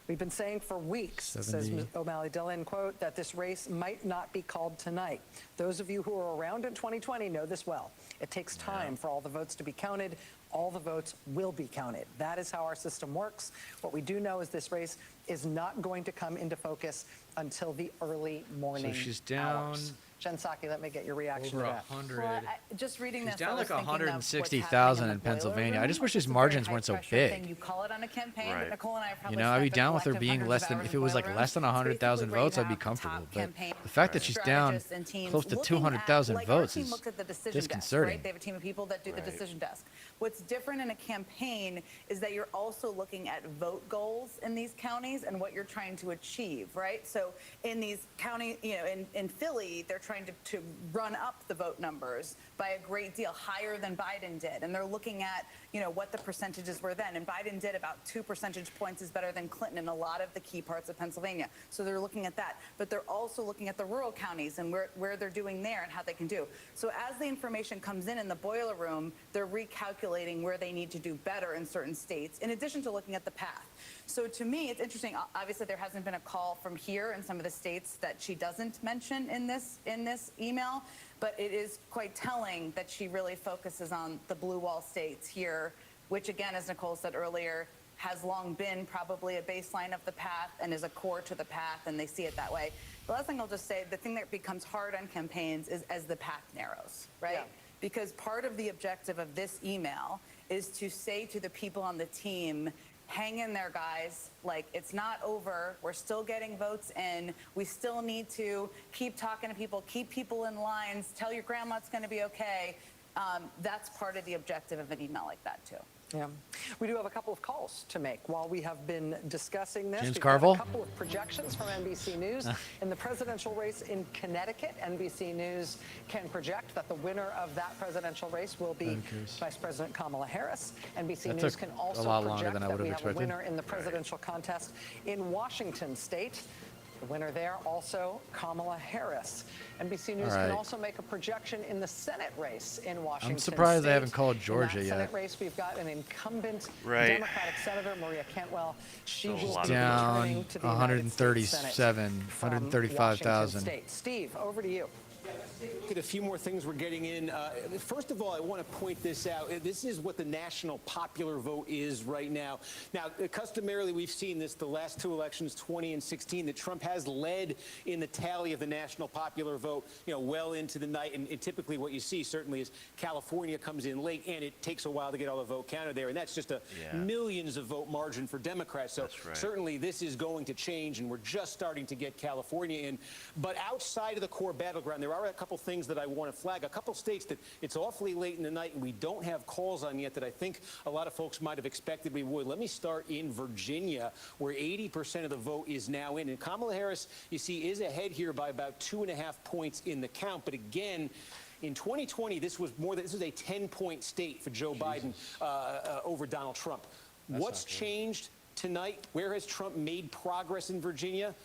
We've been saying for weeks, says 70. O'Malley Dillon, quote, that this race might not be called tonight. Those of you who were around in 2020 know this well. It takes time for all the votes to be counted. All the votes will be counted. That is how our system works. What we do know is this race is not going to come into focus until the early morning she's down hours. Jen Psaki, let me get your reaction over to that. 100. Well, just reading She's this, down I was like thinking of what's 160,000 happening in the boiler Pennsylvania. I room. just wish these It's a very margins weren't so high-pressure big. thing. You call it on a campaign, Right. but Nicole and I have probably You know, I'd be spent the down with her collective being hundreds less of than, hours if in it was boiler like rooms. less than It's 100,000 basically where you votes, I'd be have comfortable. top But campaign the fact that she's down strategists and teams close to looking at- 200,000 like votes our team is looks at the decision desk, disconcerting. right? They have a team of people that do the Right. decision desk. What's different in a campaign is that you're also looking at vote goals in these counties and what you're trying to achieve, right? So in these counties, you know, in Philly, they're trying to run up the vote numbers by a great deal, higher than Biden did. And they're looking at, you know, what the percentages were then. And Biden did about 2 percentage points is better than Clinton in a lot of the key parts of Pennsylvania. So they're looking at that. But they're also looking at the rural counties and where they're doing there and how they can do. So as the information comes in the boiler room, they're recalculating where they need to do better in certain states, in addition to looking at the path. So to me, it's interesting. Obviously, there hasn't been a call from here in some of the states that she doesn't mention in this email, but it is quite telling that she really focuses on the blue wall states here, which again, as Nicole said earlier, has long been probably a baseline of the path and is a core to the path, and they see it that way. The last thing I'll just say, the thing that becomes hard on campaigns is as the path narrows, right? Yeah. Because part of the objective of this email is to say to the people on the team, hang in there, guys. Like, it's not over. We're still getting votes in. We still need to keep talking to people, keep people in lines, tell your grandma it's going to be okay. That's part of the objective of an email like that, too. Yeah. We do have a couple of calls to make while we have been discussing this. James We've Carville? got a couple of projections from NBC News. In the presidential race in Connecticut, NBC News can project that the winner of that presidential race will be Vice President Kamala Harris. NBC That News took can a also lot longer project than I that would we have have a expected. winner in the presidential contest in Washington State. The winner there also Kamala Harris. NBC News All right. can also make a projection in the Senate race in Washington State. I'm surprised they haven't called In Georgia that yet. Senate race, we've got an incumbent Right. Democratic Senator, Maria Cantwell. She So a will lot be of returning Down to the United States Senate 137, from 135,000. Washington State. Steve, over to you. Look at a few more things we're getting in. First of all, I want to point this out. This is what the national popular vote is right now. Now, customarily, we've seen this the last two elections, 20 and 16, that Trump has led in the tally of the national popular vote, well into the night. And typically what you see certainly is California comes in late, and it takes a while to get all the vote counted there. And that's just a millions of vote margin for Democrats. So certainly this is going to change, and we're just starting to get California in. But outside of the core battleground, there are a couple things that I want to flag. A couple states that it's awfully late in the night and we don't have calls on yet that I think a lot of folks might have expected we would. Let me start in Virginia, where 80% of the vote is now in. And Kamala Harris, you see, is ahead here by about 2.5 points in the count. But again, in 2020, this was a 10-point state for Joe Biden over Donald Trump. What's changed tonight? Where has Trump made progress in Virginia?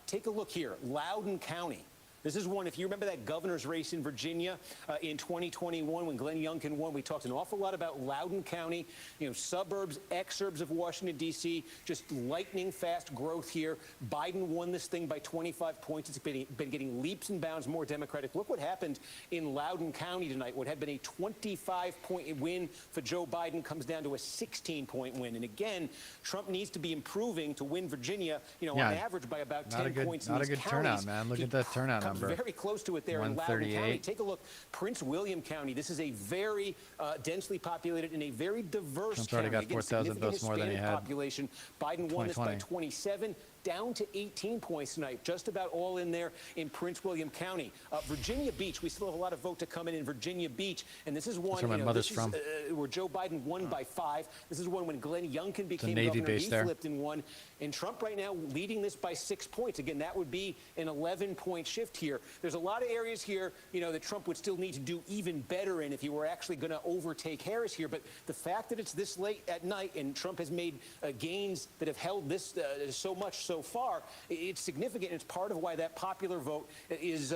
Take a look here. Loudoun County. This is one, if you remember that governor's race in Virginia in 2021 when Glenn Youngkin won, we talked an awful lot about Loudoun County, suburbs, exurbs of Washington, D.C., just lightning fast growth here. Biden won this thing by 25 points. It's been getting leaps and bounds more Democratic. Look what happened in Loudoun County tonight. What had been a 25-point win for Joe Biden comes down to a 16-point win. And again, Trump needs to be improving to win Virginia, on average by about 10 points in Not a these good counties. turnout, man. Look at that turnout number. Very close to it there in Loudoun County. 138. Take a look. Prince William County. This is a very densely populated and a very diverse Trump's already county. got 4,000 votes more than he had. Population. Biden won this by 2020. 27. Down to 18 points tonight, just about all in there in Prince William County. Virginia Beach, we still have a lot of vote to come in Virginia Beach, and this is one That's where my mother's from. Where Joe Biden won by 5. This is one when Glenn Youngkin became Navy governor. base He there. flipped and won, and Trump right now leading this by 6 points. Again, that would be an 11-point shift here. There's a lot of areas here, that Trump would still need to do even better in if he were actually going to overtake Harris here. But the fact that it's this late at night and Trump has made gains that have held this so much so far, it's significant. It's part of why that popular vote is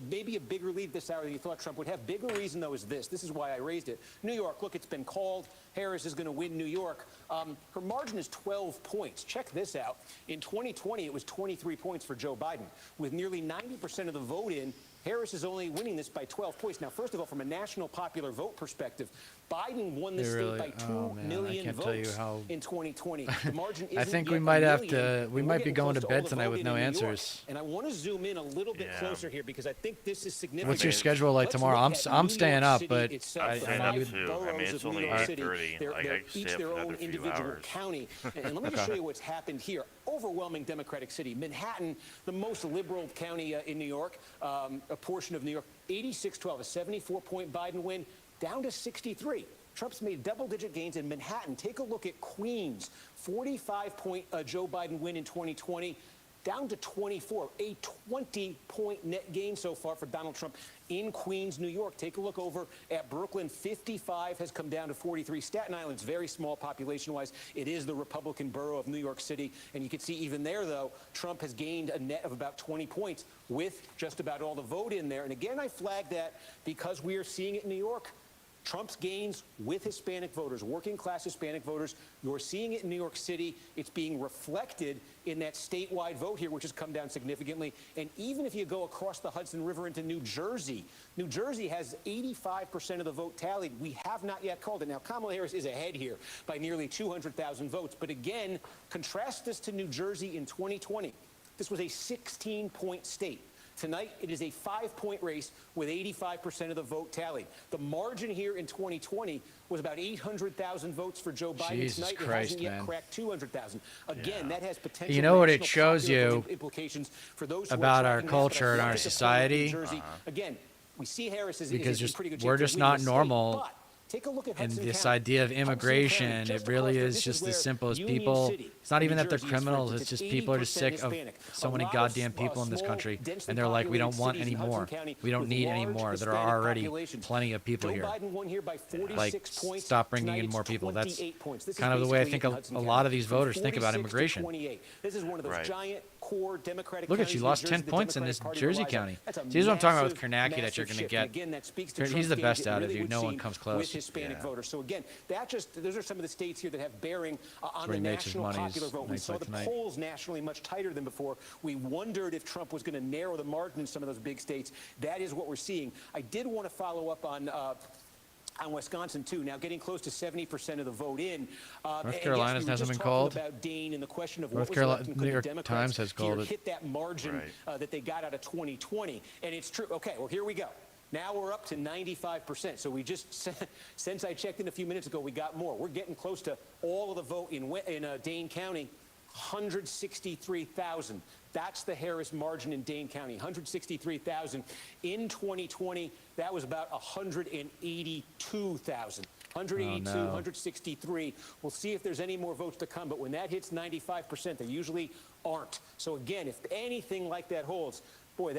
maybe a bigger lead this hour than you thought Trump would have. Bigger reason, though, is this. This is why I raised it. New York, look, it's been called. Harris is going to win New York. Her margin is 12 points. Check this out. In 2020, it was 23 points for Joe Biden. With nearly 90% of the vote in, Harris is only winning this by 12 points. Now, first of all, from a national popular vote perspective, Biden won this state by 2 million votes in 2020. The margin isn't I think yet we might a have million, to. We and might we're be getting going close to all bed the tonight with voting no in New York. answers. And I want to zoom in a little bit closer here because I think this is significant. What's your schedule like Let's tomorrow? look I'm at New staying York up, City but itself, I the staying five up too. I mean, boroughs it's of New only York City. 8:30. They're Like, I could stay each up their for own another few individual hours. county. And let me just show you what's happened here. Overwhelming Democratic city. Manhattan, the most liberal county in New York, a portion of New York, 86-12, a 74-point Biden win, down to 63. Trump's made double-digit gains in Manhattan. Take a look at Queens, 45-point Joe Biden win in 2020, down to 24, a 20-point net gain so far for Donald Trump in Queens, New York. Take a look over at Brooklyn. 55 has come down to 43. Staten Island's very small population-wise. It is the Republican borough of New York City. And you can see even there, though, Trump has gained a net of about 20 points with just about all the vote in there. And again, I flag that because we are seeing it in New York. Trump's gains with Hispanic voters, working-class Hispanic voters. You're seeing it in New York City. It's being reflected in that statewide vote here, which has come down significantly. And even if you go across the Hudson River into New Jersey has 85% of the vote tallied. We have not yet called it. Now, Kamala Harris is ahead here by nearly 200,000 votes. But again, contrast this to New Jersey in 2020. This was a 16-point state. Tonight, it is a 5-point race with 85% of the vote tallied. The margin here in 2020 was about 800,000 votes for Joe Biden. Jesus Tonight, it Christ, hasn't yet man. cracked 200,000. Again, that has potential. You know what it national shows popular you vote implications for those who are about our tracking this, but I culture and think our at the point in society? Jersey, again, we see Harris is Because in just pretty good shape we're to just win not the state, normal. but take a look at And Hudson this County. idea of Hudson County, immigration, just it really across is there, just this as where simple as Union people. City, It's not New even that they're Jersey is, for criminals. instance. It's just people are just sick of Hispanic. so A many lot of goddamn people in this small, country, densely and they're like, we don't populated want cities any in Hudson more. County We don't with need any large more. There are Hispanic already populations. plenty of people Joe here. Biden won here by 46 Like, points. stop bringing Tonight in it's more people. That's 28 points. This is kind of the way I basically think it in a Hudson lot County. of these From voters think about 46 to immigration. 28. This is one of those Right. giant core Democratic Look at counties you in lost New 10 Jersey the points in Democratic this Party Jersey relies on. County. That's a See, this is what I'm talking about with massive, Kornacki that massive you're going to shift. get. And again, that speaks to He's Trump's the gains. best It out of really you. would No one seem comes close. With Hispanic voters. So again, those are some of the states here that have bearing on where the he makes his national money, popular vote. We nights saw like the tonight. polls nationally much tighter than before. We wondered if Trump was going to narrow the margin in some of those big states. That is what we're seeing. I did want to follow up on Wisconsin too. Now getting close to 70% of the vote in. North Carolina yes, we were hasn't just been talking called. About Dane and the question of North what was Carolina- left and could New the York Democrats Times has called here it. hit that margin that they got out of 2020, and it's true. Okay, well here we go. Now we're up to 95%. So we just, since I checked in a few minutes ago, we got more. We're getting close to all of the vote in Dane County. 163,000. That's the Harris margin in Dane County, 163,000. In 2020, that was about 182,000. 182, 163. We'll see if there's any more votes to come, but when that hits 95%, they usually aren't. So again, if anything like that holds, boy,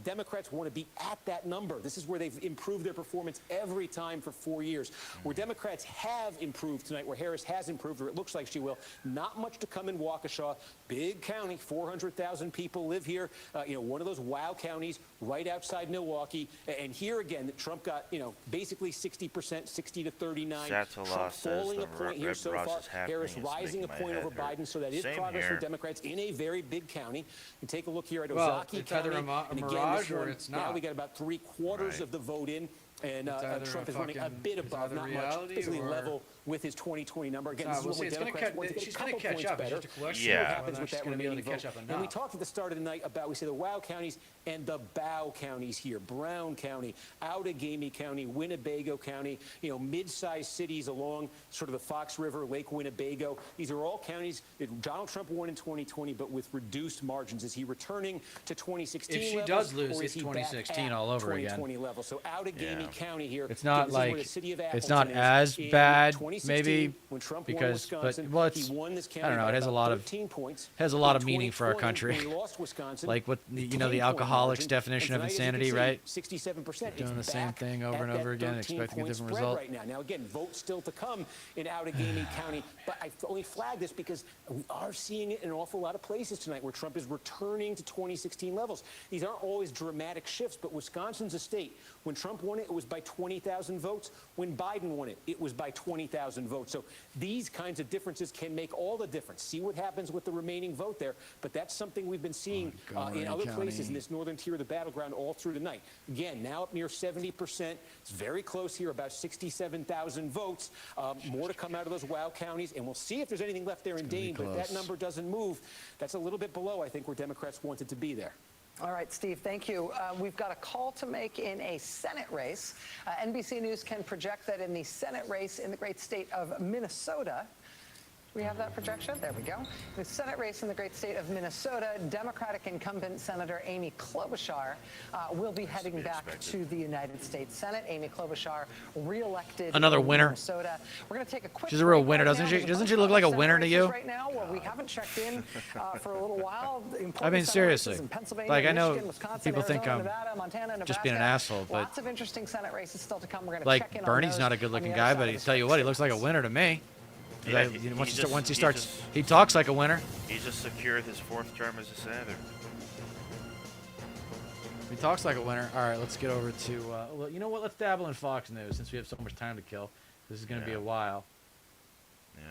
Democrats want to be at that number. This is where they've improved their performance every time for 4 years. Where Democrats have improved tonight, where Harris has improved, or it looks like she will, not much to come in Waukesha. Big county, 400,000 people live here. One of those wow counties right outside Milwaukee. And here again, Trump got, basically 60%, 60 to 39. Sataloff Trump says falling the a point here Red so Ross far. is happening. Harris It's rising a making my point over head hurt. Biden. So that is Same progress here. for Democrats in a very big county. And take a look here at Well, Ozaukee it's either County. a And again, mirage this or one, it's now not. we got about 3/4 of the vote in. And It's either Trump a is running a fucking- bit it's above, either not much, reality basically or- level with his 2020 number. Again, Nah, this is we'll what see. It's gonna Democrats want to get she's a gonna couple catch points up. It's better. just a question See what of happens whether with she's that gonna be able to remaining catch vote. up And we enough. talked at the start of the night about, we say the wow counties and the bow counties here. Brown County, Outagamie County, Winnebago County, mid-sized cities along sort of the Fox River, Lake Winnebago. These are all counties that Donald Trump won in 2020, but with reduced margins. Is he returning to 2016 If she levels, does lose, or it's is he back 2016 at all over again. 2020 levels? So Outagamie County here. It's not this is where like the city of it's not Appleton is. as In bad, 2016, maybe, when Trump because won but Wisconsin, well, it's he won this I county don't know. by It has a about lot of 13 points. has a lot In of meaning for our 2020, country. when he lost Wisconsin, Like what the 10-point alcoholics margin. definition of And tonight, as you can insanity, see, right? 67%. Doing It's the same back thing over at and that over again, expecting a 13-point different spread result. right now. Now again, votes still to come in Outagamie County, but I only flag this because we are seeing it in an awful lot of places tonight where Trump is returning to 2016 levels. These aren't always dramatic shifts, but Wisconsin's a state. When Trump won it, it was by 20,000 votes. When Biden won it, it was by 20,000 votes. So these kinds of differences can make all the difference. See what happens with the remaining vote there, but that's something we've been seeing in other places in this northern tier of the battleground all through the night. Again, now up near 70%. It's very close here, about 67,000 votes. More to come out of those wow counties, and we'll see if there's anything left there in Dane, but if that number doesn't move, that's a little bit below, I think, where Democrats wanted to be there. All right, Steve, thank you. We've got a call to make in a Senate race. NBC News can project that in the Senate race in the great state of Minnesota. We have that projection? There we go. The Senate race in the great state of Minnesota, Democratic incumbent Senator Amy Klobuchar will be heading back to the United States Senate. Amy Klobuchar reelected Another in winner. Minnesota. We're going to take a quick She's a real break winner, right doesn't now. she? There's a Doesn't bunch she of look like a Senate winner to races you? right now where we haven't checked in for a little while. I Important mean, Senate races seriously. in Pennsylvania, Like, I know Michigan, Wisconsin, people think Arizona, I'm Nevada, Montana, just being an Nebraska. asshole, but Lots of interesting Senate races still to come. We're going to like check in on Bernie's those not a on good-looking the guy, other but side he of tell you what, he looks like a winner to me. Yeah, Once he starts, just- he talks like a winner. He just secured his 4th term as a senator. He talks like a winner. All right, let's get over to. Well, you know what? Let's dabble in Fox News since we have so much time to kill. This is going to be a while. Yeah.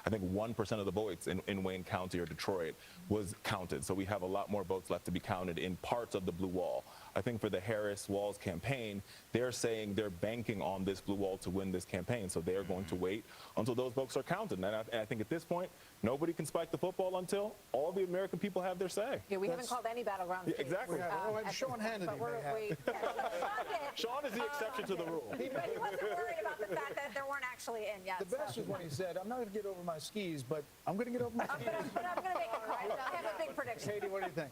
I think 1% of the votes in Wayne County or Detroit was counted. So we have a lot more votes left to be counted in parts of the blue wall. I think for the Harris-Walz campaign, they're saying they're banking on this blue wall to win this campaign. So they're going to wait until those votes are counted. And I think at this point, nobody can spike the football until all the American people have their say. Yeah, we haven't called any battleground. Yeah, exactly. Sean Hannity But we're, may have. Sean is the exception to the rule. But he wasn't worried about the fact that there weren't actually in yet. The best is when he said, I'm not going to get over my skis, but I'm going to get over my skis. But I'm going to make a call. I have a big prediction. Katie, what do you think?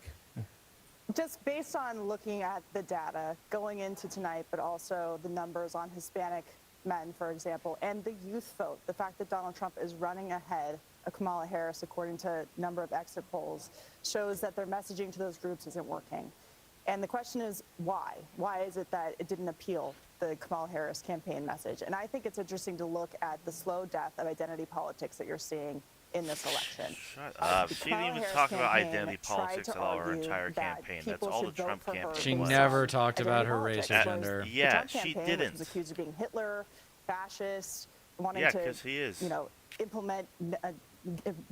Just based on looking at the data going into tonight, but also the numbers on Hispanic men, for example, and the youth vote, the fact that Donald Trump is running ahead of Kamala Harris, according to a number of exit polls, shows that their messaging to those groups isn't working. And the question is why? Why is it that it didn't appeal, the Kamala Harris campaign message? And I think it's interesting to look at the slow death of identity politics that you're seeing in this election. Shut up. She didn't even talk about identity politics at all her entire campaign. That's all the Trump campaign She was. never talked about her race or gender. Yeah, Trump she campaign, didn't. Which was accused of being Hitler, fascist, wanting Yeah, to, 'cause he is. implement,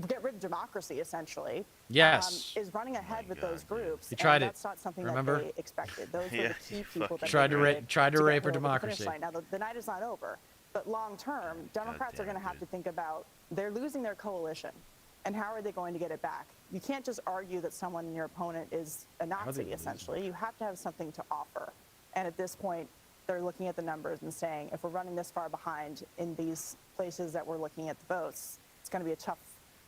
get rid of democracy, essentially. Yes. Is running ahead with those groups. He tried and it. That's not something Remember? that they expected. Those were Yeah, the key he people that tried to they ra- needed tried to get rape her her over the finish democracy. line. Now, the night is not over. But long term, Democrats are going to have to think about, they're losing their coalition. And how are they going to get it back? You can't just argue that someone in your opponent is a Nazi, essentially. You have to have something to offer. And at this point, they're looking at the numbers and saying, if we're running this far behind in these places that we're looking at the votes, it's going to be a tough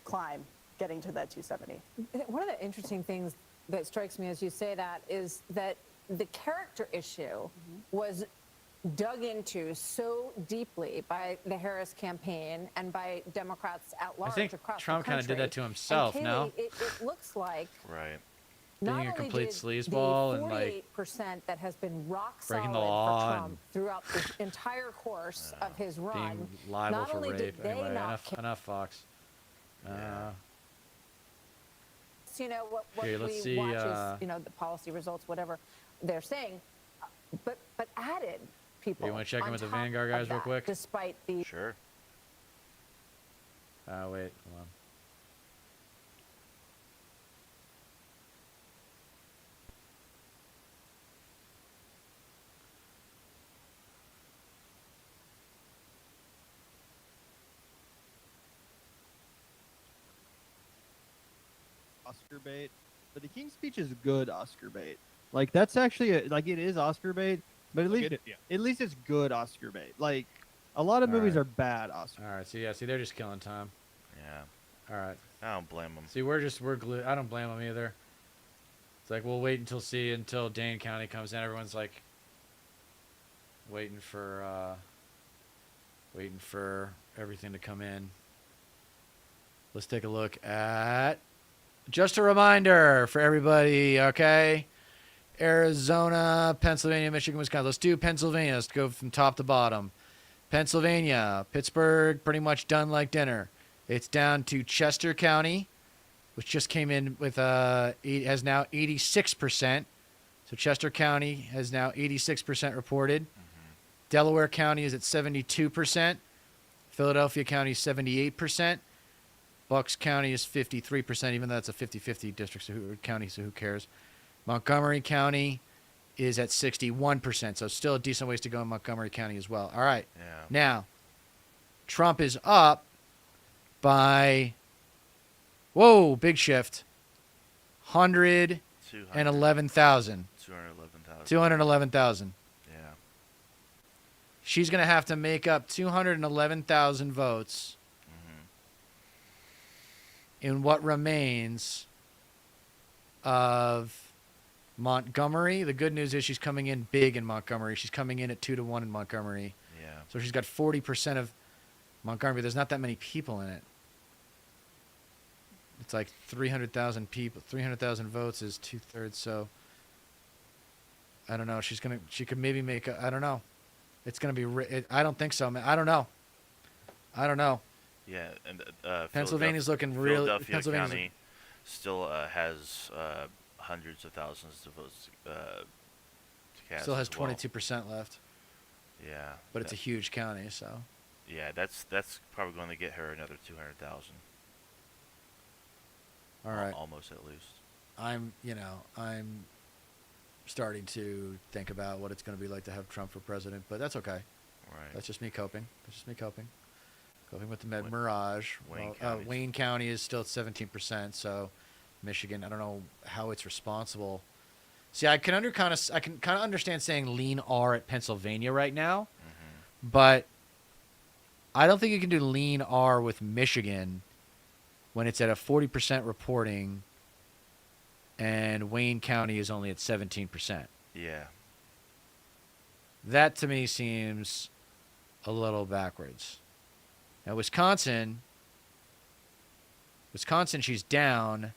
climb getting to that 270. One of the interesting things that strikes me as you say that is that the character issue was dug into so deeply by the Harris campaign and by Democrats at large think across Trump the kinda country. did that to himself, And no? Kayleigh, it looks like Right. not Being a only complete did sleazeball the and, like, 48% that has been rock solid breaking the for law Trump and- throughout the entire course of his run, Being liable not for only rape. did they Anyway, not enough Fox. you know what Here, we let's see, watch is, you know, the policy results, whatever they're saying, but added people. You wanna check in on with the top Vanguard of guys real that, quick? Despite the Sure. Wait, hold on. Oscar bait, but the King's Speech is good Oscar bait. Like that's actually like it is Oscar bait, but at least at least it's good Oscar bait. Like a lot of movies are bad Oscar. All right, see, they're just killing time. Yeah. All right. I don't blame them. See, we're glued. I don't blame them either. It's like we'll wait until Dane County comes in. Everyone's like waiting for everything to come in. Let's take a look at. Just a reminder for everybody, okay? Arizona, Pennsylvania, Michigan, Wisconsin. Let's do Pennsylvania. Let's go from top to bottom. Pennsylvania, Pittsburgh, pretty much done like dinner. It's down to Chester County, which just came in with has now 86%. So Chester County has now 86% reported. Delaware County is at 72%. Philadelphia County is 78%. Bucks County is 53%, even though that's a 50-50 district county, so who cares? Montgomery County is at 61%, so still a decent ways to go in Montgomery County as well. All right. Yeah. Now, Trump is up by, whoa, big shift, 111,000. 211,000. Yeah. She's going to have to make up 211,000 votes in what remains of Montgomery. The good news is she's coming in big in Montgomery. She's coming in at 2-1 in Montgomery. Yeah. So she's got 40% of Montgomery. There's not that many people in it. It's like 300,000 people. 300,000 votes is 2/3. So I don't know. She could maybe make I don't know. It's gonna be. I don't think so, man. I don't know. Yeah, and Pennsylvania's looking really. Philadelphia Pennsylvania's County still has hundreds of thousands of votes to cast. still has as well. 22% left. Yeah, But it's a huge county, so. Yeah, that's probably going to get her another 200,000. All right. Almost at least. starting to think about what it's going to be like to have Trump for president, but that's okay. Right. That's just me coping. Coping with the med mirage. Wayne Wayne County is still at 17%, so Michigan, I don't know how it's responsible. See, I can kind of understand saying lean R at Pennsylvania right now, but I don't think you can do lean R with Michigan when it's at a 40% reporting and Wayne County is only at 17%. Yeah. That to me seems a little backwards. Now Wisconsin, she's down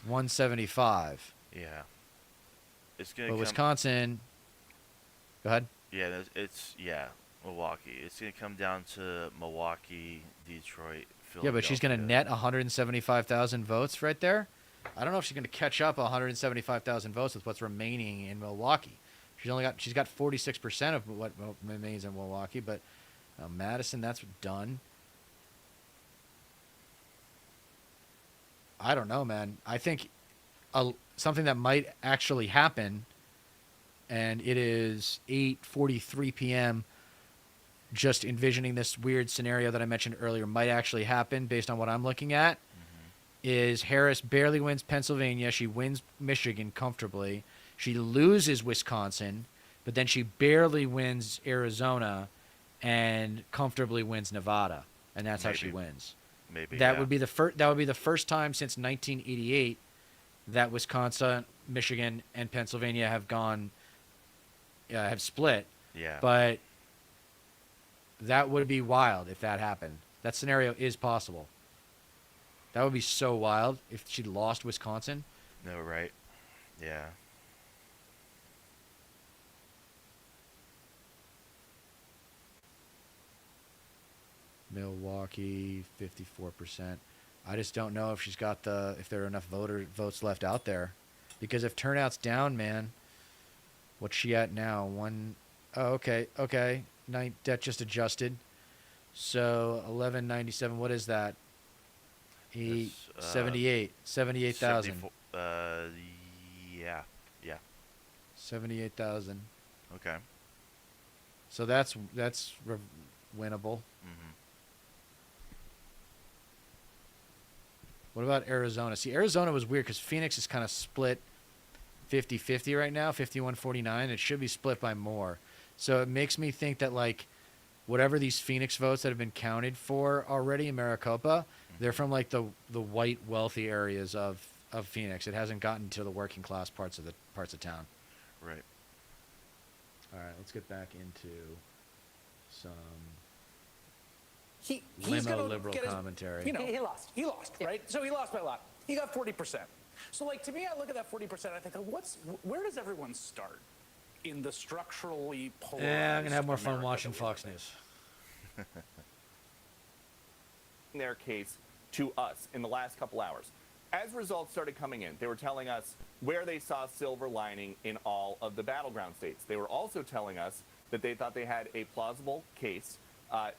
175. Yeah. It's gonna. But Wisconsin. Go ahead. Yeah, Milwaukee. It's gonna come down to Milwaukee, Detroit, Philadelphia. Yeah, but she's gonna net 175,000 votes right there. I don't know if she's gonna catch up 175,000 votes with what's remaining in Milwaukee. She's got 46% of what remains in Milwaukee, but Madison, that's done. I don't know, man. I think something that might actually happen, and it is 8:43 p.m., just envisioning this weird scenario that I mentioned earlier might actually happen based on what I'm looking at, is Harris barely wins Pennsylvania. She wins Michigan comfortably. She loses Wisconsin, but then she barely wins Arizona and comfortably wins Nevada, and that's how she wins. Maybe that would be the first. That would be the first time since 1988 that Wisconsin, Michigan, and Pennsylvania have split. Yeah. But that would be wild if that happened. That scenario is possible. That would be so wild if she lost Wisconsin. No, right? Yeah. Milwaukee, 54%. I just don't know if she's got if there are enough votes left out there, because if turnout's down, man, what's she at now? Okay. That just adjusted. So 1197. What is that? 78,000. Yeah. 78,000. Okay. So that's winnable. What about Arizona? See, Arizona was weird because Phoenix is kind of split 50-50 right now, 51-49. It should be split by more. So it makes me think that, like, whatever these Phoenix votes that have been counted for already in Maricopa, they're from, like, the white, wealthy areas of Phoenix. It hasn't gotten to the working class parts of town. Right. All right, let's get back into some He's limo gonna liberal get his- commentary. You know, he lost, right? So he lost by a lot. He got 40%. So, like, to me, I look at that 40%, I think, where does everyone start in the structurally polarized Yeah, I'm going to have more fun America watching that we Fox live News. Their case to us in the last couple hours. As results started coming in, they were telling us where they saw silver lining in all of the battleground states. They were also telling us that they thought they had a plausible case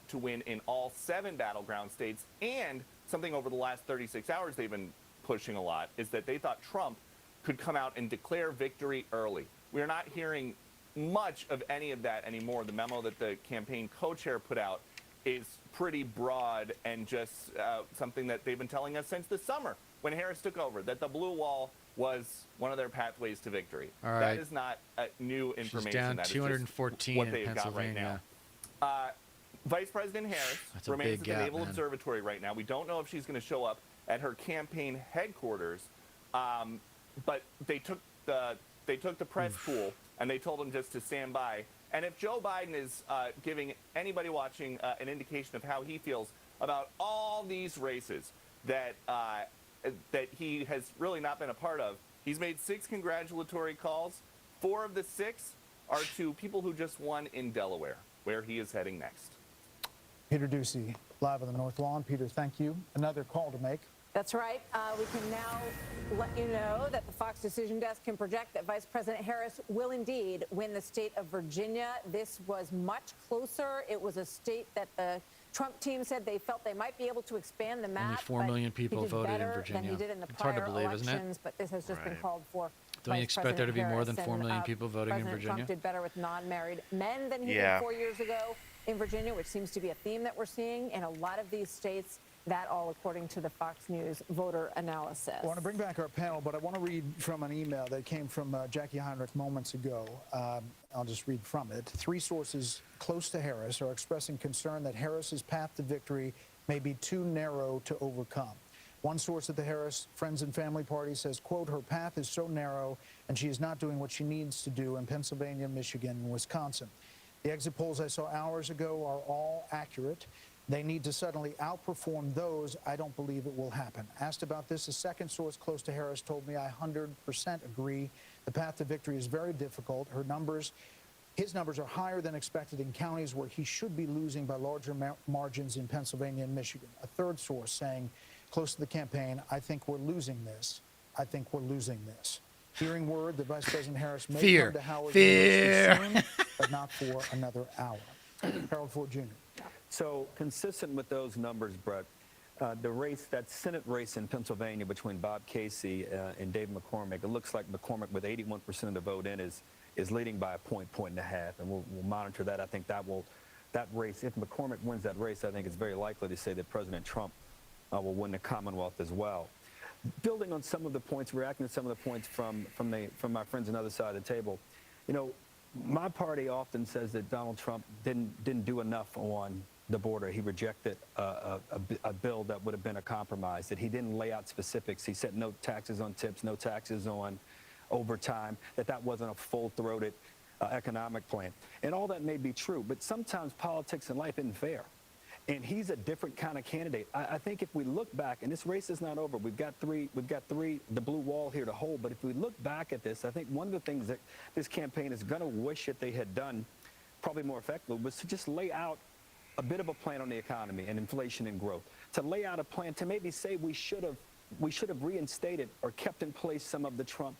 to win in all 7 battleground states, and something over the last 36 hours they've been pushing a lot is that they thought Trump could come out and declare victory early. We're not hearing much of any of that anymore. The memo that the campaign co-chair put out is pretty broad and just something that they've been telling us since the summer when Harris took over, that the blue wall was one of their pathways to victory. All right. That is not new information. She's down That is just 214 what in they've got right Pennsylvania. now. Vice President Harris That's a remains big at gap, the Naval man. Observatory right now. We don't know if she's going to show up at her campaign headquarters, but they took the press pool and they told him just to stand by. And if Joe Biden is giving anybody watching an indication of how he feels about all these races that he has really not been a part of, he's made 6 congratulatory calls. 4 of the 6 are to people who just won in Delaware, where he is heading next. Peter Ducey, live on the North Lawn. Peter, thank you. Another call to make. That's right. We can now let you know that the Fox Decision Desk can project that Vice President Harris will indeed win the state of Virginia. This was much closer. It was a state that the Trump team said they felt they might be able to expand the map. Only 4 million people he did voted in better Virginia. Than he did in the It's hard prior to believe, isn't it? elections, but this has just been called for. Don't you Vice expect there to President be more than Harris 4 and, million people voting in President Virginia? Trump did better with non-married men than he Yeah. did 4 years ago in Virginia, which seems to be a theme that we're seeing in a lot of these states. That all according to the Fox News voter analysis. I want to bring back our panel, but I want to read from an email that came from Jackie Heinrich moments ago. I'll just read from it. 3 sources close to Harris are expressing concern that Harris's path to victory may be too narrow to overcome. One source at the Harris Friends and Family Party says, quote, her path is so narrow and she is not doing what she needs to do in Pennsylvania, Michigan, and Wisconsin. The exit polls I saw hours ago are all accurate. They need to suddenly outperform those. I don't believe it will happen. Asked about this, a second source close to Harris told me I 100% agree. The path to victory is very difficult. His numbers are higher than expected in counties where he should be losing by larger margins in Pennsylvania and Michigan. A third source saying, close to the campaign, I think we're losing this. I think we're losing this. Hearing word that Vice President Harris may come to Howard University soon, but not for another hour. Harold Ford Jr. So consistent with those numbers, Brett, the race, that Senate race in Pennsylvania between Bob Casey and Dave McCormick, it looks like McCormick with 81% of the vote in is leading by a point and a half, and we'll monitor that. I think that race, if McCormick wins that race, I think it's very likely to say that President Trump will win the Commonwealth as well. Building on some of the points, reacting to some of the points from my friends on the other side of the table, you know, my party often says that Donald Trump didn't do enough on the border. He rejected a bill that would have been a compromise, that he didn't lay out specifics. He said no taxes on tips, no taxes on overtime, that wasn't a full-throated economic plan. And all that may be true, but sometimes politics in life isn't fair. And he's a different kind of candidate. I think if we look back, and this race is not over, we've got three, the blue wall here to hold, but if we look back at this, I think one of the things that this campaign is going to wish that they had done probably more effectively was to just lay out a bit of a plan on the economy and inflation and growth, to lay out a plan to maybe say we should have reinstated or kept in place some of the Trump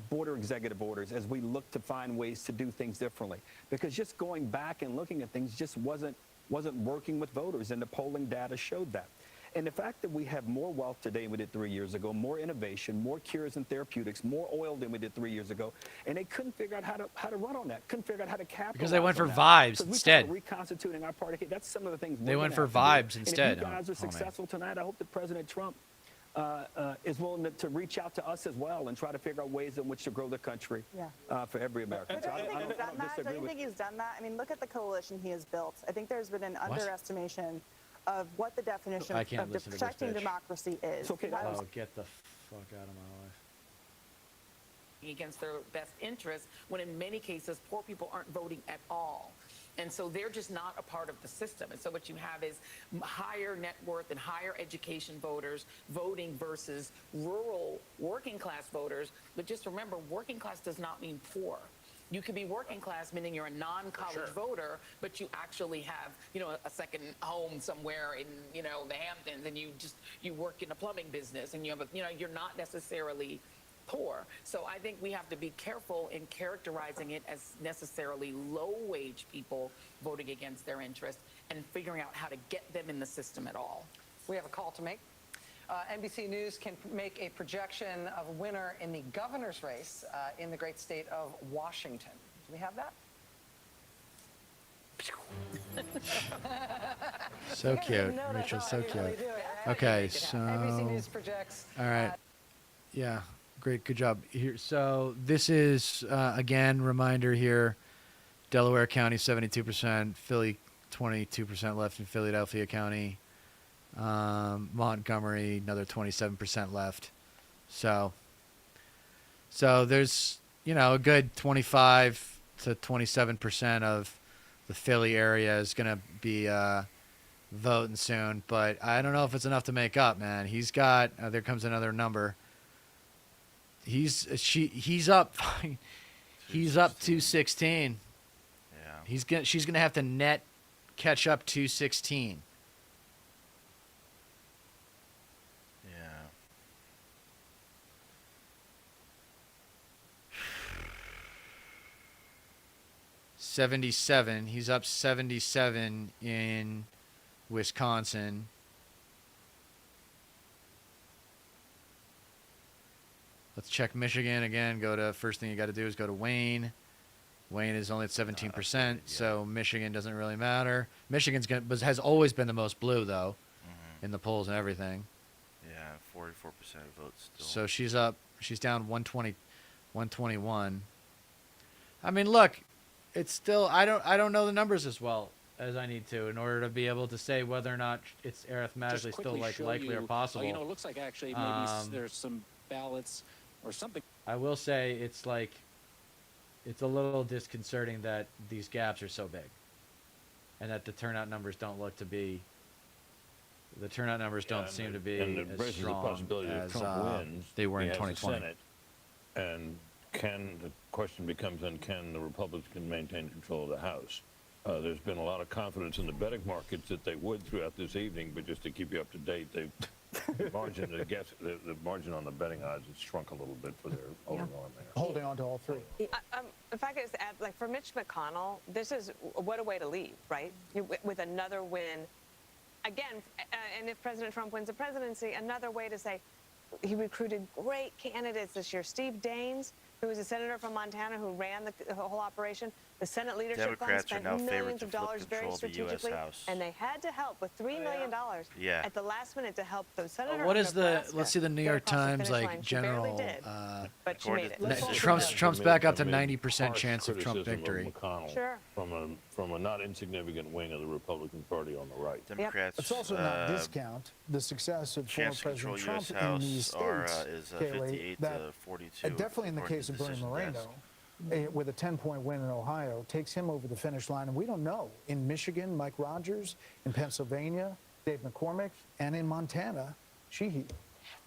border executive orders as we look to find ways to do things differently. Because just going back and looking at things just wasn't working with voters, and the polling data showed that. And the fact that we have more wealth today than we did 3 years ago, more innovation, more cures and therapeutics, more oil than we did 3 years ago, and they couldn't figure out how to run on that, couldn't figure out how to capitalize Because they went for on that. vibes 'Cause we instead. started reconstituting our party. That's some of the things They we're went gonna for have to vibes do. instead. And if you guys are Oh, man. successful tonight, I hope that President Trump is willing to reach out to us as well and try to figure out ways in which to grow the country for every American. But So don't you think he's done that? disagree Don't you with- think he's done that? I mean, look at the coalition he has built. I think there's been an underestimation of what the definition I can't of listen to this protecting bitch. democracy is. okay, Oh, get the fuck out of my life. Against their best interests, when in many cases poor people aren't voting at all. And so they're just not a part of the system. And so what you have is higher net worth and higher education voters voting versus rural working class voters. But just remember, working class does not mean poor. You could be working class, meaning you're a non-college voter, but you actually have, a second home somewhere in, the Hamptons, and you work in a plumbing business, and you're not necessarily poor. So I think we have to be careful in characterizing it as necessarily low-wage people voting against their interests and figuring out how to get them in the system at all. We have a call to make. NBC News can make a projection of a winner in the governor's race in the great state of Washington. Do we have that? So cute, Rachel, so cute. Okay, so NBC News projects. all right, yeah, great, good job. Here, so this is again reminder here: Delaware County 72%, Philly 22% left in Philadelphia County, Montgomery another 27% left. So there's a good 25 to 27% of the Philly area is going to be voting soon, but I don't know if it's enough to make up, man. He's got there comes another number. He's up he's up 216. Yeah. She's going to have to net catch up 216. Yeah. 77. He's up 77 in Wisconsin. Let's check Michigan again. Go to first thing you got to do is go to Wayne. Wayne is only at 17%, so Michigan doesn't really matter. Michigan's has always been the most blue though, in the polls and everything. Yeah, 44% of votes still. So she's up. She's down 120, 121. I mean, look, it's still. I don't know the numbers as well as I need to in order to be able to say whether or not it's arithmetically Just still quickly show likely or you- possible. Oh, you know, it looks like actually maybe there's some ballots or something. I will say it's like, it's a little disconcerting that these gaps are so big, and that the turnout numbers don't look to be. The turnout numbers don't seem to be and it as raises the strong possibility that as Trump wins. they were he in has the 2020. Senate, and the question becomes then, can the Republicans maintain control of the House? There's been a lot of confidence in the betting markets that they would throughout this evening, but just to keep you up to date, the margin on the betting odds has shrunk a little bit for their overall there. Holding on to all three. If I could just add, like for Mitch McConnell, this is what a way to leave, right? With another win. Again, and if President Trump wins the presidency, another way to say he recruited great candidates this year. Steve Daines, who was a senator from Montana who ran the whole operation. The Senate Leadership Democrats Fund are now spent favored millions to of flip dollars very control of the US strategically, House. and they had to help with $3 million Yeah. at the last minute to help the senator. What from is the? Nebraska Let's see the New get York across the Times finish like line. She barely general. did, but she made it. Trump's back up to Amid 90% harsh chance of Trump criticism victory. Of McConnell Sure. From a not insignificant wing of the Republican Party on the right. Democrats. Let's also not discount the success of former Chance to control President Trump U.S. in these House are, states. is Kayleigh, 58 that, to 42. definitely in the according case to of Bernie Decision Moreno, Desk. with a 10-point win in Ohio, takes him over the finish line. And we don't know. In Michigan, Mike Rogers. In Pennsylvania, Dave McCormick. And in Montana, Sheehy.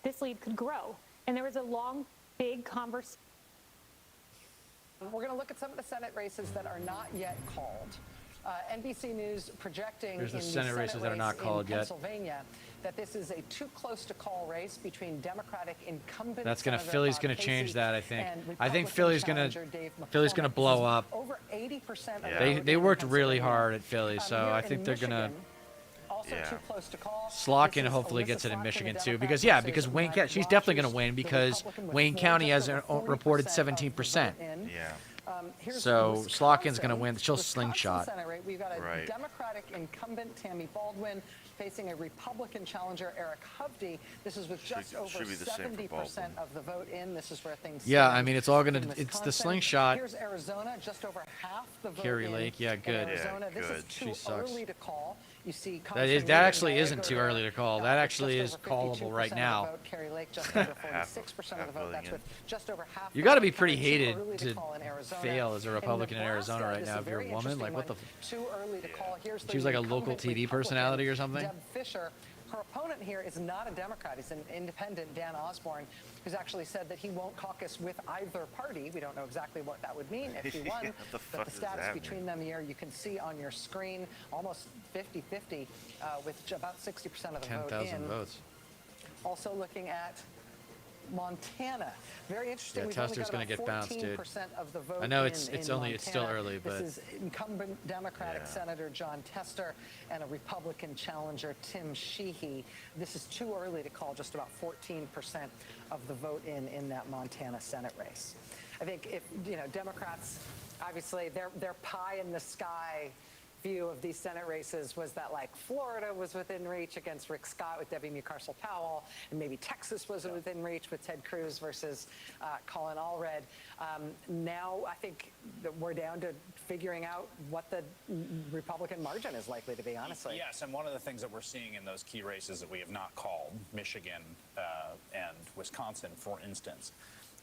This lead could grow. And there was a long, big conversation. We're going to look at some of the Senate races that are not yet called. NBC News projecting Here's the in the Senate races that are not race called in yet. Pennsylvania that this is a too close to call race between Democratic incumbent. That's gonna Senator Philly's Bob gonna Casey change that. I think. and I think Republican Philly's gonna challenger Dave Philly's gonna McCormick. blow This is up. Over 80% of the They vote they in worked really Pennsylvania. hard at Philly, so Here I in think they're gonna. Michigan, also too close to call. Slokin This is hopefully Alyssa gets it in Slotkin, Michigan the too, Democrat because yeah, versus because Wayne Mike she's definitely going Rogers, to win the because Republican with Wayne more County just has over 40% reported of the 17%. vote in. Yeah. Here's So Slotkin's Wisconsin. going to win. She'll Wisconsin slingshot. Senate, right? We've got a Right. Democratic incumbent, Tammy Baldwin, facing a Republican challenger, Eric Hovde. This is with just over should be the same for 70% Baldwin. of the vote in. This is where things Yeah, stand I mean, it's all gonna- in it's the Wisconsin. slingshot. Here's Arizona, just over half the vote Carrie in Lake, yeah, in good. Arizona. Yeah, This is good. too She sucks. early to call. You see That actually isn't too early to call. That actually is callable right now. Carrie Lake just under Half 46% of the vote. voting That's in. with just over half. You the got to vote be pretty coming. Too hated early to call in Arizona. fail as a Republican in Arizona Nebraska, right this now is if you're a very woman. Like, interesting what the? one. Too early to call. Here's the She's like a local incumbent TV Republican, personality or something? Deb Fisher. Her opponent here is not a Democrat. He's an independent, Dan Osborne, who's actually said that he won't caucus with either party. We don't know exactly what that would mean if he won. What the fuck But the does stats that between them here, you can see on your screen, almost 50-50, with about 60% of the vote 10,000 in. votes. Also looking at Montana. Very interesting. Yeah, We've only Tester's got gonna about get bounced, dude. 14% of the vote I know in it's in only- it's still Montana. early, but- This is incumbent Democratic Yeah. Senator John Tester and a Republican challenger Tim Sheehy. This is too early to call. Just about 14% of the vote in that Montana Senate race. I think if Democrats, obviously their pie in the sky view of these Senate races was that like Florida was within reach against Rick Scott with Debbie Mucarsel-Powell, and maybe Texas was within reach with Ted Cruz versus Colin Allred. Now I think that we're down to figuring out what the Republican margin is likely to be, honestly. Yes, and one of the things that we're seeing in those key races that we have not called, Michigan and Wisconsin, for instance,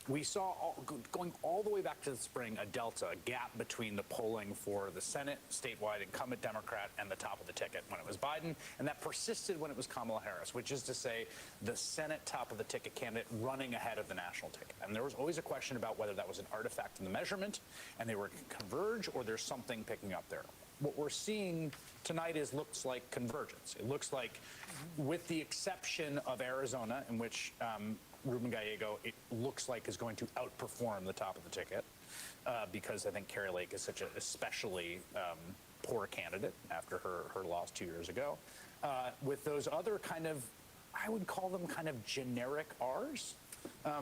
we saw, going all the way back to the spring, a delta, a gap between the polling for the Senate statewide incumbent Democrat and the top of the ticket when it was Biden, and that persisted when it was Kamala Harris, which is to say the Senate top of the ticket candidate running ahead of the national ticket. And there was always a question about whether that was an artifact in the measurement and they were converge or there's something picking up there. What we're seeing tonight looks like convergence. It looks like, with the exception of Arizona, in which Ruben Gallego, it looks like, is going to outperform the top of the ticket because I think Carrie Lake is such an especially poor candidate after her loss 2 years ago. With those other kind of, I would call them kind of generic R's,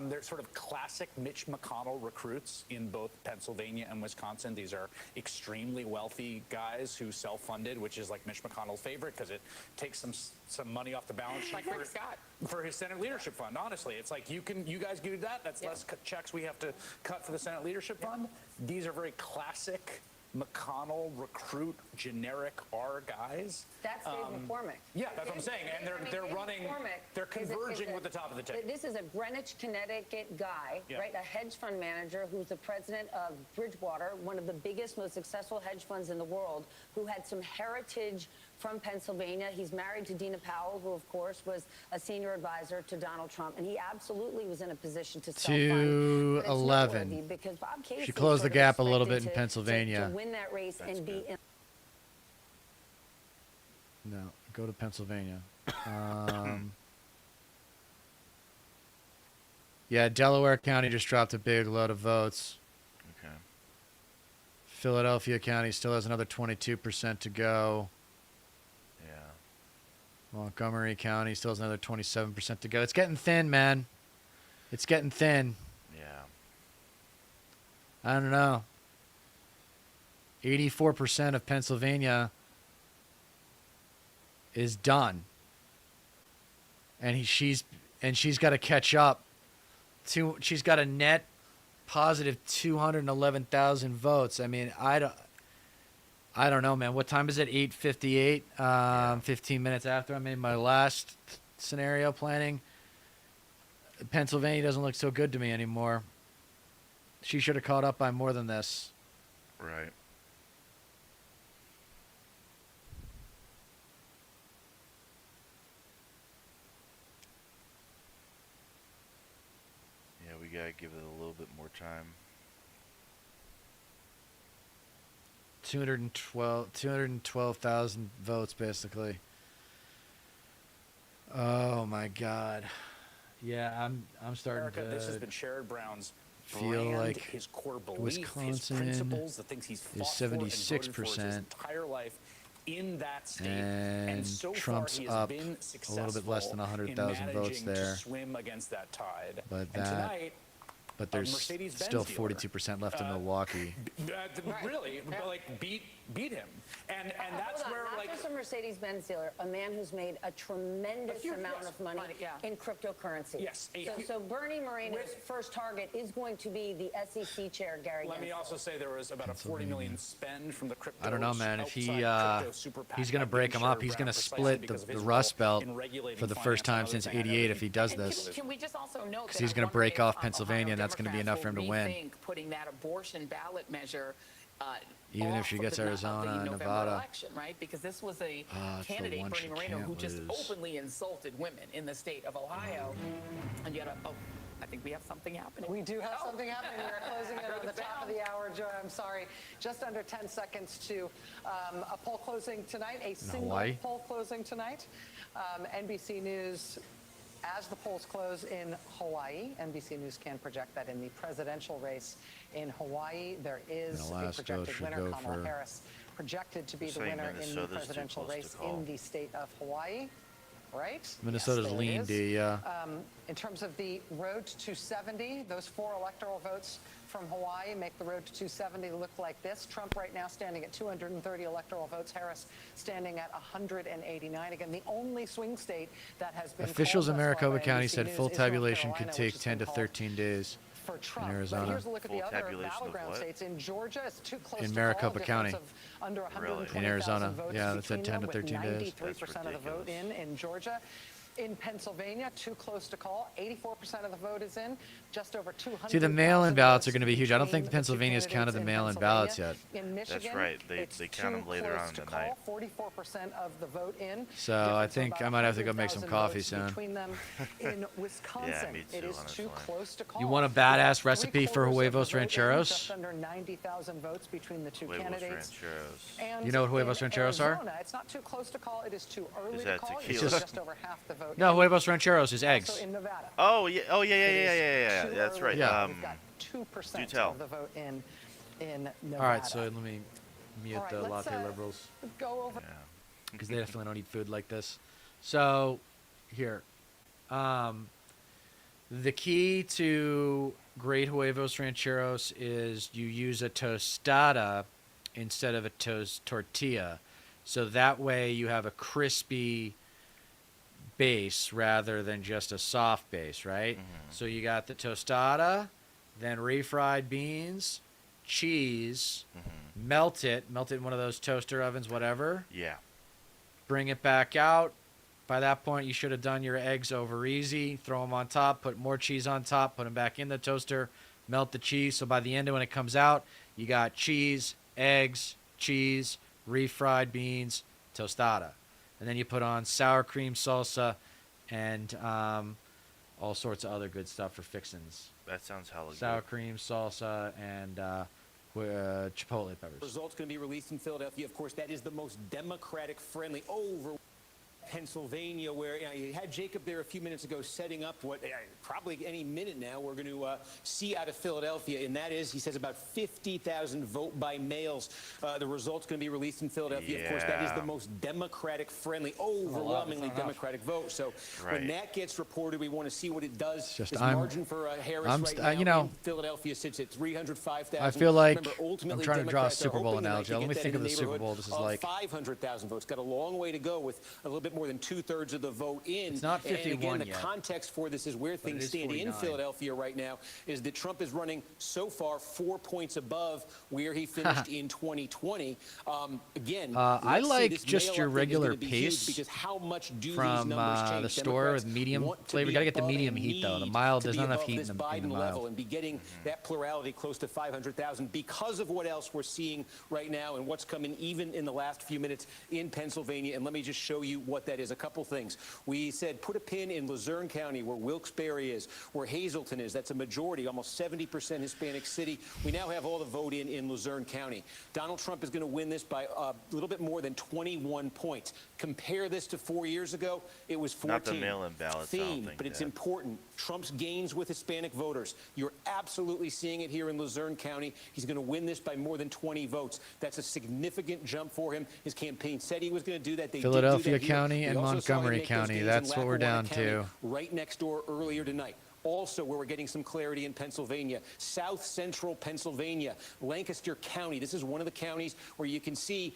They're sort of classic Mitch McConnell recruits in both Pennsylvania and Wisconsin. These are extremely wealthy guys who self-funded, which is like Mitch McConnell's favorite because it takes some money off the balance sheet Like Rick Scott. for his Senate Leadership Fund. Honestly, it's like you guys do that. That's less checks we have to cut for the Senate Leadership Fund. These are very classic McConnell recruit generic R guys. That's Dave McCormick. Yeah, that's what I'm saying. And they're Dave running, McCormick they're is converging with the top of the table. This is a Greenwich, Connecticut guy, right? A hedge fund manager who's the president of Bridgewater, one of the biggest, most successful hedge funds in the world, who had some heritage from Pennsylvania. He's married to Dina Powell, who, of course, was a senior advisor to Donald Trump. And he absolutely was in a position to self-fund. 2-11. Because Bob Casey She closed the sort of gap a little bit in expected Pennsylvania. to win that race and be in. No, go to Pennsylvania. Yeah, Delaware County just dropped a big load of votes. Okay. Philadelphia County still has another 22% to go. Yeah. Montgomery County still has another 27% to go. It's getting thin, man. It's getting thin. Yeah. I don't know. 84% of Pennsylvania is done. And she's got to catch up. She's got a net positive 211,000 votes. I mean, I don't know, man. What time is it? 8:58. 15 minutes after I made my last scenario planning. Pennsylvania doesn't look so good to me anymore. She should have caught up by more than this. Right. Yeah, we gotta give it a little bit more time. 212,000 votes, basically. Oh my God. Yeah, I'm starting America, to this has been Sherrod Brown's feel brand, like his core belief, Wisconsin his principles, the things he's fought is for and voted for his 76%, entire life in that state. and so Trump's far, he has up been a little bit less than successful 100,000 in votes managing there. to swim against that tide. But and tonight, but there's Mercedes-Benz still dealer, 42% left in Milwaukee. Really, but like beat him, and that's Hold on, where not like just a Mercedes-Benz dealer, a man who's made a tremendous amount of money in cryptocurrency. Yes, So Bernie Moreno's first target is going to be the SEC chair, Gary. Let me Gensler. also say there was about a 40 million spend from the crypto. I don't know, man. If he outside crypto super PAC he's going to by break Ben them up. Sherrod He's Brown going to precisely split because of the his Rust role Belt in regulating for the finance first and time other since things. I know '88 that if he does this. Can we just also note Because that he's I going to wonder break if, off Ohio Pennsylvania, and that's going to be enough for him to Democrats will win. rethink putting that abortion ballot measure Even if off she of gets the Arizona and November Nevada. election, right? Because this was a It's the candidate, one Bernie she Moreno, who can't just lose. openly insulted women in the state of Ohio. And yet, I think we have something happening. We do have something happening. We're closing in on the top of the hour, Joy. I'm sorry. Just under 10 seconds to a poll closing tonight, a single Hawaii? poll closing tonight. NBC News, as the polls close in Hawaii, NBC News can project that in the presidential race in Hawaii, there is And a Alaska projected should winner, go Kamala for- Harris, projected to be the Saying winner in the Minnesota's too presidential close to race call. in the state of Hawaii. Right? Minnesota's Yes, there it lean is. D, yeah. In terms of the road to 270, those 4 electoral votes from Hawaii make the road to 270 look like this. Trump right now standing at 230 electoral votes. Harris standing at 189. Again, the only swing state that has been Officials in called thus far Maricopa by County NBC said News full is North tabulation could Carolina, take which has 10 to been 13 days for Trump. in But Arizona. here's a look at Full the other tabulation of battleground what? states. In Georgia, it's too close In to Maricopa call. County. Under Really? 120,000 In Arizona. votes Yeah, that said between 10 to them, 13 days. with 93% of the vote in Georgia. In Pennsylvania, too close to call. 84% of the vote is in. Just over 200. See, the mail-in ballots are going to be huge. I don't think Pennsylvania's counted the in mail-in ballots yet. In Michigan, That's right. They it's count them too later close on to in the night. call. 44% of the vote in. So I think About I might have to go make some 100,000 coffee votes soon. Between them in Wisconsin, me it too, is too honestly. close to call. You want a badass recipe for 3/4 of the huevos vote in, rancheros? Just under 90,000 votes between the two Huevos candidates. rancheros. And You know what huevos in rancheros are? Arizona, it's not too close to call. It is too early Is to that call. tequila? It's just over half the vote. No, in. huevos rancheros is eggs. Also in Nevada. Oh yeah, It is too That's early right. to call. We've got 2% do tell. of the vote in Nevada. All right, so let me mute All right, the let's, latte liberals go over. because they definitely don't eat food like this. So here, The key to Great Huevos Rancheros is you use a tostada instead of a tortilla. So that way you have a crispy base rather than just a soft base, right? So you got the tostada, then refried beans, cheese, melt it in one of those toaster ovens, whatever. Yeah. Bring it back out. By that point, you should have done your eggs over easy. Throw them on top, put more cheese on top, put them back in the toaster, melt the cheese. So by the end of when it comes out, you got cheese, eggs, cheese, refried beans, tostada. And then you put on sour cream salsa and all sorts of other good stuff for fixins. That sounds hella Sour good. cream, salsa, and chipotle peppers. Results going to be released in Philadelphia. Of course, that is the most Democratic-friendly over Pennsylvania, where you had Jacob there a few minutes ago setting up what probably any minute now we're going to see out of Philadelphia, and that is, he says, about 50,000 vote by mails. The results going to be released in Philadelphia. Of course, that is the most Democratic-friendly, overwhelmingly Democratic vote. So when that gets reported, we want to see what it does. Just, this margin for Harris right now you know, in Philadelphia sits at 305,000. I feel like Remember, ultimately, I'm trying to draw a Democrats are Super Bowl hoping tonight analogy. to Let get me that think in of the Super neighborhood Bowl. This is of like 500,000 votes. Got a long way to go with a little bit more than 2/3 of the vote in. It's not And 51 again, the yet. context for this is where But things it is stand in 49. Philadelphia right now is that Trump is running so far 4 points above where he finished in 2020. Again, I let's say like this just your mail-up thing is regular gonna be huge pace because how much do from these numbers change? the store with Democrats medium want to flavor. be Got to get the above medium and heat though. The need mild, to there's be not enough above heat this in the Biden mild. level and be getting that plurality close to 500,000 because of what else we're seeing right now and what's coming even in the last few minutes in Pennsylvania. And let me just show you what that is. A couple things. We said put a pin in Luzerne County where Wilkes-Barre is, where Hazleton is. That's a majority, almost 70% Hispanic city. We now have all the vote in Luzerne County. Donald Trump is going to win this by a little bit more than 21 points. Compare this to 4 years ago, it was 14. Not the mail-in ballots, I don't Theme, think but it's that. important. Trump's gains with Hispanic voters. You're absolutely seeing it here in Luzerne County. He's going to win this by more than 20 votes. That's a significant jump for him. His campaign said he was going to do that. They Philadelphia did do that here. County We and also saw him Montgomery make those County. gains in That's what we're Lackawanna down County to. right next door earlier tonight. Also, where we're getting some clarity in Pennsylvania, South Central Pennsylvania, Lancaster County. This is one of the counties where you can see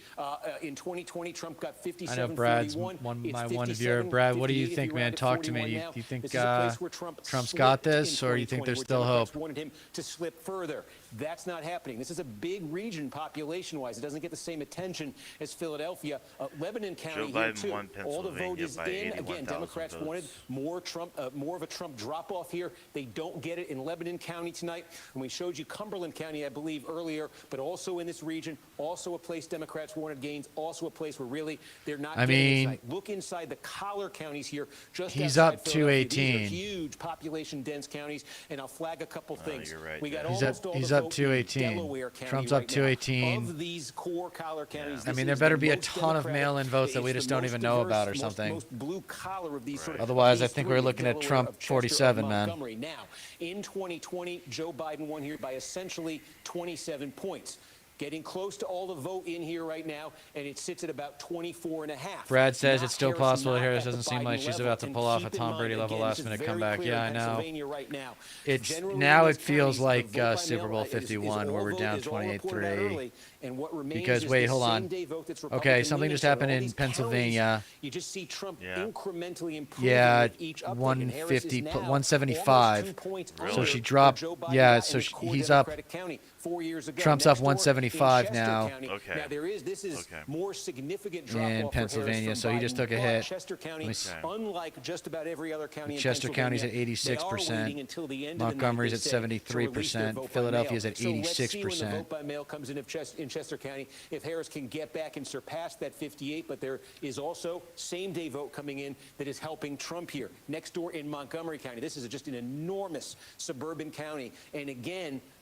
in 2020, Trump got 57-41. I know Brad's It's my one 57, viewer. Brad, what do you 58 if think, you're man? at Talk to me. 41 Do now. you think This is a place where Trump Trump's got slipped in this, or do you think 2020, there's where still Democrats hope? wanted him to slip further. That's not happening. This is a big region population-wise. It doesn't get the same attention as Philadelphia. Lebanon County here, Biden too. won All the vote Pennsylvania is by in. 81,000 Again, Democrats votes. wanted more Trump, more of a Trump drop-off here. They don't get it in Lebanon County tonight. And we showed you Cumberland County, I believe, earlier, but also in this region, also a place Democrats wanted gains, also a place where really they're not I getting it mean, tonight. Look inside the collar counties here, just he's outside up Philadelphia. These are 218. huge population-dense counties, and I'll flag a couple things. you're right, We got He's almost up- all he's the up vote 218. in Delaware County Trump's right up 218. now. Of these core collar counties, I this mean, there is better the be a most ton of Democratic. mail-in votes that we It's just the don't most even know diverse, about or most- something. Most blue collar of these sort of. Otherwise, of I these think three, we're looking at Delaware, Trump of Chester, 47, of man. Montgomery. Now, in 2020, Joe Biden won here by essentially 27 points. Getting close to all the vote in here right now, and it sits at about 24.5. Brad says Not it's still Harris, possible that not Harris at the doesn't seem Biden like she's level. about to And pull off a keep in Tom mind, Brady level again, last this is minute very comeback. clear Yeah, in I know. Pennsylvania right now. It's Generally, now in it those feels counties, the like vote by Super mail Bowl is 51 where all we're vote down is all reported out 28-3. early, and what remains Because is wait, this hold on. same-day vote that's Okay, Republican something leaning. just So in happened all in these Pennsylvania. counties, you just see Trump incrementally improving Yeah, with each uptick, and Harris is 150, now 175. almost 2 points So under she where dropped. Joe Biden Yeah, got so in the core he's up. Democratic county 4 years ago. Trump's up Next door in 175 Chester now. County. Okay. Now this is more significant drop In off Pennsylvania, so he just took a hit. Chester County, Let me see. unlike just about every other county in Chester County's at Pennsylvania, they are 86%. waiting until the end of the night, Montgomery's they at say, to release their 73%. vote by Philadelphia's mail. at So let's see when the 86%. vote by mail comes in in Chester County, if Harris can get back and surpass that 58, but there is also same-day vote coming in that is helping Trump here. Next door in Montgomery County, this is just an enormous suburban county, and again,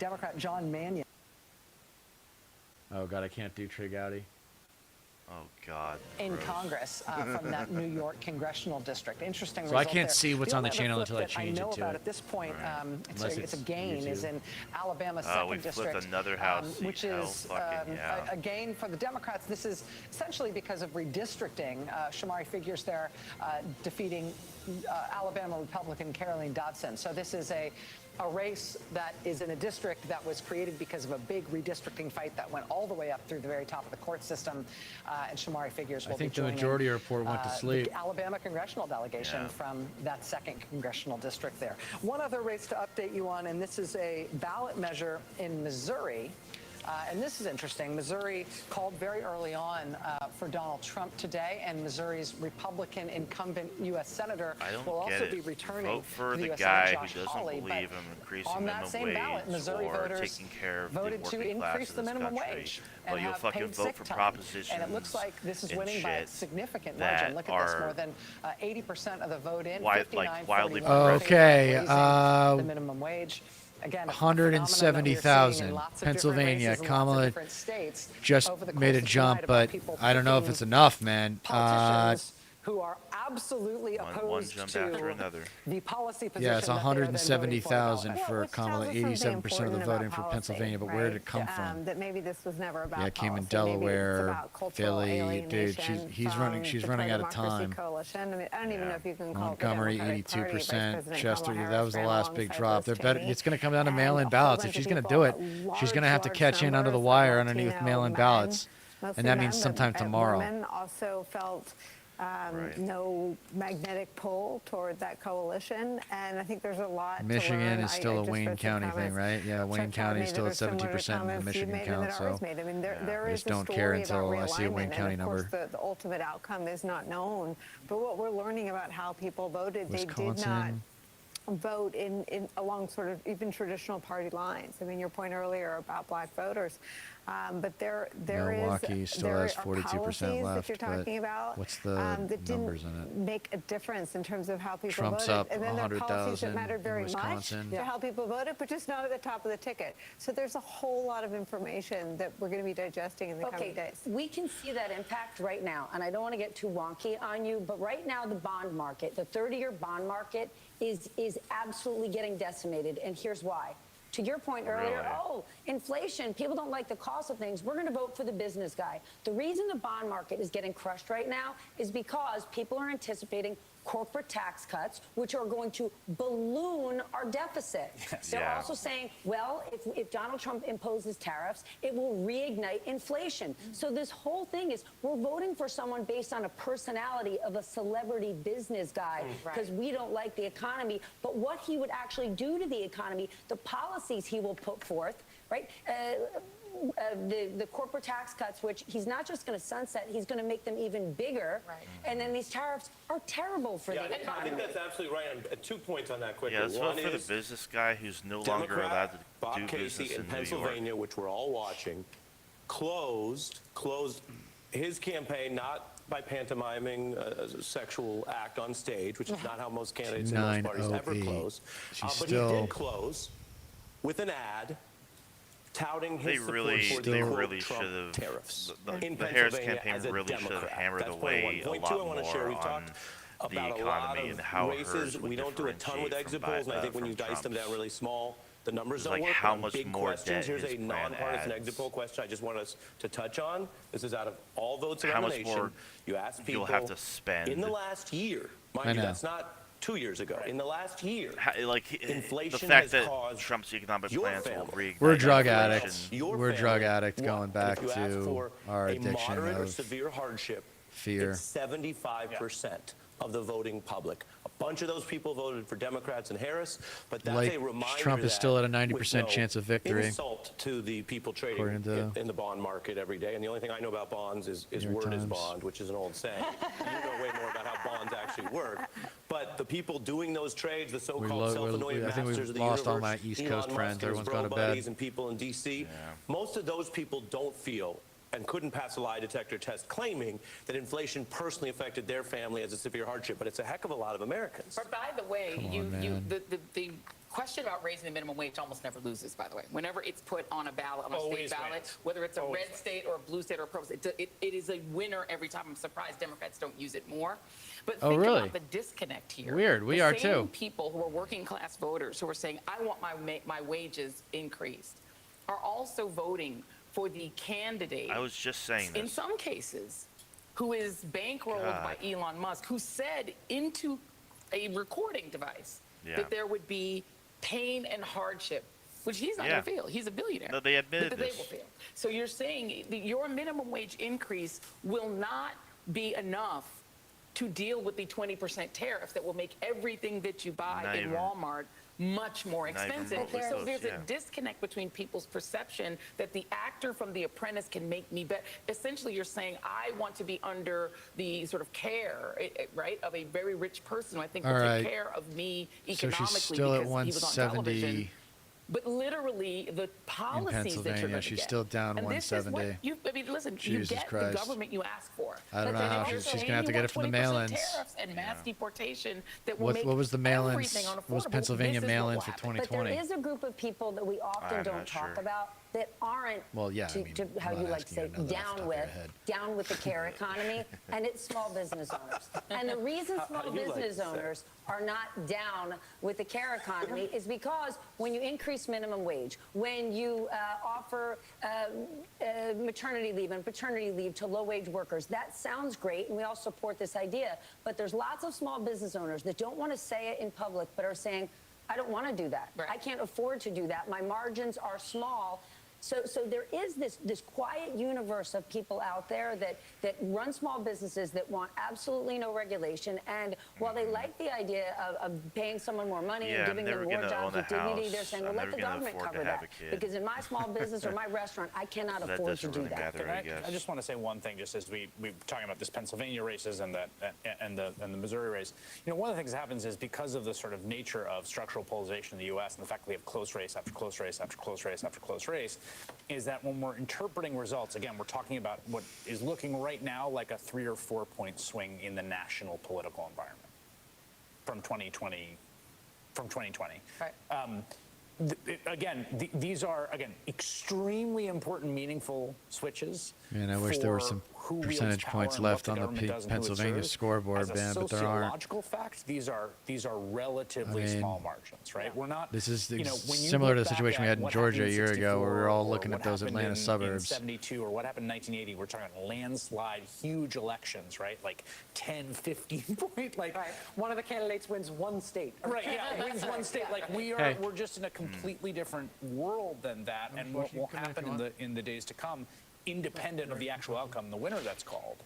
Democrat John Mannion. Oh God, I can't do Trey Gowdy. Oh God. in gross. Congress from that New York congressional district. Interesting So I result can't there. see what's The on the only channel other until I flip that change I know it to about it. at this point, Unless it's a it's gain, is YouTube. in Alabama's Oh, second we flipped district, another House seat. which Hell is fucking yeah. a gain for the Democrats. This is essentially because of redistricting. Shamari Figures there defeating Alabama Republican Caroline Dodson. So this is a race that is in a district that was created because of a big redistricting fight that went all the way up through the very top of the court system. And Shamari Figures will I think be the joining, majority report went to sleep. the Alabama congressional delegation Yeah. from that second congressional district there. One other race to update you on, and this is a ballot measure in Missouri. And this is interesting. Missouri called very early on for Donald Trump today, and Missouri's Republican incumbent U.S. Senator I don't will get also it. be returning Vote for to the U.S. guy Senator who Josh doesn't Hawley, believe but in increasing on that minimum same wage ballot, Missouri or voters taking care of the voted to working class increase of the this minimum country. wage But and you'll have fucking paid vote sick for time. propositions And it looks like this is and winning by a shit significant that margin. Look at this, are more than 80% of the vote in, wildly 59-41 progressive. Okay, raising the minimum wage. Again, a 170,000. phenomenon that we're seeing in lots of Pennsylvania. different races in lots of Kamala different states just over the made a course of jump, tonight about but people I don't know if picking it's enough, man. politicians who are absolutely One opposed jump to after another. the policy position Yeah, it's that they are then voting 170,000 for. for Kamala, 87% of the voting for Pennsylvania. But where did it come from? That maybe this was never about Yeah, it came in policy. Maybe it's Delaware, about cultural Philly. Dude, alienation she's from running. She's the running out of pro-democracy time. Coalition. I mean, I don't even know if you can call Montgomery, it the Democratic Party. Vice 82%. President Chester, Kamala that Harris was the ran last big alongside drop. Liz They're better. Cheney. It's going to come down to And mail-in a whole ballots. bunch If she's of going to people, do it, a she's going to have to large catch in under the numbers of wire underneath Latino mail-in men, ballots, mostly and that men, means but sometime tomorrow. women also felt no magnetic pull toward that coalition, and I think there's a lot to Michigan learn. is still I a just Wayne read some County thing, comments. right? Yeah, Wayne Chuck County made is still that at are similar to 70% in the comments you Michigan made and count. that ours So made. I mean, there I is just a don't care story until about I see a Wayne realignment, County and of course number. the ultimate outcome is not known. But what we're learning about how people voted, they did not Wisconsin. vote in along sort of even traditional party lines. I mean, your point earlier about black voters, but there Milwaukee is still there has are 42% policies left, that you're talking but about what's the that numbers didn't in it? make a difference in terms of how people Trump's voted. up And then there are policies 100,000 that mattered in very much Wisconsin. to how people voted, but just not at the top of the ticket. So there's a whole lot of information that we're going to be digesting in the coming days. We can see that impact right now, and I don't want to get too wonky on you, but right now the bond market, the 30-year bond market is absolutely getting decimated, and here's why. To your point earlier, Really? oh, inflation, people don't like the cost of things. We're going to vote for the business guy. The reason the bond market is getting crushed right now is because people are anticipating corporate tax cuts, which are going to balloon our deficit. They're Yeah. also saying, well, if Donald Trump imposes tariffs, it will reignite inflation. So this whole thing is we're voting for someone based on a personality of a celebrity business guy because we don't like the economy, but what he would actually do to the economy, the policies he will put forth, right? The corporate tax cuts, which he's not just going to sunset, he's going to make them even bigger. And then these tariffs are terrible for the I economy. think that's absolutely right. 2 points on that quickly. Yeah, let's One vote for the is business guy who's no longer allowed Democrat to Bob do Casey business in in New York. Pennsylvania, which we're all watching, closed his campaign not by pantomiming a sexual act on stage, which is not how most candidates in most parties ever 908. close. She's But still- he did close with an ad touting his They support really, for they the quote, really Trump should have. tariffs. The in Harris Pennsylvania campaign as a really should have Democrat. hammered That's point away one. a Point lot two, I want to share. more We've on talked the about a lot economy of and how races. hers would We don't do a ton with differentiate exit polls, and I think when from you dice them down Trump's. really small, the numbers It's don't like work. how On much big more questions, debt here's his a plan nonpartisan adds. exit poll question I just want us to touch on. This is out of all votes around How the much nation. more You ask people you'll have to spend. in the last year, I mind you, know. that's not 2 years ago. In the last year, inflation the fact has that caused Trump's economic your plans will family, reignite We're drug inflation. addicts. your We're drug family, addicts what? going And back if you ask to for our a addiction moderate or of severe hardship, fear. it's 75% of the voting public. A bunch of those people voted for Democrats and Harris, but that's Like, a reminder Trump is that still at a with 90% no chance of victory. Insult to the people trading According to in the bond market every day. And the only thing I know about bonds is New York word is Times. bond, which is an old saying. You know way more about how bonds actually work. But the people doing those trades, the so-called self-anointed I think masters we've of the lost all universe, my East Elon Coast Musk friends. and his Everyone's bro gone to buddies bed. and people in D.C., most of those people don't feel and couldn't pass a lie detector test claiming that inflation personally affected their family as a severe hardship. But it's a heck of a lot of Americans. But by the way, man. the question about raising the minimum wage almost never loses, by the way. Whenever it's put on a ballot, on a Always state ballot, wins. whether it's a Always red state or a blue state or a purple state, it is a winner every time. I'm surprised Democrats don't use it more. But Oh, think really? about the disconnect here. Weird. We The are same too. people who are working class voters who are saying, I want my wages increased, are also voting for the candidate. I was just saying In this. some cases, who is bankrolled by Elon Musk, who said into a recording device Yeah. that there would be pain and hardship, which he's not Yeah. going to feel. He's a billionaire. No, they admitted but that this. They will feel. So you're saying that your minimum wage increase will not be enough to deal with the 20% tariff that will make everything that you buy Not in even- Walmart much more Not even expensive. remotely So close, there's yeah. a disconnect between people's perception that the actor from The Apprentice can make me better. Essentially, you're saying, I want to be under the sort of care, right, of a very rich person who I think will All take right. care of me So economically she's still at because he was on television. 170. But literally, the policies that you're Pennsylvania, going to she's get. still down and this is what 170. I mean, listen, Jesus you get Christ. the government you ask for. I don't But know then how if you're she's saying gonna have to you get want it from the 20% mail-ins. tariffs and mass deportation that will What make was the mail-ins? everything What was unaffordable, Pennsylvania this is what mail-ins will for happen. But there 2020? is a group of people that we often I'm don't not talk sure. about that aren't, Well, yeah, I to, mean, to how I'm you not like to say, asking you to know that off the top of your head. down with the care economy, and it's small business owners. And the reason small do you like business to say? owners are not down with the care economy is because when you increase minimum wage, when you offer maternity leave and paternity leave to low-wage workers, that sounds great, and we all support this idea. But there's lots of small business owners that don't want to say it in public, but are saying, I don't want to do that. Right. I can't afford to do that. My margins are small. So there is this quiet universe of people out there that run small businesses that want absolutely no regulation. And while they like the idea of paying someone more money Yeah, and giving I'm them never more gonna jobs own a with dignity, house. they're saying, well, I'm let never the gonna government afford to cover have that. a kid. Because in my small business or my restaurant, I cannot That afford to doesn't do really that. matter, I guess. I just want to say one thing, just as we're talking about this Pennsylvania races and the Missouri race. You know, one of the things that happens is because of the sort of nature of structural polarization in the U.S. and the fact that we have close race after close race after close race after close race, is that when we're interpreting results, again, we're talking about what is looking right now like a 3 or 4 point swing in the national political environment from 2020. Right. These are, again, extremely important, meaningful switches. Man, I wish there were for some who wields percentage power points and what left on the government does and who it Pennsylvania serves. scoreboard, As a man, but there aren't. sociological fact, these are relatively I mean, small margins, right? We're not. This is you know, when you similar look to the back situation we at had in what Georgia a happened in year ago, where we were all 64 looking or at those what happened Atlanta in suburbs. 72 or what happened in 1980, we're talking landslide, huge elections, right? Like 10, 15 point, like. Right. One of the candidates wins one state. Right, yeah, wins one state. Like Hey. we're just in a completely different world than that, and what will happen in the days to come, independent of the actual outcome, the winner that's called,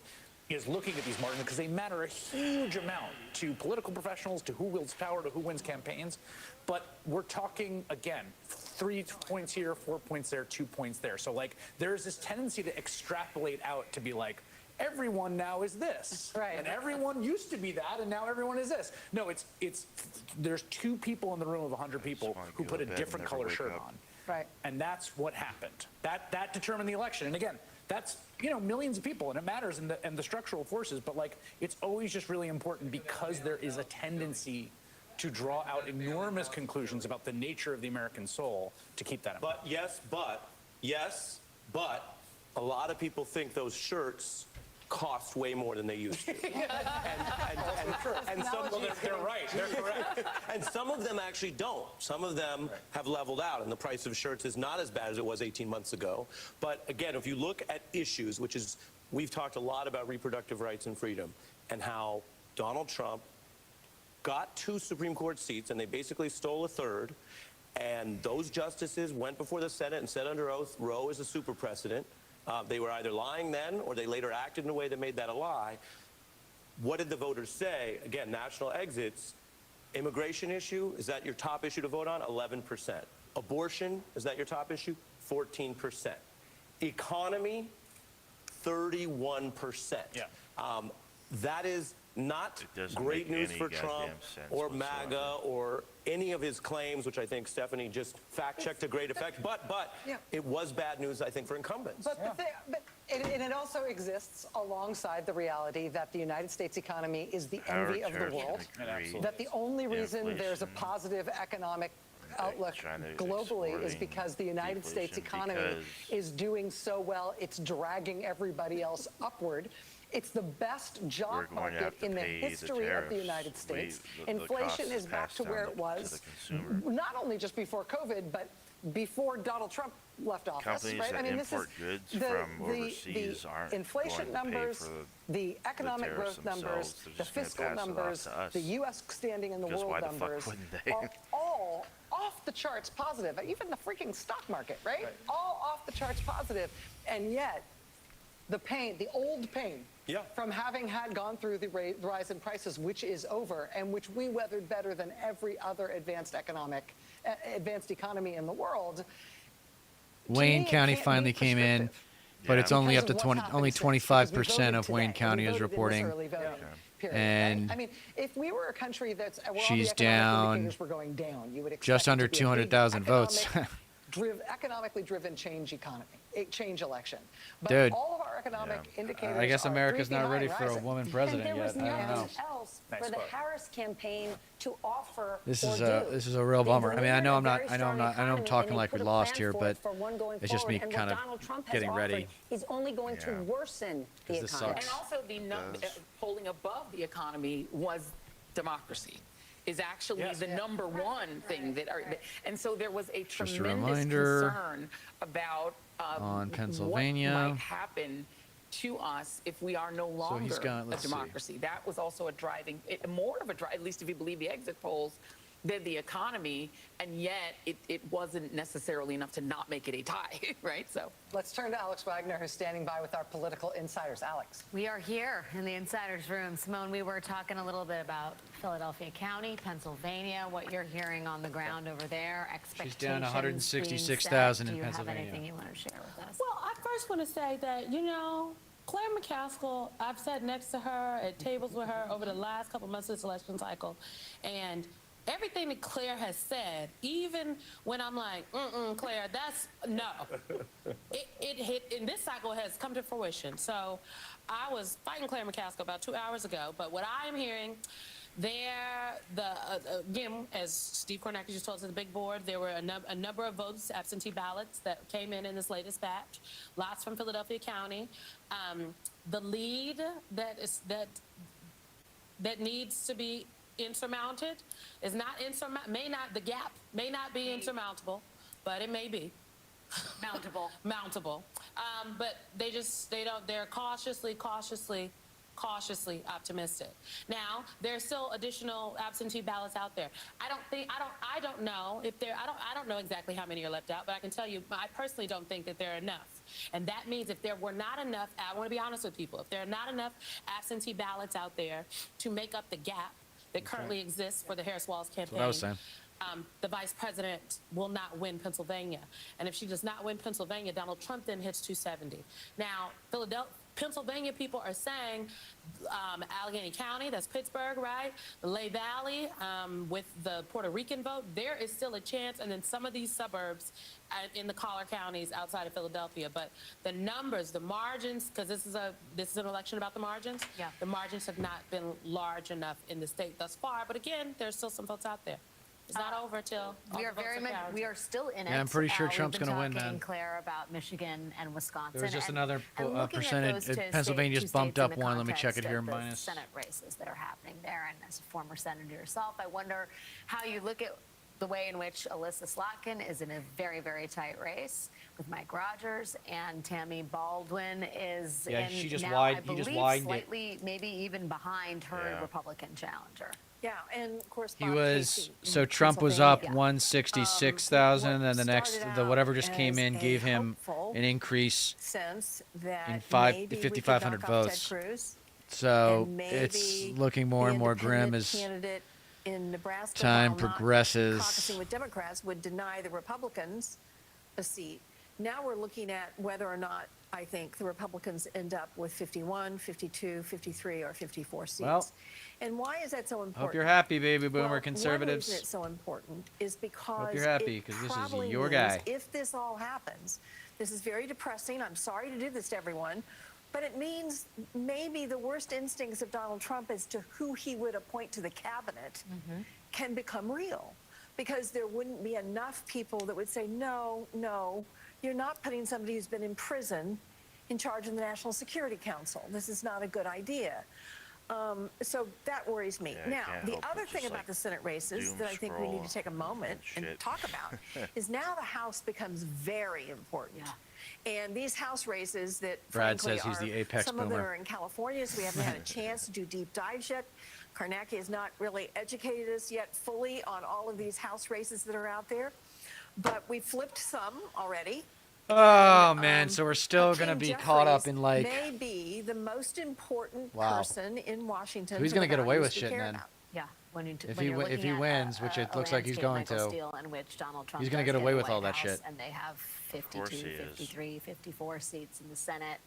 is looking at these margins because they matter a huge amount to political professionals, to who wields power, to who wins campaigns. But we're talking, again, 3 points here, 4 points there, 2 points there. So like there's this tendency to extrapolate out to be like, everyone now is this, Right. and everyone used to be that, and now everyone is this. No, it's there's 2 people in the room of 100 people wanna who go put a to bed and different never color wake shirt up. on, Right. and that's what happened. That determined the election. And again, that's millions of people, and it matters, and the structural forces. But like, it's always just really important because there is a tendency to draw out enormous conclusions about the nature of the American soul to keep that in mind. But a lot of people think those shirts cost way more than they used to. and some, Well, they're right. They're correct. and some of them actually don't. Some of them have leveled out, and the price of shirts is not as bad as it was 18 months ago. But again, if you look at issues, which is, we've talked a lot about reproductive rights and freedom, and how Donald Trump got 2 Supreme Court seats, and they basically stole a third, and those justices went before the Senate and said under oath, Roe is a super precedent. They were either lying then, or they later acted in a way that made that a lie. What did the voters say? Again, national exits. Immigration issue, is that your top issue to vote on? 11%. Abortion, is that your top issue? 14%. Economy, 31%. Yeah. That is not It doesn't great make news any for goddamn Trump sense or whatsoever. MAGA or any of his claims, which I think Stephanie just fact-checked to great effect. But Yeah. it was bad news, I think, for incumbents. And it also exists alongside the reality that the United States economy is the Power, envy of the terror, world. greed, That the only reason there's a inflation, positive economic outlook China globally is exporting because the United States deflation economy because- is doing so well, it's dragging everybody else upward. It's the best We're job going to market have to in the pay history of the tariffs. United States. The Inflation cost is back passed to where down it was, to the consumer. not only just before COVID, but before Donald Trump left office. Companies right? that I mean, this is import goods the, from the, overseas the aren't inflation going to pay numbers, for the economic tariffs growth numbers, themselves. They're the just gonna fiscal pass it off numbers, to us. the U.S. standing in the Because world why the fuck numbers wouldn't they? are all off the charts positive. Even the freaking stock market, right? All off the charts positive. And yet, the pain, the old pain from having had gone through the rise in prices, which is over, and which we weathered better than every other advanced economy in the world. Wayne it County can't be finally came in, but it's only up to 20, only 25% of Wayne County is reporting. And I mean, if we were a country that's where all the she's economic down indicators were going down, you would expect just it under to be a big 200,000 votes. economically driven change election. But Dude, all of our economic indicators I guess are America's 3 not ready behind for a rising. woman president And there was yet. I don't know. nothing else for the Harris campaign to offer. This or is do. a real They bummer. I mean, I know delivered I'm a not. very I know I'm strong not. I know I'm economy, talking and they like we put a lost plan here, for but it for one going it's just me forward. And kind what of Donald Trump has getting offered ready. is only going to worsen the 'Cause this economy. sucks. And also polling above the economy was democracy is actually the number one thing that are, and so there was a Just a tremendous reminder concern about on what Pennsylvania. might happen to us if we are no longer got- a let's see. democracy. That was also more of a drive, at least if you believe the exit polls, than the economy, and yet it wasn't necessarily enough to not make it a tie, right? So Let's turn to Alex Wagner, who's standing by with our political insiders. Alex. We are here in the insiders room. Simone, we were talking a little bit about Philadelphia County, Pennsylvania, what you're hearing on the ground over there, expectations. She's down being 166,000 set. in Do you have Pennsylvania. anything you want to share with us? Well, I first want to say that, Claire McCaskill, I've sat next to her at tables with her over the last couple months of this election cycle, and everything that Claire has said, even when I'm like, Claire, that's no. It hit, in this cycle has come to fruition. So I was fighting Claire McCaskill about 2 hours ago, but what I am hearing, again, as Steve Kornacki just told us at the big board, there were a number of votes, absentee ballots that came in this latest batch, lots from Philadelphia County. The lead that needs to be insurmounted is not the gap may not be insurmountable, but it may be mountable. But they're cautiously optimistic. Now, there's still additional absentee ballots out there. I don't know exactly how many are left out, but I can tell you, I personally don't think that there are enough. And that means if there were not enough, I want to be honest with people, if there are not enough absentee ballots out there to make up the gap that currently exists for the Harris-Wallace campaign, what I was saying. The vice president will not win Pennsylvania. And if she does not win Pennsylvania, Donald Trump then hits 270. Now, Pennsylvania people are saying Allegheny County, that's Pittsburgh, right? The Lehigh Valley, with the Puerto Rican vote, there is still a chance. And then some of these suburbs in the collar counties outside of Philadelphia. But the numbers, the margins, because this is an election about the margins. Yeah. The margins have not been large enough in the state thus far. But again, there's still some votes out there. It's not over till We are still in it. Yeah, I'm pretty sure Trump's going to win, man. Claire, about Michigan and Wisconsin. There was just and another looking at percentage. those two Pennsylvania's two bumped states up in the one. Let me check it context here. of the Minus. Senate races that are happening there. And as a former senator yourself, I wonder how you look at the way in which Alyssa Slotkin is in a very, very tight race with Mike Rogers, and Tammy Baldwin is He just I widened it. slightly, maybe even behind her Yeah. Republican challenger. Yeah, and of course, He was Trump was up 166,000, and the next whatever just came in gave him an increase sense that in maybe we could 5,500 knock off Ted votes. Cruz, So and it's maybe looking more and the more grim independent as candidate in Nebraska, time while not progresses. caucusing with Democrats, would deny the Republicans a seat. Now we're looking at whether or not I think the Republicans end up with 51, 52, 53, or 54 seats. Well, and why is that so important? Hope you're happy, baby boomer Well, conservatives. One reason it's so important is because Hope you're happy, it 'cause this is probably your means guy. if this all happens, this is very depressing. I'm sorry to do this to everyone, but it means maybe the worst instincts of Donald Trump as to who he would appoint to the cabinet can become real, because there wouldn't be enough people that would say, no, you're not putting somebody who's been in prison in charge of the National Security Council. This is not a good idea. So that worries me. Yeah, I now, can't the help other but thing just, about like, the Senate races doom that I think we need to scroll take a moment and shit. talk about is now the House becomes very important. And these House races that, Brad frankly, says he's are, the apex some of them boomer. are in California, so we haven't had a chance to do deep dives yet. Karnacki has not really educated us yet fully on all of these House races that are out there. But we flipped some already. Oh man, so we're still gonna Hakeem be caught up Jeffries in like. may be the most important Wow. person in Washington. So he's for gonna the get away values with we shit care then. about. Yeah, when you, If when he you're wi- if looking he at wins, which it a looks like he's landscape, going Michael to, Steele, in which Donald Trump he's gonna does get away the with all White that House, shit. and they have 52, course he is. 53, 54 seats in the Senate.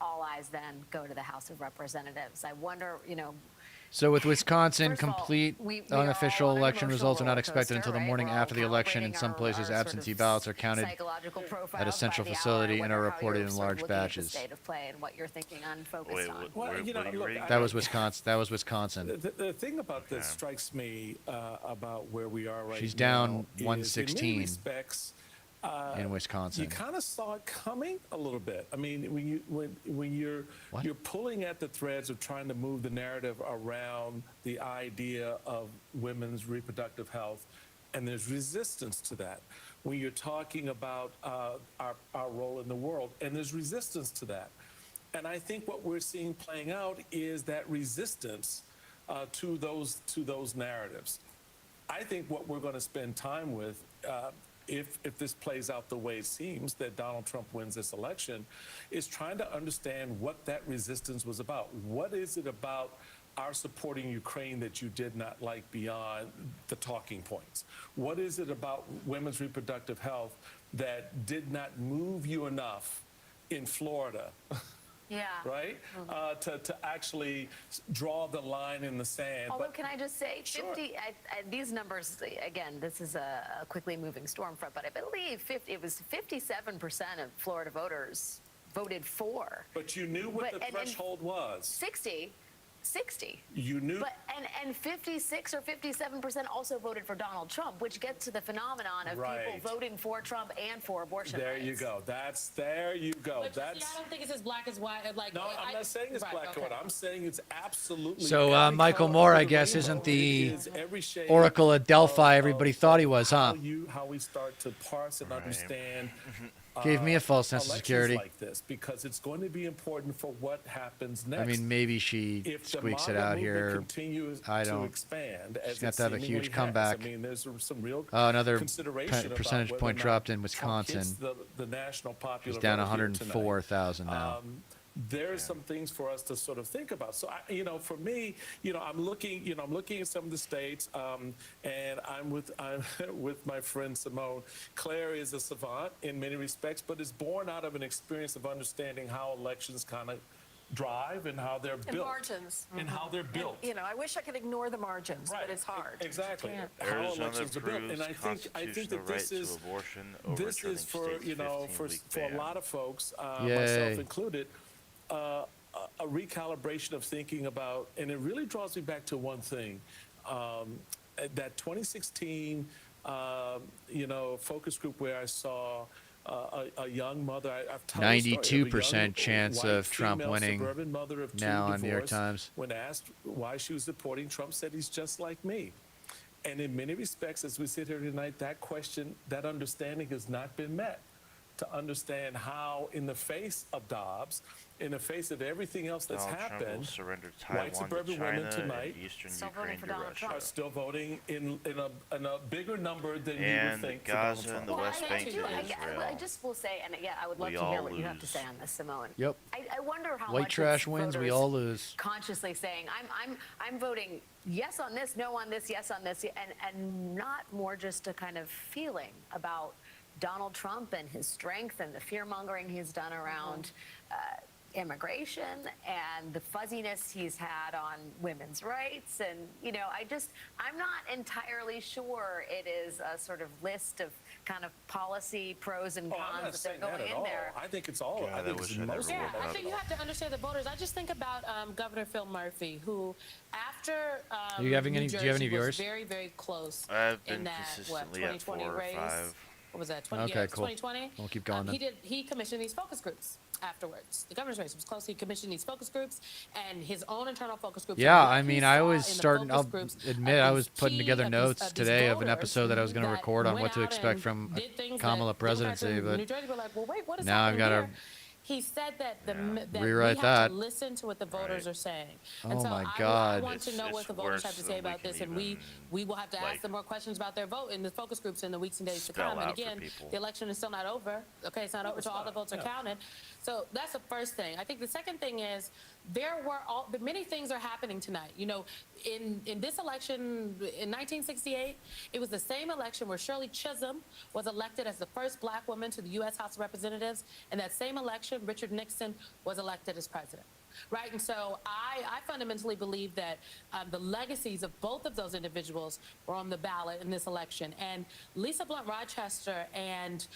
All eyes then go to the House of Representatives. I wonder, So with Wisconsin, First of all, complete we are unofficial all on an election emotional results are not roller expected coaster, until the right? morning We're all after the election. In calibrating some our places, sort of absentee ballots are counted psychological at a profiles central by the hour. facility I and are wonder how reported you're in sort of large looking at the batches. state of play and what you're thinking on, focused Wait, on. where Well, are you reading? That was Wisconsin. That was Wisconsin. The thing about this strikes me about where we are right now. She's down is, 116 in many respects, in Wisconsin. you kind of saw it coming a little bit. I mean, when you're pulling at the threads of trying to move the narrative around the idea of women's reproductive health, and there's resistance to that. When you're talking about our role in the world, and there's resistance to that. And I think what we're seeing playing out is that resistance to those narratives. I think what we're going to spend time with, if this plays out the way it seems that Donald Trump wins this election, is trying to understand what that resistance was about. What is it about our supporting Ukraine that you did not like beyond the talking points? What is it about women's reproductive health that did not move you enough in Florida? Yeah. Right? To actually draw the line in the sand. Although, But can I just say, 50, these numbers, again, this is a quickly moving storm front, but I believe it was 57% of Florida voters voted for. But you knew what the threshold was. 60. You knew. But and 56 or 57% also voted for Donald Trump, which gets to the phenomenon of Right. people voting for Trump and for abortion There rights. you go. There you go. But I don't think it's as black as white. Like, No, I'm not saying it's right, black and okay. white. I'm saying it's absolutely. So every Michael color Moore, of I the guess, rainbow. isn't It the is every shade Oracle of Delphi everybody thought he was, huh? how we start to parse and understand. Gave me a false sense of elections security. like this, because it's going to be important for what happens next. I mean, maybe she If the squeaks it MAGA out movement here. continues I to don't. expand, She's as got it to have a seemingly huge has. comeback. I mean, there's some real Another consideration about percentage whether point or not dropped in Trump Wisconsin. hits the national popular She's down vote here 104,000 now. tonight. There's some things for us to sort of think about. So, for me, I'm looking at some of the states, and I'm with my friend Simone. Claire is a savant in many respects, but is born out of an experience of understanding how elections kind of drive and how they're And built. margins. And how they're built. And, I wish I could ignore the margins, but it's hard. Exactly. Can't. How Arizona elections are built. And I approves think that this constitutional is right to abortion, this overturning is for state's for 15-week for a ban. lot of folks, Yay. myself included, a recalibration of thinking about, and it really draws me back to one thing, that 2016, focus group where I saw a young mother. I've told the story of a 92% young chance white of Trump female winning suburban mother of two now on New York divorced. Times. When asked why she was supporting Trump, said he's just like me. And in many respects, as we sit here tonight, that question, that understanding has not been met. To understand how, in the face of Dobbs, in the face of everything else that's Donald Trump will happened, surrender white Taiwan to suburban China women tonight and eastern Still voting Ukraine for to Donald Russia. Trump. are still voting in a bigger number than you And would think Gaza for Donald and the Trump. West Bank to I Israel. just will say, and yeah, I would love We to hear all what you have to lose. say on this, Simone. Yep. I wonder how White much trash it's wins, we voters all lose. consciously saying, I'm voting yes on this, no on this, yes on this, and not more just a kind of feeling about Donald Trump and his strength and the fear mongering he's done around immigration and the fuzziness he's had on women's rights. And, I'm not entirely sure it is a sort of list of kind of policy pros and Oh, I'm cons not that saying they're that going at in all. there. I think it's all. God, I I think wish it's I never most of woke it. up. I think you have to understand the voters. I just think about Governor Phil Murphy, who after Do you have any- New do you have any Jersey was viewers? very, very close I've in been that consistently at 2020 4 or race. 5. What was that? 20, Okay, yeah, it was cool. 2020. We'll keep going then. He commissioned these focus groups afterwards. The governor's race was close. He commissioned these focus groups and his own internal focus groups. Yeah, And what I he mean, saw I in was the starting. focus I'll groups admit, of I these was putting key- together of these- notes of these today of an voters episode that I was going to that record on went what to out expect and from did things Kamala that Democrats presidency, in but New Jersey were like, well, wait, what is now I've happening got to here? He said that that rewrite we have that. to listen to what the voters are saying. Oh and so my I God. want to know It's what the voters have to worse say than we about can this, and we will have to ask like, them more questions about their vote in the focus groups in the weeks and days to spell come. And out for again, people. the election is still not over. Okay, it's not over until all the votes are counted. So that's the first thing. I think the second thing is many things are happening tonight. In this election in 1968, it was the same election where Shirley Chisholm was elected as the first black woman to the U.S. House of Representatives. In that same election, Richard Nixon was elected as president. Right, and so I fundamentally believe that the legacies of both of those individuals were on the ballot in this election. And Lisa Blunt Rochester and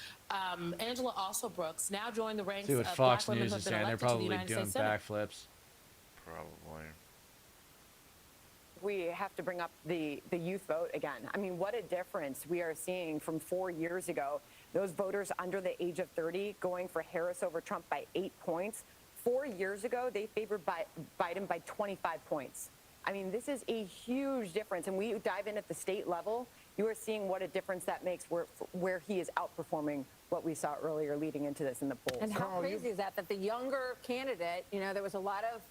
Angela Alsobrooks now join the ranks see what of Fox black women News who is have been saying. They're elected to the probably United doing States Senate. backflips. Probably. We have to bring up the youth vote again. I mean, what a difference we are seeing from 4 years ago. Those voters under the age of 30 going for Harris over Trump by 8 points. 4 years ago, they favored Biden by 25 points. I mean, this is a huge difference. And we dive in at the state level, you are seeing what a difference that makes where he is outperforming what we saw earlier leading into this in the polls. And how crazy is that the younger candidate, there was a lot of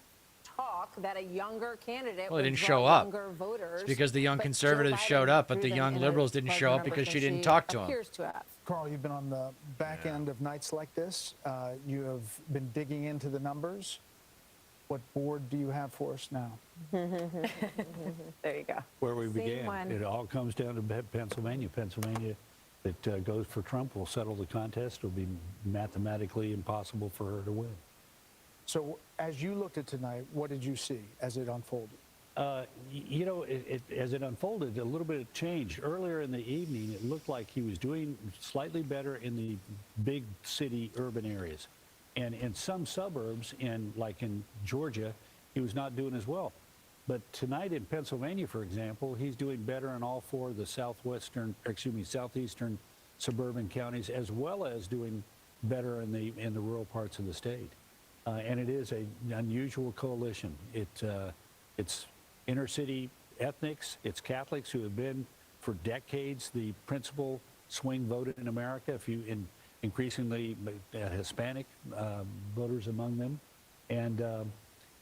talk that a younger candidate Well, they would didn't draw show up. younger voters. It's because the young but Joe conservatives Biden showed up, but drew the them young in a liberals didn't larger show up numbers because than she didn't talk to them. appears to have. Carl, you've been on the back end of nights like this. You have been digging into the numbers. What board do you have for us now? There you go. Where we Same began. one. It all comes down to Pennsylvania. Pennsylvania that goes for Trump will settle the contest. It'll be mathematically impossible for her to win. So as you looked at tonight, what did you see as it unfolded? As it unfolded, a little bit of change. Earlier in the evening, it looked like he was doing slightly better in the big city urban areas. And in some suburbs, like in Georgia, he was not doing as well. But tonight in Pennsylvania, for example, he's doing better in all four of the southeastern suburban counties, as well as doing better in the rural parts of the state. And it is an unusual coalition. It's inner city ethnics, it's Catholics who have been for decades the principal swing vote in America, increasingly Hispanic voters among them. And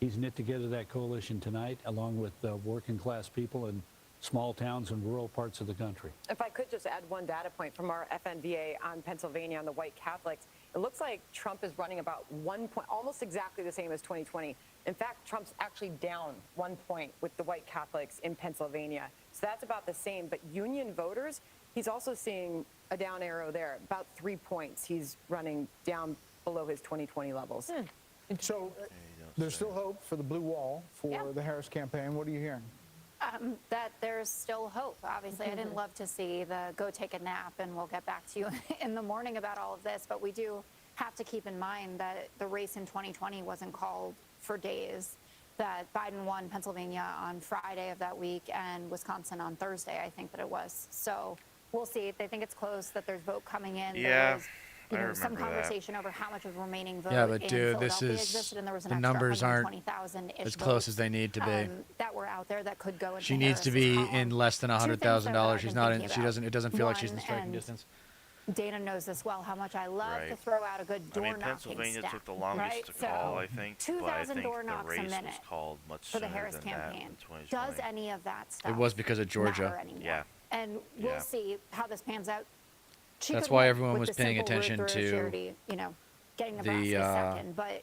he's knit together that coalition tonight, along with working class people in small towns and rural parts of the country. If I could just add one data point from our FNVA on Pennsylvania on the white Catholics, it looks like Trump is running about 1 point, almost exactly the same as 2020. In fact, Trump's actually down 1 point with the white Catholics in Pennsylvania. So that's about the same. But Union voters, he's also seeing a down arrow there, about 3 points. He's running down below his 2020 levels. So there's still hope for the blue wall for the Harris campaign. What are you hearing? That there's still hope. Obviously, I didn't love to see the go take a nap and we'll get back to you in the morning about all of this, but we do have to keep in mind that the race in 2020 wasn't called for days, that Biden won Pennsylvania on Friday of that week and Wisconsin on Thursday, I think that it was. So we'll see. They think it's close, that there's vote coming in. Yeah. There was some conversation over how much of remaining vote Yeah, but in dude, this Philadelphia is existed, and there was an the extra numbers aren't 120,000-ish as close votes, as they need to be. that were out there that could go into She needs to Harris's be column. in less than Two things that $100,000. I've She's been not in. thinking She about. doesn't. It doesn't feel like she's in One, striking and distance. Dana knows this well, how much I love to Right. throw out a good I door mean, knocking Pennsylvania stat, took the longest right? to call, I think, but I 2,000 think door the knocks a race was minute called much for the sooner Harris than that in campaign. 2020. Does any of that stuff It was because of Georgia. matter anymore? Yeah. And we'll Yeah. see how this pans out. She That's could why win everyone with was the paying simple route attention through to charity, getting the, Nebraska second, but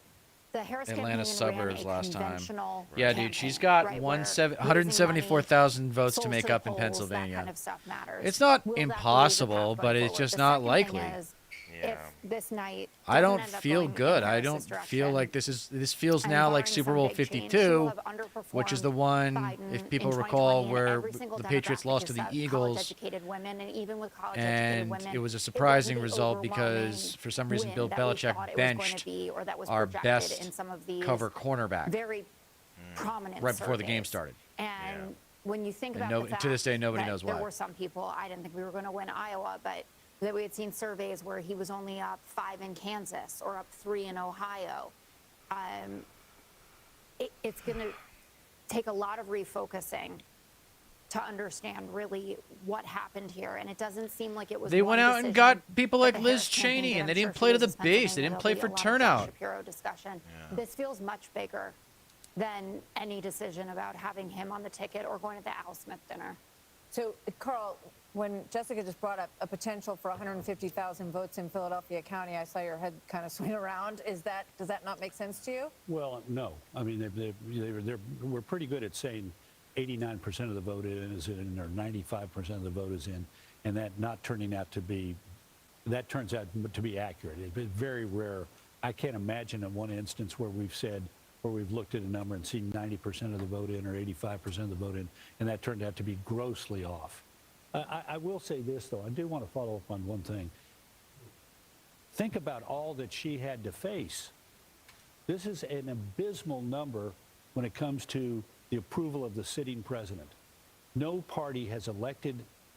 the Harris Atlanta campaign suburbs ran a last time. conventional Yeah, dude, campaign, she's got right, where 174,000 votes to souls make the up in polls, Pennsylvania. That kind of stuff matters. It's not Will that be the impossible, path but going it's forward? just The not second likely. thing is, if this night I don't doesn't end up feel going in good. I Harris's don't feel direction, like this feels and now like barring Super some Bowl big change, she 52, will have which is underperformed the one, Biden if people in recall, 2020, and where every single the Patriots demographic lost is to the that Eagles. college-educated women, and even with college-educated And women, it was a wasn't surprising the result overwhelming because for some reason win Bill that we Belichick thought it was going to benched be, or that was our projected best in some of these cover cornerback very prominent right before the game surveys. started. And when you think And about the fact to this day, nobody that knows there why. were some people, I didn't think we were going to win Iowa, but that we had seen surveys where he was only up 5 in Kansas or up 3 in Ohio. It's going to take a lot of refocusing to understand really what happened here, and it doesn't seem like it was. They one went out and decision got people that like the Liz Harris campaign Cheney, did. and I'm they sure didn't she play to the loses base. They Pennsylvania, didn't play there'll for be a lot of turnout. Shapiro discussion. This feels much bigger than any decision about having him on the ticket or going to the Al Smith dinner. So, Carl, when Jessica just brought up a potential for 150,000 votes in Philadelphia County, I saw your head kind of swing around. Does that not make sense to you? Well, no. I mean, we're pretty good at saying 89% of the vote is in, or 95% of the vote is in, and that not turning out to be, that turns out to be accurate. It's very rare. I can't imagine in one instance where we've looked at a number and seen 90% of the vote in or 85% of the vote in, and that turned out to be grossly off. I will say this, though. I do want to follow up on one thing. Think about all that she had to face. This is an abysmal number when it comes to the approval of the sitting president. No party has elected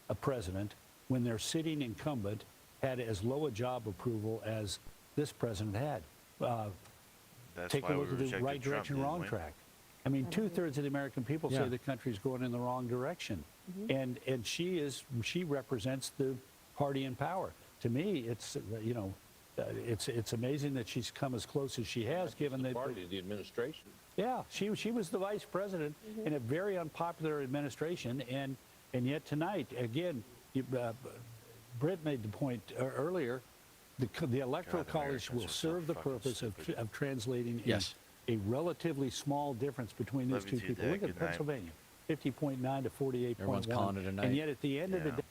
a president when their sitting incumbent had as low a job approval as this president had. That's Take why a we look at the rejected right Trump, direction, didn't wrong we? track. I mean, 2/3 of the American people Yeah. say the country's going in the wrong direction, and she represents the party in power. To me, it's it's amazing that she's come as close as she has, given that the administration. yeah, she was the vice president in a very unpopular administration, and yet tonight, again, Britt made the point earlier, the Electoral College will serve the purpose of translating Yes. a relatively small difference between these Love two you too, people. Dad. Look at Good night. Pennsylvania, 50.9 to 48.1. Everyone's calling it a night. And yet at the end of the day,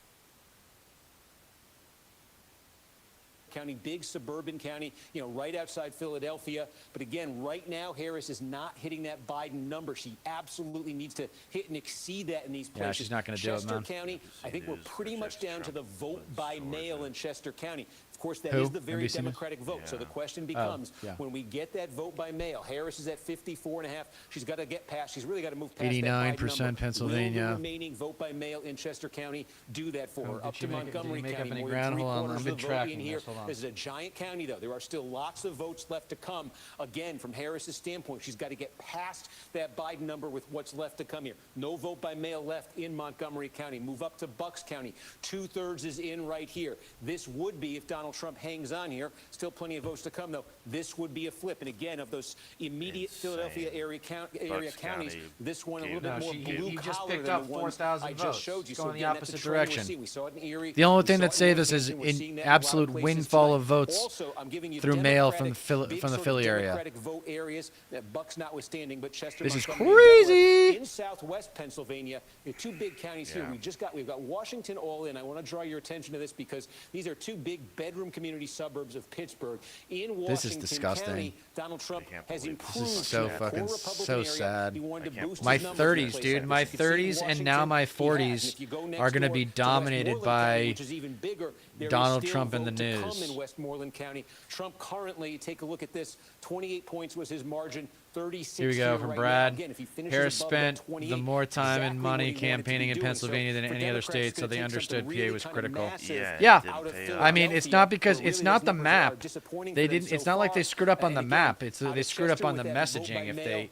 County, big suburban county, right outside Philadelphia. But again, right now, Harris is not hitting that Biden number. She absolutely needs to hit and exceed that in these places. Yeah, she's not gonna do it, Chester man. County, I think we're pretty much down to the vote by mail in Chester County. Of course, that Who? is the very NBC News? Democratic vote. So the question becomes, yeah. when we get that vote by mail, Harris is at 54.5. She's got to get past. She's really got to move past 89% that Biden number. Pennsylvania. Will the remaining vote by mail in Chester County do that for her? Did Up she to make it- did Montgomery you make up County, any more ground? than Hold on, three-quarters I've of been the vote tracking in here. this. Hold on. This is a giant county, though. There are still lots of votes left to come. Again, from Harris's standpoint, she's got to get past that Biden number with what's left to come here. No vote by mail left in Montgomery County. Move up to Bucks County. 2/3 is in right here. This would be, if Donald Trump hangs on here, still plenty of votes to come, though. This would be a flip. And again, of those immediate Philadelphia area counties, County this one a little No, bit more he blue just collar picked than up the ones 4,000 I votes. just showed you. It's So going the again, that's opposite a trend we're direction. seeing. We saw it in Erie. The only We thing saw that it in saved us is Northampton. We're seeing an that in a lot of absolute places windfall tonight. of votes Also, I'm giving you through mail Democratic, from big the Philly area. Democratic vote areas, Bucks notwithstanding, but Chester, This is Montgomery, and Delaware. crazy. In Southwest Pennsylvania, there are two big counties here. We've got Washington all in. I want to draw your attention to this because these are two big bedroom community suburbs of Pittsburgh. In Washington This is disgusting. County, Donald Trump has improved. This is so that fucking core Republican so area. sad. He wanted to boost My his numbers in a 30s, place dude, like my this. You can see in 30s and now Washington, my he has. And 40s if you go next are going to door be to dominated Westmoreland County, by which is even bigger, there is Donald still Trump and the vote to come news. in Westmoreland County. Trump currently, take a look at this, 28 points was his margin, 36 Here we go from right Brad. now. Again, if he finishes Harris above that spent 28, the more time exactly and what money he wanted to be campaigning in doing. Pennsylvania So than for any other Democrats, state, it's so gonna they take understood something PA really was kind of critical. massive Yeah, out of I mean, it's not because Philadelphia, it's where not really the those numbers map. are disappointing They for them didn't. so It's not like they far. screwed up on And the again, map. It's out they of screwed up Chester on the with that vote messaging. by If mail, they,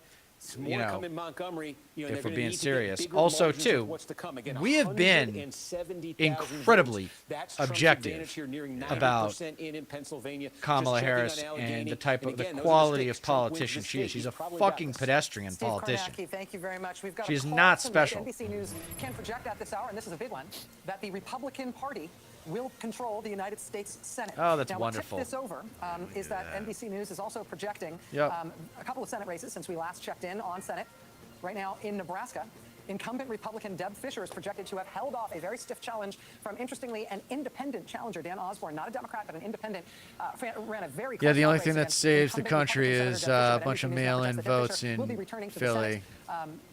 more you know, come in Montgomery, you know, if they're we're gonna being need to get serious. bigger Also, margins of too, what's to come. Again, we have been 170,000 incredibly votes. That's Trump's objective advantage here, nearing 90% about in Pennsylvania. Kamala Just checking on Harris Allegheny. and the type And of the again, those are quality stakes. of Trump wins the politician she is. state. She's He's a probably got fucking this. pedestrian Steve politician. Kornacki, thank you very much. We've got She's a not poll that special. NBC News can project at this hour, and this is a big one, that the Republican Party will control the United States Senate. Oh, that's now, wonderful. What tipped this over is that NBC News is also projecting Yep. a couple of Senate races since we last checked in on Senate. Right now in Nebraska, incumbent Republican Deb Fischer is projected to have held off a very stiff challenge from, interestingly, an independent challenger, Dan Osborne, not a Democrat, but an independent, ran a very close The only race thing that against saves the incumbent country Republican is Senator Deb a Fischer. bunch of NBC News now mail-in projects that Deb votes Fischer will be in returning to the Philly. Senate.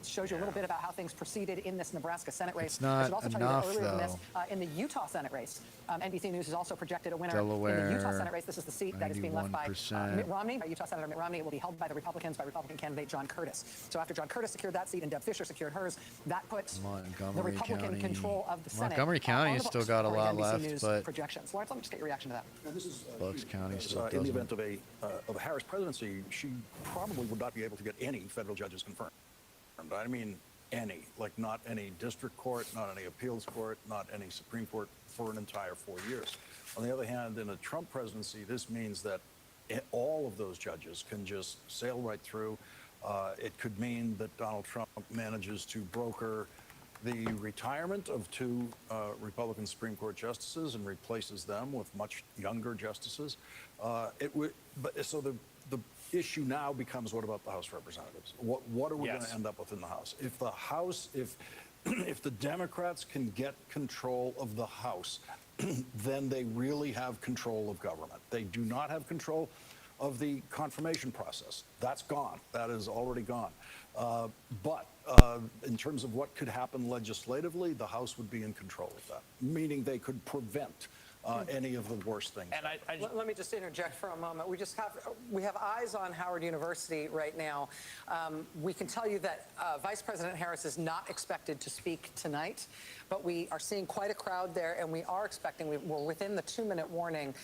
Shows you a little bit about how things proceeded in this Nebraska Senate race. It's not I should also tell enough, you that earlier than this, though. in the Utah Senate race, NBC News has also projected a winner in the Utah Delaware, Senate race. This is the seat that is being left by 91%. Mitt Romney, by Utah Senator Mitt Romney. It will be held by the Republicans, by Republican candidate John Curtis. So after John Curtis secured that seat and Deb Fischer secured hers, that puts the Montgomery Republican County. control of the Senate. Montgomery County on has the still books, got a according to lot NBC left, News but projections. Lawrence, let me just get your reaction to that. Now, this is Bucks County still in the doesn't. event of a Harris presidency, she probably would not be able to get any federal judges confirmed. I mean, any, like not any district court, not any appeals court, not any Supreme Court for an entire 4 years. On the other hand, in a Trump presidency, this means that all of those judges can just sail right through. It could mean that Donald Trump manages to broker the retirement of 2 Republican Supreme Court justices and replaces them with much younger justices. So the issue now becomes, what about the House of Representatives? What are we going to end up with in the House? If the House, if the Democrats can get control of the House, then they really have control of government. They do not have control of the confirmation process. That's gone. That is already gone. But in terms of what could happen legislatively, the House would be in control of that, meaning they could prevent any of the worst things. And let me just interject for a moment. We have eyes on Howard University right now. We can tell you that Vice President Harris is not expected to speak tonight, but we are seeing quite a crowd there, and we are expecting, we're within the 2-minute warning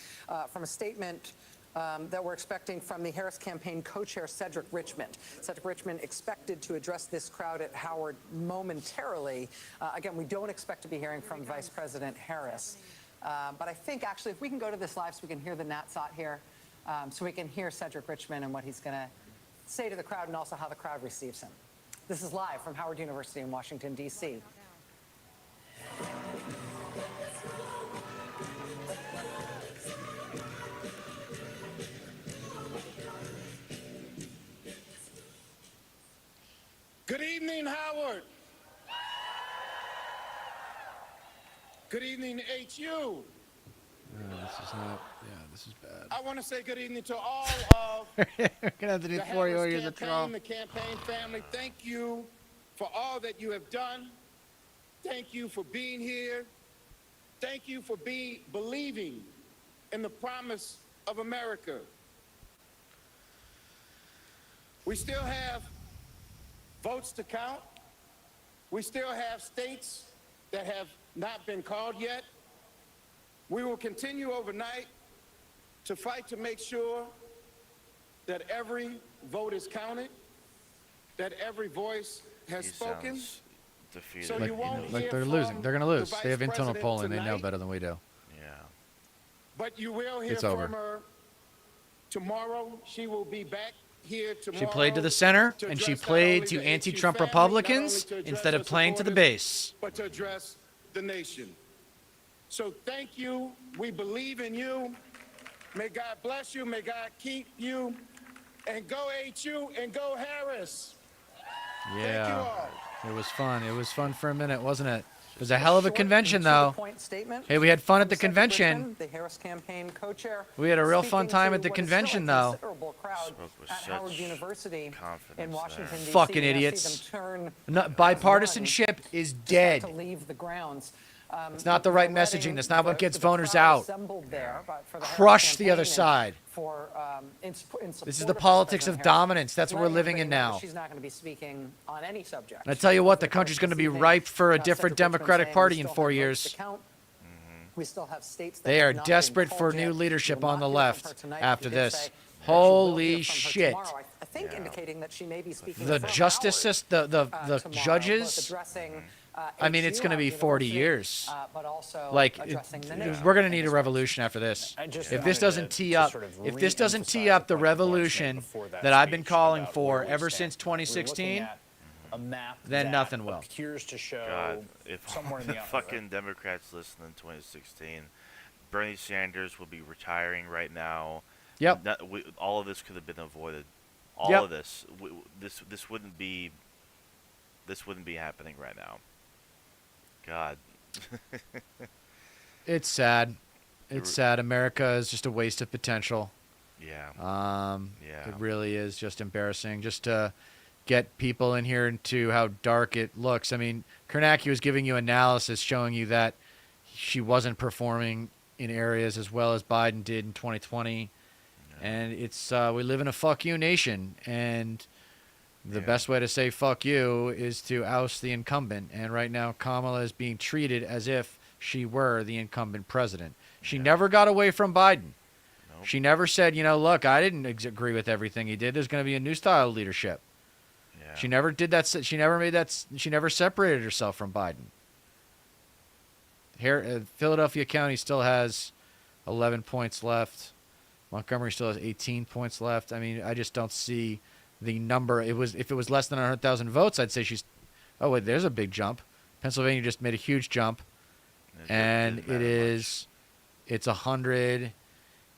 from a statement that we're expecting from the Harris campaign co-chair Cedric Richmond. Cedric Richmond expected to address this crowd at Howard momentarily. Again, we don't expect to be hearing from Vice President Harris. But I think actually if we can go to this live so we can hear the Natsat here, so we can hear Cedric Richmond and what he's going to say to the crowd and also how the crowd receives him. This is live from Howard University in Washington, D.C. Good evening, Howard. Good evening, HU. This is not. Yeah, this is bad. I want to say good evening to all of We're gonna have to do the 4 Harris years of campaign, Trump. the campaign family. Thank you for all that you have done. Thank you for being here. Thank you for believing in the promise of America. We still have votes to count. We still have states that have not been called yet. We will continue overnight to fight to make sure that every vote is counted, that every voice has He spoken. sounds defeated. So Like, you won't like hear they're from losing. They're gonna the lose. Vice They have internal President polling. They know tonight, better than we do. Yeah. but you will hear It's from over. her tomorrow. She will be back here tomorrow. She played to the center, to and she address not played only to the anti-Trump HU family, Republicans not only to instead of address playing her to the supporters, base. but to address the nation. So thank you. We believe in you. May God bless you. May God keep you. And go HU and go Harris. Thank you Yeah, all. it was fun. It was fun for a minute, wasn't it? It was a hell of a convention, though. Point statement Hey, we had fun at the from Cedric convention. Richmond, the Harris campaign co-chair. We had a real fun speaking time to at the what is still a convention, though. considerable crowd with at Howard such University in Washington, D.C. Fucking You're gonna see idiots. them turn No, bipartisanship is dead. to leave the grounds. It's not the right they're messaging. letting That's not what gets the voters crowd out. assembled there, but for the Harris Crush the other campaign and side. For, in This is support the of politics of President Harris, dominance. That's what we're letting living in everybody know now. that she's not going to be speaking on any subject. And I tell you what, the country's going to be ripe for a Cedric different Richmond Democratic saying Party we in still 4 have votes years. to count. We still have states that They have are not been desperate called for yet. new leadership We'll on the not hear from her left tonight. after She did this. say that she will Holy hear from her shit. tomorrow. I think indicating that she may be speaking The from justices, the tomorrow, judges. both addressing, I mean, it's HU going to be Howard 40 University, years. but also Like, addressing the nation. we're going to need a revolution after this. If this doesn't tee up, if this doesn't tee up the revolution that I've been calling for ever since 2016, a map Then that nothing will. appears to show God, if somewhere in the fucking Democrats listen in 2016, Bernie Sanders will be retiring right now. Yep. All of this could have been avoided. All Yep. of this. This wouldn't be. This wouldn't be happening right now. God. It's sad. It's sad. America is just a waste of potential. Yeah. It really is just embarrassing. Just to get people in here into how dark it looks. I mean, Kornacki was giving you analysis showing you that she wasn't performing in areas as well as Biden did in 2020. And it's we live in a fuck you nation, and the best way to say fuck you is to oust the incumbent. And right now, Kamala is being treated as if she were the incumbent president. She never got away from Biden. Nope. She never said, look, I didn't agree with everything he did. There's going to be a new style of leadership. Yeah. She never did that. She never made that. She never separated herself from Biden. Here, Philadelphia County still has 11 points left. Montgomery still has 18 points left. I mean, I just don't see the number. If it was less than 100,000 votes, I'd say she's. Oh wait, there's a big jump. Pennsylvania just made a huge jump, and it's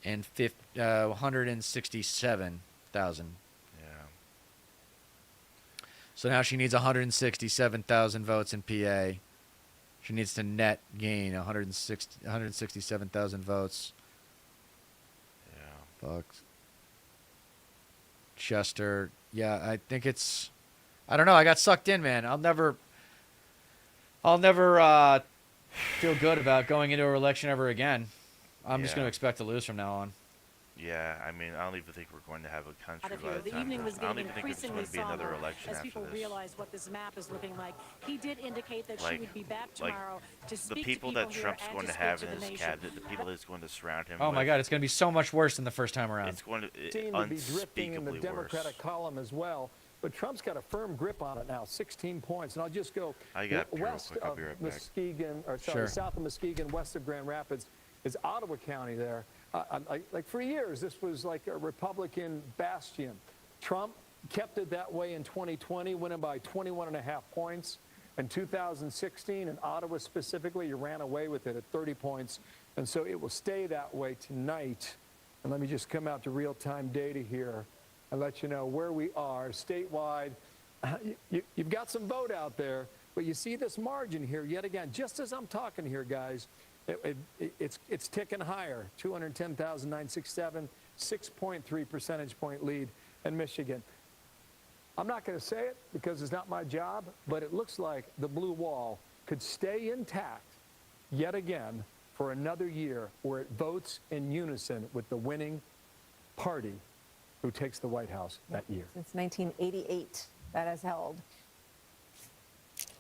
167,000. Yeah. So now she needs 167,000 votes in PA. She needs to net gain 167,000 votes. Yeah. Fuck. Chester. Yeah, I think it's. I don't know. I got sucked in, man. I'll never feel good about going into an election ever again. I'm just going to expect to lose from now on. Yeah, I mean, I don't even think we're going to have a country Out of by here. the The time. evening was I don't getting even think there's going increasingly to be another somber election as after people this. realize what this map is looking like. He did indicate that she Like- would be back like tomorrow to the speak people to that people Trump's here going and to speak have to in the his nation. cabinet, the people that's going to surround him. Oh my with, God, it's going to be so much worse than the first time around. It's going to Seem to be drifting in the unspeakably Democratic worse. column as well. But Trump's got a firm grip on it now, 16 points. And I'll just go I got it real west quick. I'll of be right back. Muskegon, or sorry, Sure. south of Muskegon, west of Grand Rapids, is Ottawa County there. Like for years, this was like a Republican bastion. Trump kept it that way in 2020, winning by 21.5 points. In 2016, in Ottawa specifically, he ran away with it at 30 points. And so it will stay that way tonight. And let me just come out to real-time data here and let you know where we are statewide. You've got some vote out there, but you see this margin here yet again. Just as I'm talking here, guys, it's ticking higher. 210,967, 6.3 percentage point lead in Michigan. I'm not going to say it because it's not my job, but it looks like the blue wall could stay intact yet again for another year where it votes in unison with the winning party who takes the White House that year. Since 1988, that has held.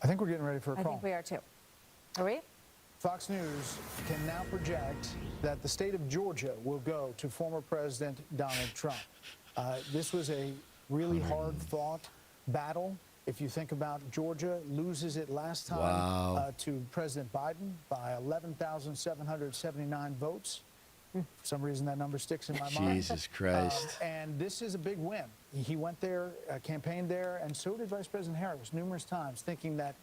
I think we're getting ready for a I call. think we are too. Are we? Fox News can now project that the state of Georgia will go to former President Donald Trump. This was a really hard-fought battle. If you think about Georgia loses it last time to President Biden by 11,779 votes. For some reason, that number sticks in my mind. Jesus Christ. And this is a big win. He went there, campaigned there, and so did Vice President Harris numerous times, thinking that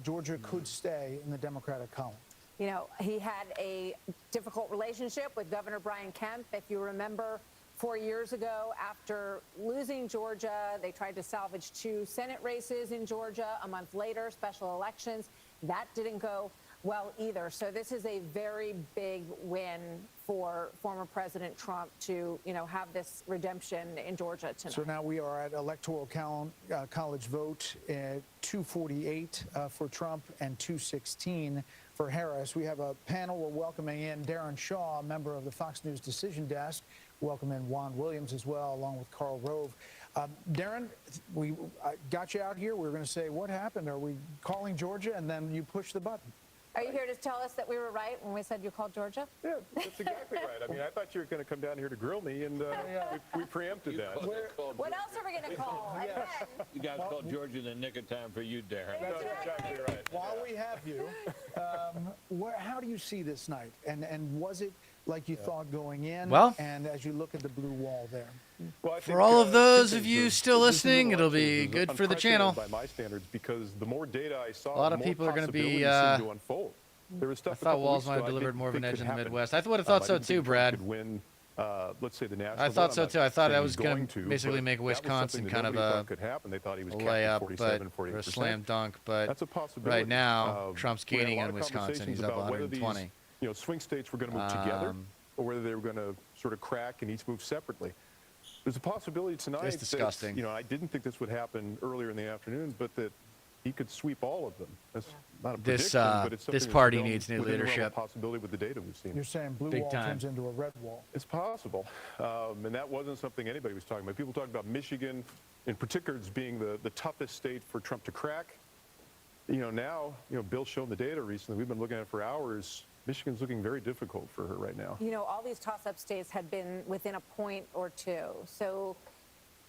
Georgia could stay in the Democratic column. You know, he had a difficult relationship with Governor Brian Kemp. If you remember, 4 years ago, after losing Georgia, they tried to salvage 2 Senate races in Georgia. A month later, special elections. That didn't go well either. So this is a very big win for former President Trump to, have this redemption in Georgia tonight. So now we are at Electoral College vote at 248 for Trump and 216 for Harris. We have a panel. We're welcoming in Darren Shaw, a member of the Fox News Decision Desk. Welcome in Juan Williams as well, along with Karl Rove. Darren, we got you out here. We were going to say, what happened? Are we calling Georgia? And then you push the button. Are you here to tell us that we were right when we said you called Georgia? Yeah, that's exactly right. I mean, I thought you were going to come down here to grill me, and we preempted that. What else are we going to call? And then, You guys called Georgia in the nick of time for you, Darren. That's exactly right. While we have you, how do you see this night? And was it like you thought going in? Well- and as you look at the blue wall there. Well, I For think, all of two those of things. you The still recent listening, it'll elections be is good for the channel. unprecedented by my standards, because the more data I saw, A lot the of more people are going to be. possibilities seemed to unfold. There was I stuff a thought couple Walls weeks might ago have I delivered didn't more of an think edge could in the happen. Midwest. I would have thought I so didn't too, think Trump Brad. could win, let's say the national. I thought vote. so I'm not too. I thought saying I he's was going going to to, basically but make that was Wisconsin something that kind of nobody a thought could happen. They thought he was capped layup, at 47, but or a 48%. slam dunk. But That's a possibility. right now, Trump's We had a gaining lot in of Wisconsin. conversations He's up about whether 120. these, swing states were going to move together, Um, or whether they were going to sort of crack and each move separately. There's a possibility tonight. It's disgusting. That, I didn't think this would happen earlier in the afternoon, but that he could sweep all of them. That's not a This, prediction, but it's something this that's party within needs new the realm of leadership. possibility with the data we've seen. You're saying blue Big wall time. turns into a red wall. It's possible, and that wasn't something anybody was talking about. People talked about Michigan, in particular, as being the toughest state for Trump to crack. Now, Bill's shown the data recently. We've been looking at it for hours. Michigan's looking very difficult for her right now. All these toss-up states had been within a point or two. So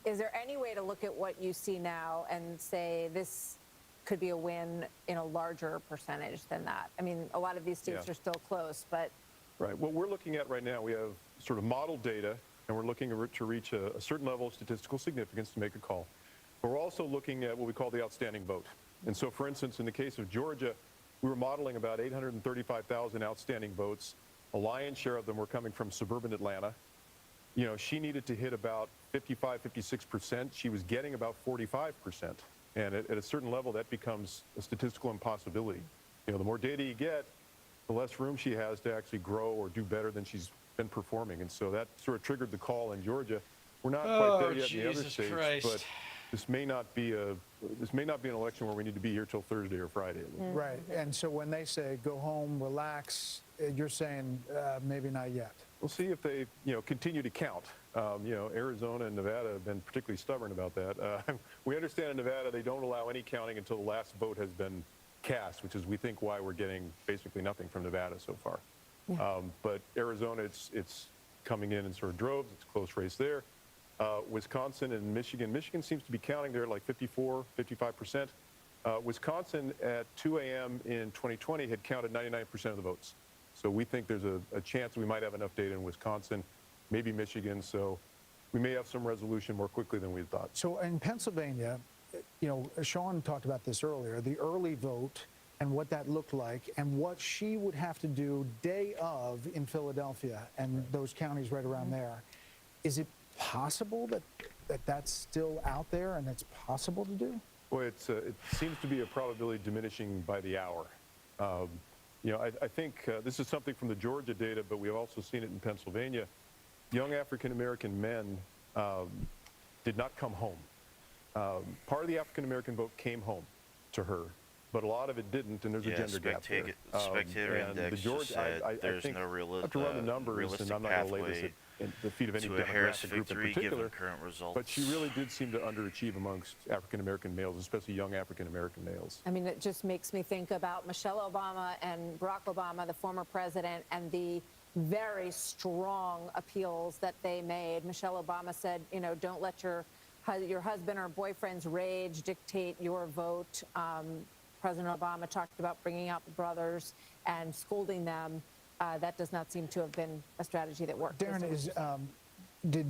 is there any way to look at what you see now and say this could be a win in a larger percentage than that? I mean, a lot of these states Yeah. are still close, but... Right. What we're looking at right now, we have sort of model data, and we're looking to reach a certain level of statistical significance to make a call. But we're also looking at what we call the outstanding vote. And so, for instance, in the case of Georgia, we were modeling about 835,000 outstanding votes. A lion's share of them were coming from suburban Atlanta. She needed to hit about 55, 56%. She was getting about 45%. And at a certain level, that becomes a statistical impossibility. The more data you get, the less room she has to actually grow or do better than she's been performing. And so that sort of triggered the call in Georgia. We're not quite there yet in the other Jesus states, Christ. but this may not be an election where we need to be here till Thursday or Friday. Right. And so when they say go home, relax, you're saying maybe not yet. We'll see if they, continue to count. Arizona and Nevada have been particularly stubborn about that. We understand in Nevada they don't allow any counting until the last vote has been cast, which is, we think, why we're getting basically nothing from Nevada so far. But Arizona, it's coming in sort of droves. It's a close race there. Wisconsin and Michigan. Michigan seems to be counting there at like 54, 55%. Wisconsin at 2 a.m. in 2020 had counted 99% of the votes. So we think there's a chance we might have enough data in Wisconsin, maybe Michigan. So we may have some resolution more quickly than we thought. So in Pennsylvania, Sean talked about this earlier, the early vote and what that looked like and what she would have to do day of in Philadelphia and those counties right around there. Is it possible that that's still out there and it's possible to do? Well, it seems to be a probability diminishing by the hour. I think this is something from the Georgia data, but we've also seen it in Pennsylvania. Young African-American men did not come home. Part of the African-American vote came home to her, but a lot of it didn't, and there's a gender gap there. Spectator And the Index Georgia, just said I there's think no I have to run the numbers, and I'm not going to lay this at the feet of any to a Harris demographic group in victory particular. given current results. But she really did seem to underachieve amongst African-American males, especially young African-American males. I mean, it just makes me think about Michelle Obama and Barack Obama, the former president, and the very strong appeals that they made. Michelle Obama said, don't let your husband or boyfriend's rage dictate your vote. President Obama talked about bringing out the brothers and scolding them. That does not seem to have been a strategy that worked. Darren, did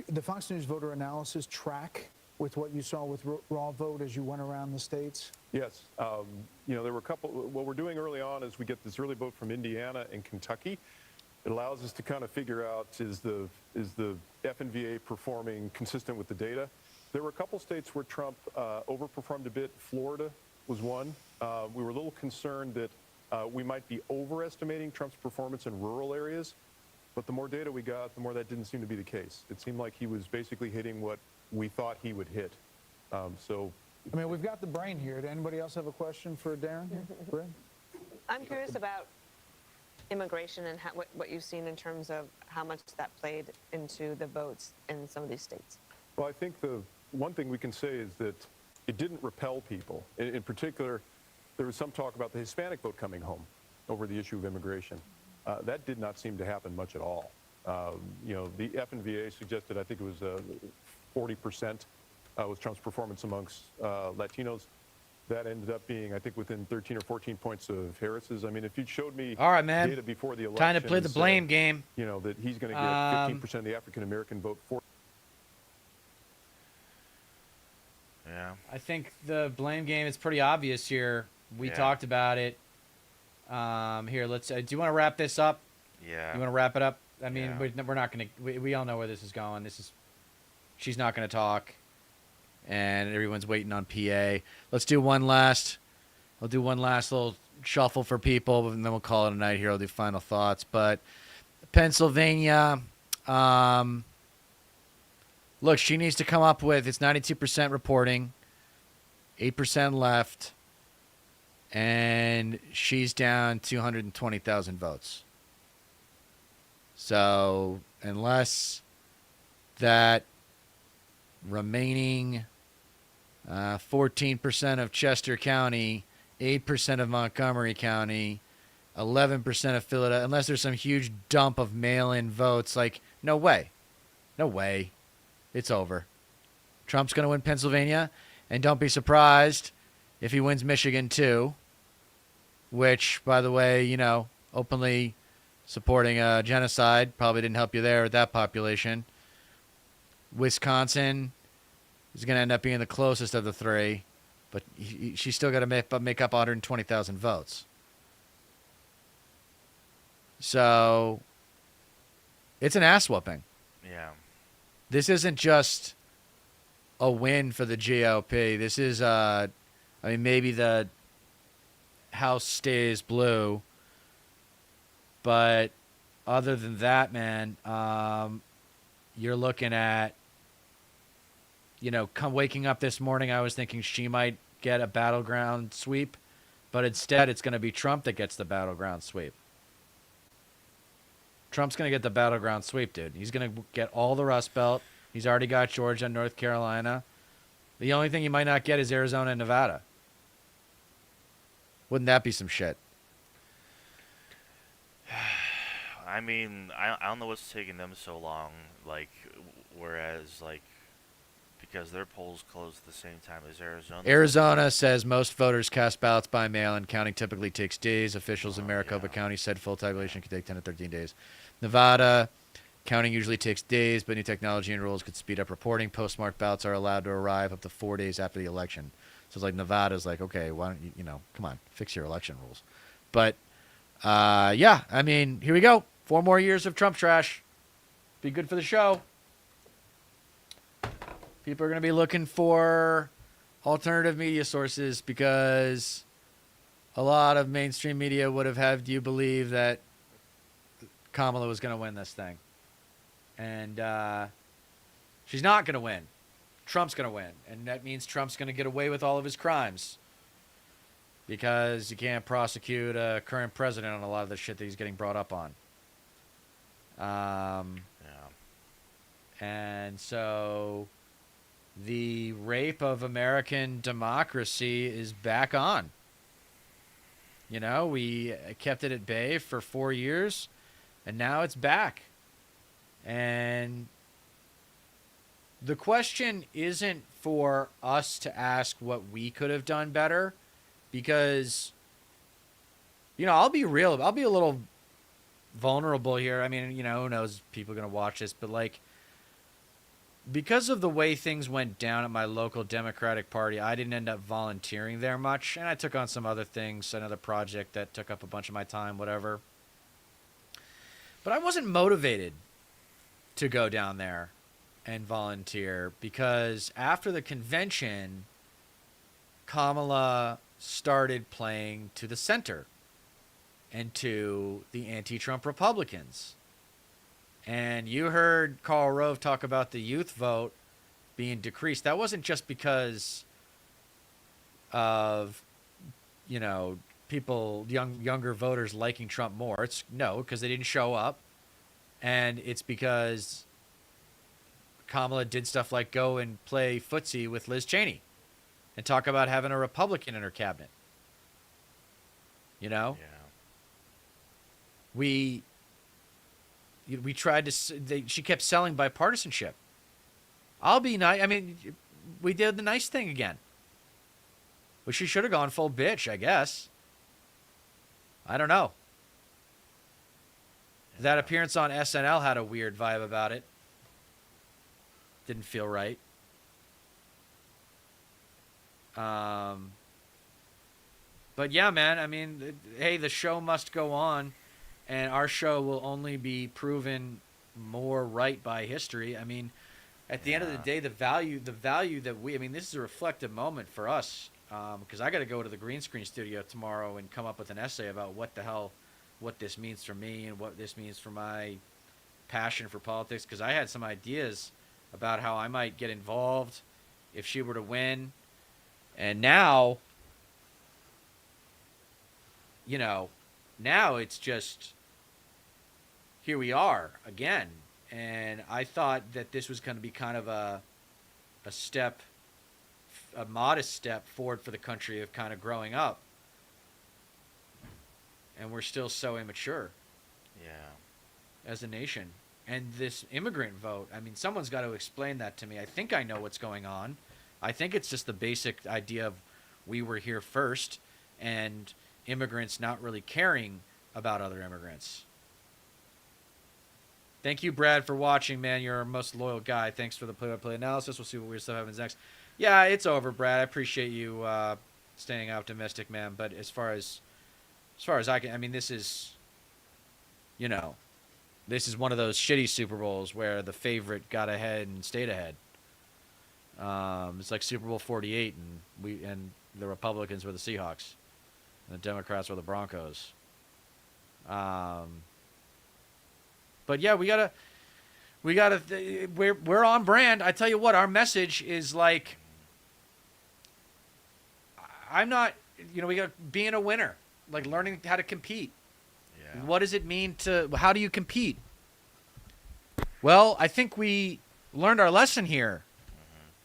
the Fox News voter analysis track with what you saw with raw vote as you went around the states? Yes. There were a couple. What we're doing early on is we get this early vote from Indiana and Kentucky. It allows us to kind of figure out, is the FNVA performing consistent with the data? There were a couple states where Trump overperformed a bit. Florida was one. We were a little concerned that we might be overestimating Trump's performance in rural areas. But the more data we got, the more that didn't seem to be the case. It seemed like he was basically hitting what we thought he would hit. We've got the brain here. Did anybody else have a question for Darren? Bryn? I'm curious about immigration and what you've seen in terms of how much that played into the votes in some of these states. Well, I think the one thing we can say is that it didn't repel people. In particular, there was some talk about the Hispanic vote coming home over the issue of immigration. That did not seem to happen much at all. The FNVA suggested, I think it was 40% was Trump's performance amongst Latinos. That ended up being, I think, within 13 or 14 points of Harris's. I mean, if you showed me all right, man, data before the election, time to play the blame game. That he's going to get 15% of the African-American vote for. I think the blame game is pretty obvious here. We Yeah. talked about it. Here, let's. Do you want to wrap this up? Yeah. You want to wrap it up? I mean, Yeah. we're not gonna. We all know where this is going. She's not gonna talk, and everyone's waiting on PA. Let's do one last. I'll do one last little shuffle for people, and then we'll call it a night here. I'll do final thoughts. But Pennsylvania, look, she needs to come up with. It's 92% reporting, 8% left, and she's down 220,000 votes. So unless that remaining 14% of Chester County, 8% of Montgomery County, 11% of Philadelphia, unless there's some huge dump of mail-in votes, like, no way. No way. It's over. Trump's going to win Pennsylvania, and don't be surprised if he wins Michigan too, which, by the way, you know, openly supporting a genocide probably didn't help you there with that population. Wisconsin is going to end up being the closest of the three, but she's still got to make up 120,000 votes. So it's an ass whooping. Yeah. This isn't just a win for the GOP. This is, I mean, maybe the House stays blue, but other than that, man, you're looking at, you know, waking up this morning, I was thinking she might get a battleground sweep, but instead it's going to be Trump that gets the battleground sweep. Trump's going to get the battleground sweep, dude. He's going to get all the Rust Belt. He's already got Georgia and North Carolina. The only thing he might not get is Arizona and Nevada. Wouldn't that be some shit? I mean, I don't know what's taking them so long. Like, whereas, like, because their polls close at the same time as Arizona. Arizona says most voters cast ballots by mail, and counting typically takes days. Officials in Maricopa County said full tabulation could take 10 to 13 days. Nevada, counting usually takes days, but new technology and rules could speed up reporting. Postmarked ballots are allowed to arrive up to 4 days after the election. So it's like Nevada's like, okay, why don't you, come on, fix your election rules. But, yeah, I mean, here we go. 4 more years of Trump trash. Be good for the show. People are going to be looking for alternative media sources because a lot of mainstream media would have had you believe that Kamala was going to win this thing. And she's not going to win. Trump's going to win. And that means Trump's going to get away with all of his crimes because you can't prosecute a current president on a lot of the shit that he's getting brought up on. And so the rape of American democracy is back on. You know, we kept it at bay for 4 years, and now it's back. And the question isn't for us to ask what we could have done better, because, you know, I'll be real. I'll be a little vulnerable here. I mean, you know, who knows? People are going to watch this, but like, because of the way things went down at my local Democratic Party, I didn't end up volunteering there much, and I took on some other things, another project that took up a bunch of my time, whatever. But I wasn't motivated to go down there and volunteer because after the convention, Kamala started playing to the center and to the anti-Trump Republicans. And you heard Karl Rove talk about the youth vote being decreased. That wasn't just because of, you know, people, younger voters liking Trump more. It's no, because they didn't show up. And it's because Kamala did stuff like go and play footsie with Liz Cheney and talk about having a Republican in her cabinet. You know? Yeah. We tried to, she kept selling bipartisanship. I'll be nice. I mean, we did the nice thing again. But she should have gone full bitch, I guess. I don't know. That appearance on SNL had a weird vibe about it. Didn't feel right. But yeah, man, I mean, hey, the show must go on, and our show will only be proven more right by history. I mean, at the end of the day, the value that I mean, this is a reflective moment for us, because I got to go to the green screen studio tomorrow and come up with an essay about what this means for me and what this means for my passion for politics, because I had some ideas about how I might get involved if she were to win. And now, now it's just, here we are again. And I thought that this was going to be kind of a modest step forward for the country of kind of growing up. And we're still so immature. Yeah. As a nation. And this immigrant vote, I mean, someone's got to explain that to me. I think I know what's going on. I think it's just the basic idea of we were here first and immigrants not really caring about other immigrants. Thank you, Brad, for watching, man. You're our most loyal guy. Thanks for the play-by-play analysis. We'll see what weird stuff happens next. Yeah, it's over, Brad. I appreciate you staying optimistic, man. But as far as I can, I mean, this is, this is one of those shitty Super Bowls where the favorite got ahead and stayed ahead. It's like Super Bowl 48, and the Republicans were the Seahawks, and the Democrats were the Broncos. But yeah, we're on brand. I tell you what, our message is like, I'm not, we got being a winner, like learning how to compete. Yeah. What does it mean how do you compete? Well, I think we learned our lesson here,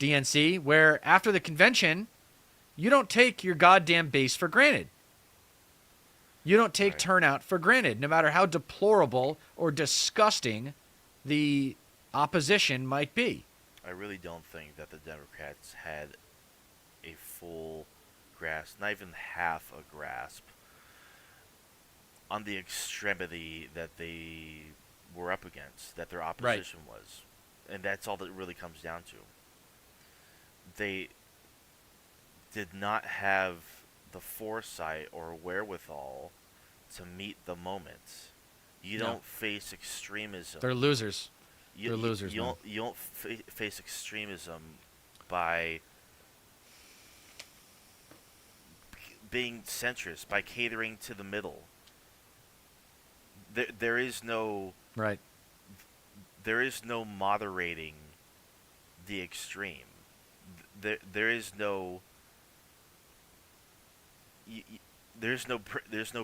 DNC, where after the convention, you don't take your goddamn base for granted. You don't take turnout for granted, no matter how deplorable or disgusting the opposition might be. I really don't think that the Democrats had a full grasp, not even half a grasp, on the extremity that they were up against, that their opposition was. And that's all that really comes down to. They did not have the foresight or wherewithal to meet the moment. You don't face extremism. They're losers. They're losers. You don't face extremism by being centrist, by catering to the middle. There is no There is no moderating the extreme. There is no. There's no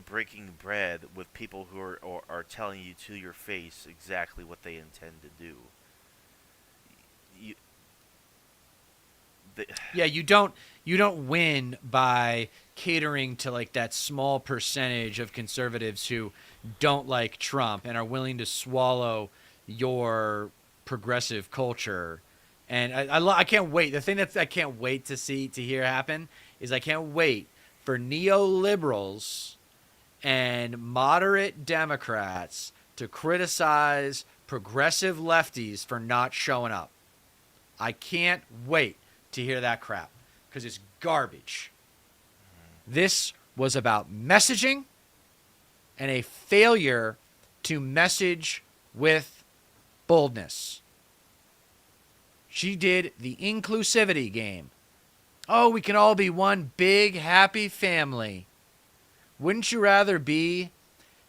breaking bread with people who are telling you to your face exactly what they intend to do. You don't win by catering to like that small percentage of conservatives who don't like Trump and are willing to swallow your progressive culture. And I can't wait. The thing that I can't wait to hear happen is I can't wait for neoliberals and moderate Democrats to criticize progressive lefties for not showing up. I can't wait to hear that crap because it's garbage. This was about messaging and a failure to message with boldness. She did the inclusivity game. Oh, we can all be one big, happy family. Wouldn't you rather be?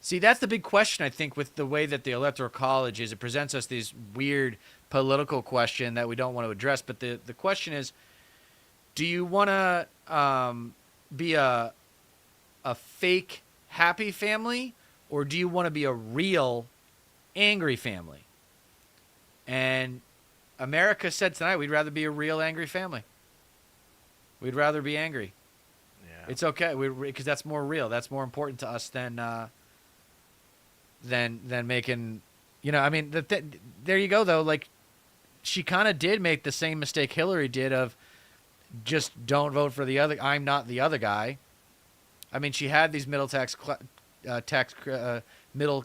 See, that's the big question, I think, with the way that the Electoral College is. It presents us this weird political question that we don't want to address. But the question is, do you want to be a fake, happy family? Or do you want to be a real, angry family? And America said tonight we'd rather be a real, angry family. We'd rather be angry. Yeah. It's okay because that's more real. That's more important to us than making, I mean, there you go though. Like, she kind of did make the same mistake Hillary did of just don't vote for the other. I'm not the other guy. I mean, she had these middle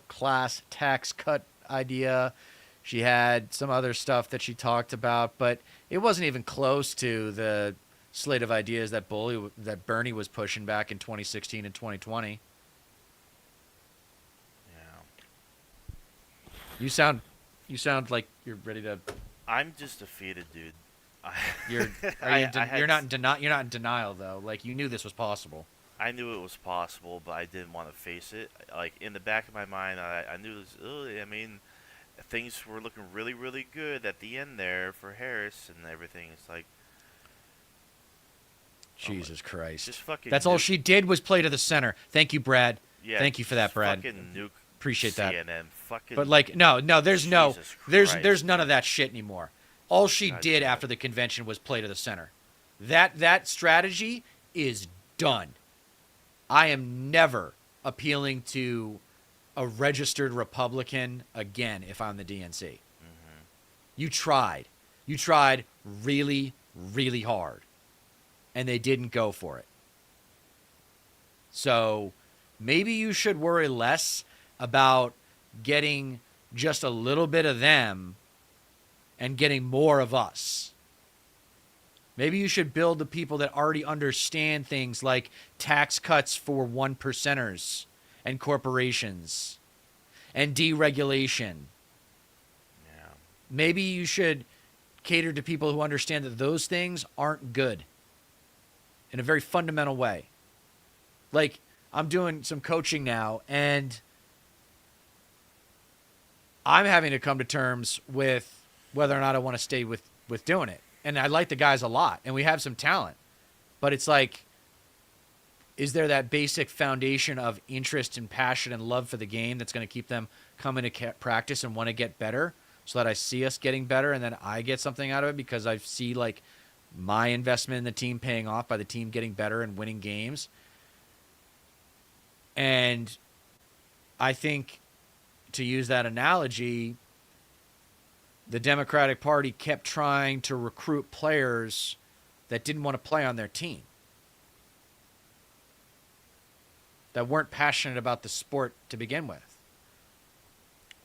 class tax cut idea. She had some other stuff that she talked about, but it wasn't even close to the slate of ideas that Bernie was pushing back in 2016 and 2020. You sound like you're ready to. I'm just defeated, dude. You're not in denial though. Like, you knew this was possible. I knew it was possible, but I didn't want to face it. Like, in the back of my mind, I knew this. I mean, things were looking really, really good at the end there for Harris and everything. It's like, Jesus Christ. Just fucking That's all nuke. she did was play to the center. Thank you, Brad. Yeah, Thank you for that, just Brad. fucking nuke Appreciate that. CNN. Fucking But like, no, there's Jesus there's Christ, none of that shit anymore. All she God did damn it. after the convention was play to the center. That strategy is done. I am never appealing to a registered Republican again if I'm the DNC. You tried. You tried really, really hard. And they didn't go for it. So maybe you should worry less about getting just a little bit of them and getting more of us. Maybe you should build the people that already understand things like tax cuts for 1%ers and corporations and deregulation. Yeah. Maybe you should cater to people who understand that those things aren't good in a very fundamental way. Like, I'm doing some coaching now, and I'm having to come to terms with whether or not I want to stay with doing it. And I like the guys a lot, and we have some talent. But it's like, is there that basic foundation of interest and passion and love for the game that's going to keep them coming to practice and want to get better so that I see us getting better and then I get something out of it because I see, like, my investment in the team paying off by the team getting better and winning games? And I think, to use that analogy, the Democratic Party kept trying to recruit players that didn't want to play on their team, that weren't passionate about the sport to begin with.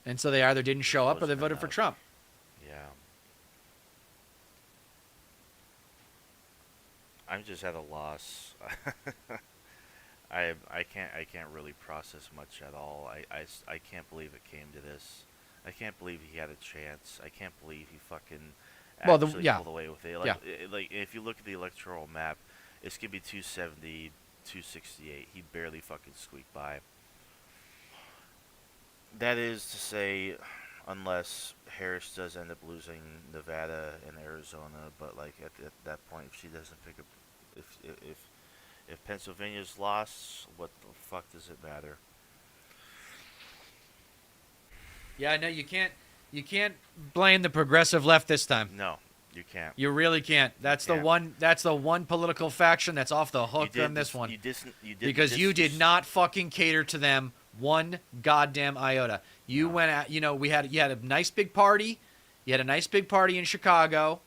And so they either didn't show up or they voted for Trump. Yeah. I'm just at a loss. I can't really process much at all. I can't believe it came to this. I can't believe he had a chance. I can't believe he fucking actually pulled away with it. Like, like, if you look at the electoral map, it's gonna be 270, 268. He barely fucking squeaked by. That is to say, unless Harris does end up losing Nevada and Arizona, but like at that point, if she doesn't pick up, if Pennsylvania's lost, what the fuck does it matter? Yeah, no, you can't blame the progressive left this time. No, you can't. You really can't. That's the one political faction that's off the hook on this one. Because you did not fucking cater to them one goddamn iota. You went at, you had a nice big party. You had a nice big party in Chicago,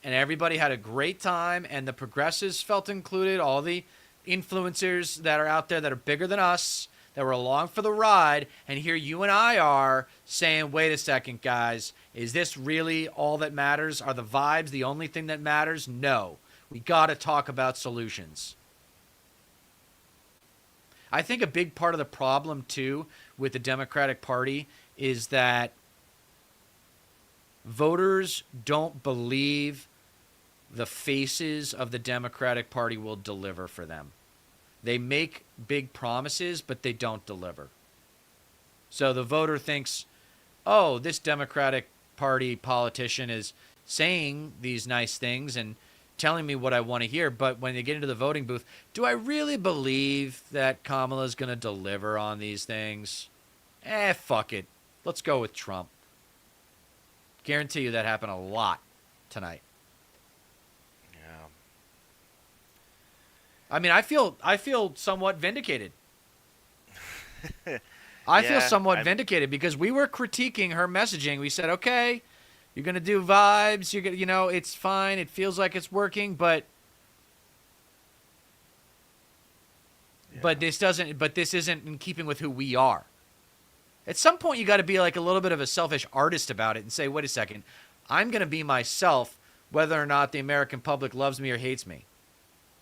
and everybody had a great time, and the progressives felt included, all the influencers that are out there that are bigger than us, that were along for the ride, and here you and I are saying, wait a second, guys, is this really all that matters? Are the vibes the only thing that matters? No. We got to talk about solutions. I think a big part of the problem, too, with the Democratic Party is that voters don't believe the faces of the Democratic Party will deliver for them. They make big promises, but they don't deliver. So the voter thinks, oh, this Democratic Party politician is saying these nice things and telling me what I want to hear, but when they get into the voting booth, do I really believe that Kamala's going to deliver on these things? Fuck it. Let's go with Trump. Guarantee you that happened a lot tonight. I mean, I feel somewhat vindicated. I feel somewhat vindicated because we were critiquing her messaging. We said, okay, you're going to do vibes. You're gonna, it's fine. It feels like it's working, but this isn't in keeping with who we are. At some point, you got to be like a little bit of a selfish artist about it and say, wait a second, I'm going to be myself whether or not the American public loves me or hates me.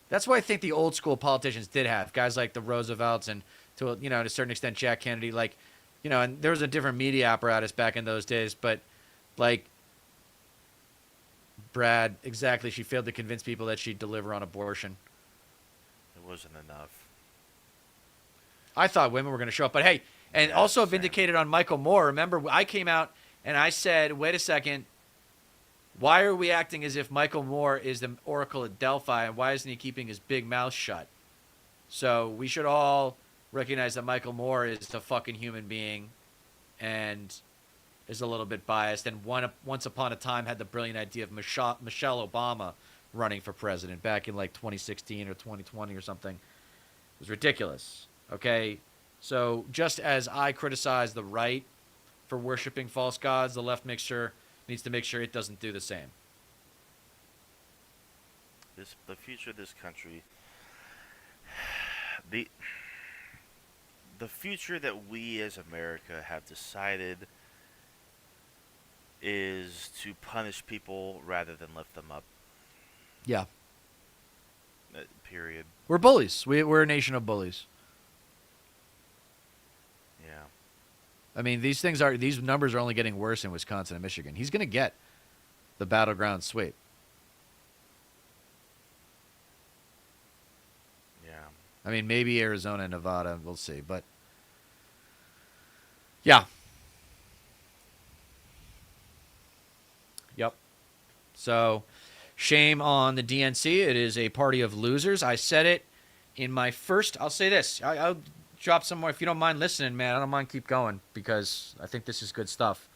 That's what I think the old school politicians did have. Guys like the Roosevelts and, to a certain extent, Jack Kennedy. Like, and there was a different media apparatus back in those days. But, like, Brad, exactly, she failed to convince people that she'd deliver on abortion. It wasn't enough. I thought women were going to show up. But, hey, and also vindicated on Michael Moore. Remember, I came out and I said, wait a second. Why are we acting as if Michael Moore is the Oracle at Delphi, and why isn't he keeping his big mouth shut? So we should all recognize that Michael Moore is a fucking human being and is a little bit biased, and once upon a time had the brilliant idea of Michelle Obama running for president back in like 2016 or 2020 or something. It was ridiculous. Okay? So just as I criticize the right for worshiping false gods, the left needs to make sure it doesn't do the same. The future of this country, the future that we as America have decided is to punish people rather than lift them up. Yeah. Period. We're bullies. We're a nation of bullies. Yeah. I mean, these numbers are only getting worse in Wisconsin and Michigan. He's going to get the battleground sweep. Yeah. I mean, maybe Arizona and Nevada, we'll see. But, yeah. Yep. So, shame on the DNC. It is a party of losers. I said it in my first, I'll say this. I'll drop some more. If you don't mind listening, man, I don't mind keep going because I think this is good stuff.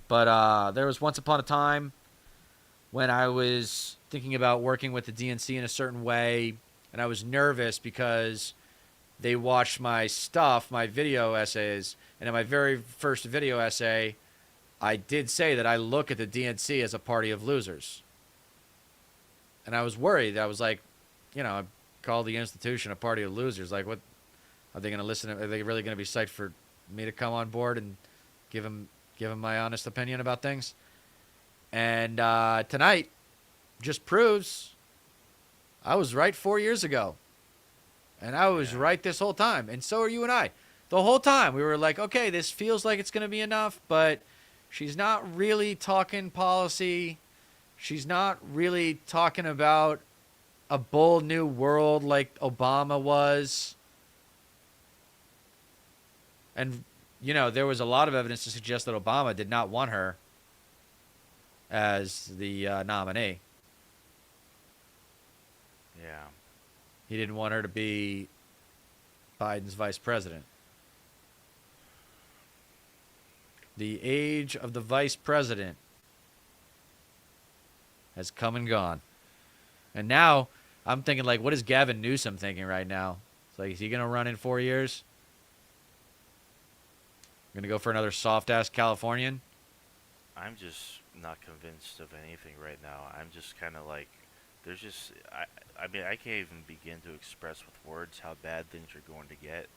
But there was once upon a time when I was thinking about working with the DNC in a certain way, and I was nervous because they watched my stuff, my video essays, and in my very first video essay, I did say that I look at the DNC as a party of losers. And I was worried. I was like, I called the institution a party of losers. Like, what? Are they going to listen? Are they really going to be psyched for me to come on board and give them my honest opinion about things? And tonight just proves I was right 4 years ago. And I was right this whole time. And so are you and I. The whole time we were like, okay, this feels like it's going to be enough, but she's not really talking policy. She's not really talking about a bold new world like Obama was. And, there was a lot of evidence to suggest that Obama did not want her as the nominee. Yeah. He didn't want her to be Biden's vice president. The age of the vice president has come and gone. And now I'm thinking, like, what is Gavin Newsom thinking right now? It's like, is he going to run in 4 years? Going to go for another soft-ass Californian? I'm just not convinced of anything right now. I'm just kind of like, there's just, I mean, I can't even begin to express with words how bad things are going to get.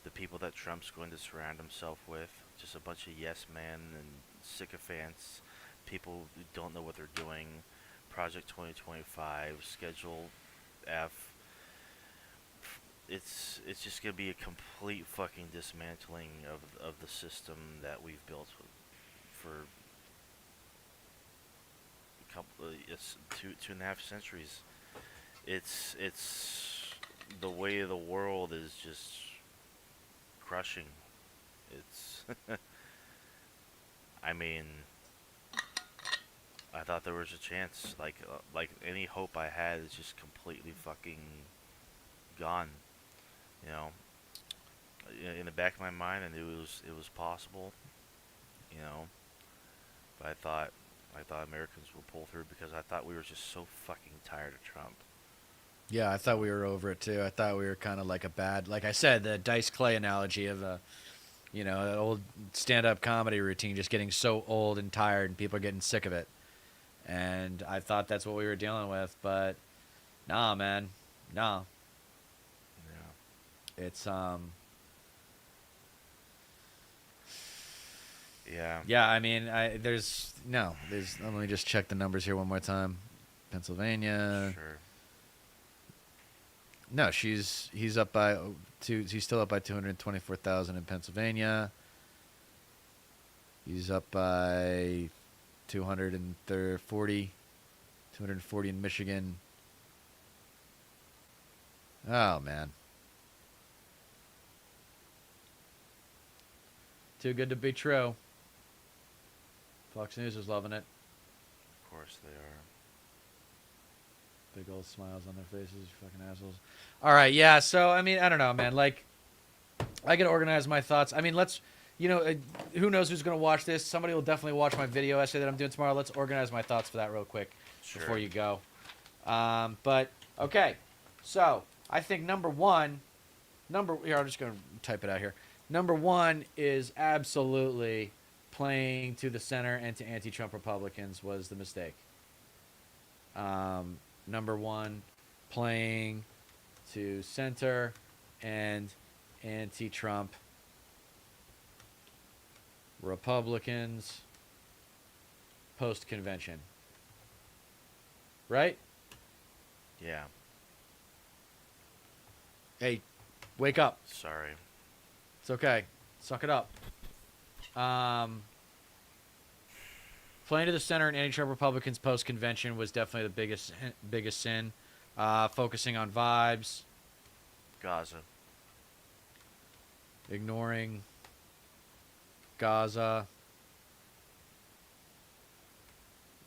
The people that Trump's going to surround himself with, just a bunch of yes men and sycophants, people who don't know what they're doing, Project 2025, Schedule F. It's just going to be a complete fucking dismantling of the system that we've built for a couple, it's two and a half centuries. It's the way of the world is just crushing. It's I mean, I thought there was a chance. Like any hope I had is just completely fucking gone. In the back of my mind, I knew it was possible. But I thought Americans would pull through because I thought we were just so fucking tired of Trump. Yeah, I thought we were over it too. I thought we were kind of like a bad, like I said, the Dice Clay analogy of an old stand-up comedy routine just getting so old and tired and people are getting sick of it. And I thought that's what we were dealing with, but nah, man, nah. Yeah. It's Yeah. Yeah, I mean, there's. Let me just check the numbers here one more time. Pennsylvania. Sure. No, he's up by he's still up by 224,000 in Pennsylvania. He's up by 240 in Michigan. Oh man. Too good to be true. Fox News is loving it. Of course they are. Big old smiles on their faces, you fucking assholes. All right, yeah. So I mean, I don't know, man. Like, I can organize my thoughts. I mean, let's, who knows who's gonna watch this? Somebody will definitely watch my video essay that I'm doing tomorrow. Let's organize my thoughts for that real quick before you go. But okay, so I think number one, here, I'm just gonna type it out here. Number one is absolutely playing to the center and to anti-Trump Republicans was the mistake. Number one, playing to center and anti-Trump Republicans post-convention. Right? Yeah. Hey, wake up. Sorry. It's okay. Suck it up. Playing to the center and anti-Trump Republicans post-convention was definitely the biggest sin. Focusing on vibes. Gaza. Ignoring Gaza.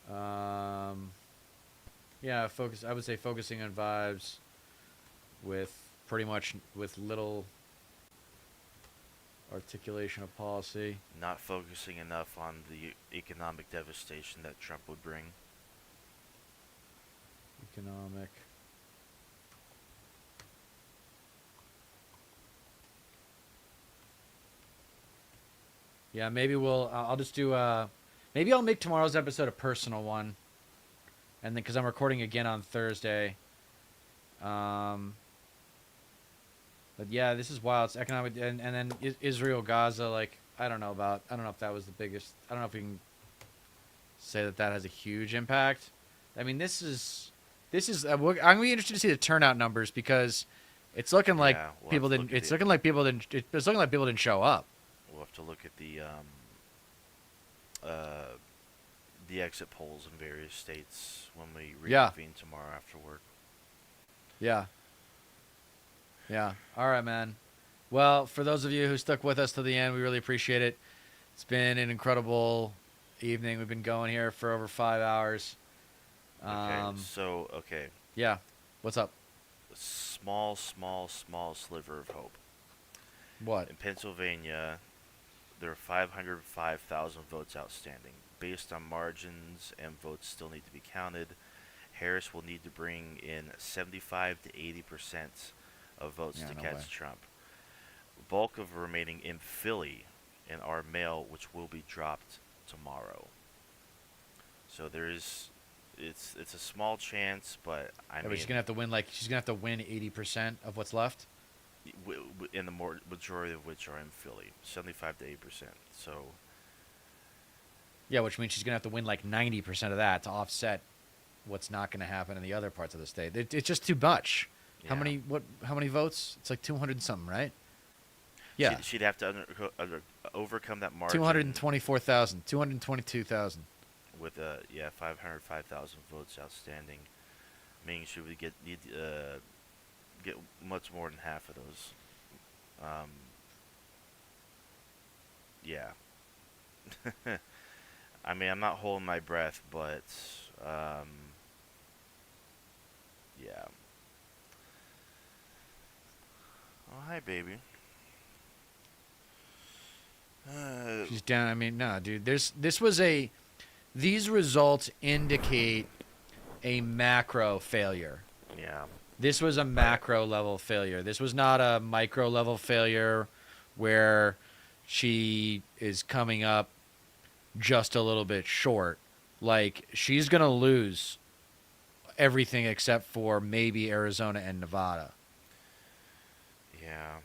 Yeah, I would say focusing on vibes with little articulation of policy. Not focusing enough on the economic devastation that Trump would bring. Economic. Yeah, maybe I'll just do maybe I'll make tomorrow's episode a personal one. And then, because I'm recording again on Thursday. But yeah, this is wild. It's economic, and then Israel, Gaza. Like, I don't know if that was the biggest. I don't know if we can say that has a huge impact. I mean, this is. I'm gonna be interested to see the turnout numbers because it's looking like people didn't. It's looking like people didn't show up. We'll have to look at the exit polls in various states when we reconvene tomorrow after work. Yeah. Yeah. All right, man. Well, for those of you who stuck with us to the end, we really appreciate it. It's been an incredible evening. We've been going here for over 5 hours. Okay. Yeah. What's up? A small sliver of hope. What? In Pennsylvania, there are 505,000 votes outstanding. Based on margins and votes still need to be counted, Harris will need to bring in 75 to 80% of votes to catch Trump. Bulk of remaining in Philly and our mail, which will be dropped tomorrow. So it's a small chance, but I mean, she's gonna have to win 80% of what's left. In the majority of which are in Philly, 75 to 8%. So. Yeah, which means she's gonna have to win like 90% of that to offset what's not gonna happen in the other parts of the state. It's just too much. Yeah. How many votes? It's like 200 something, right? Yeah. She'd have to overcome that margin. 224,000, 222,000. With 505,000 votes outstanding, meaning she would get much more than half of those. Yeah. I mean, I'm not holding my breath, but yeah. Oh, hi, baby. She's down. I mean, no, dude. These results indicate a macro failure. Yeah. This was a macro level failure. This was not a micro level failure where she is coming up just a little bit short. Like, she's going to lose everything except for maybe Arizona and Nevada. Yeah.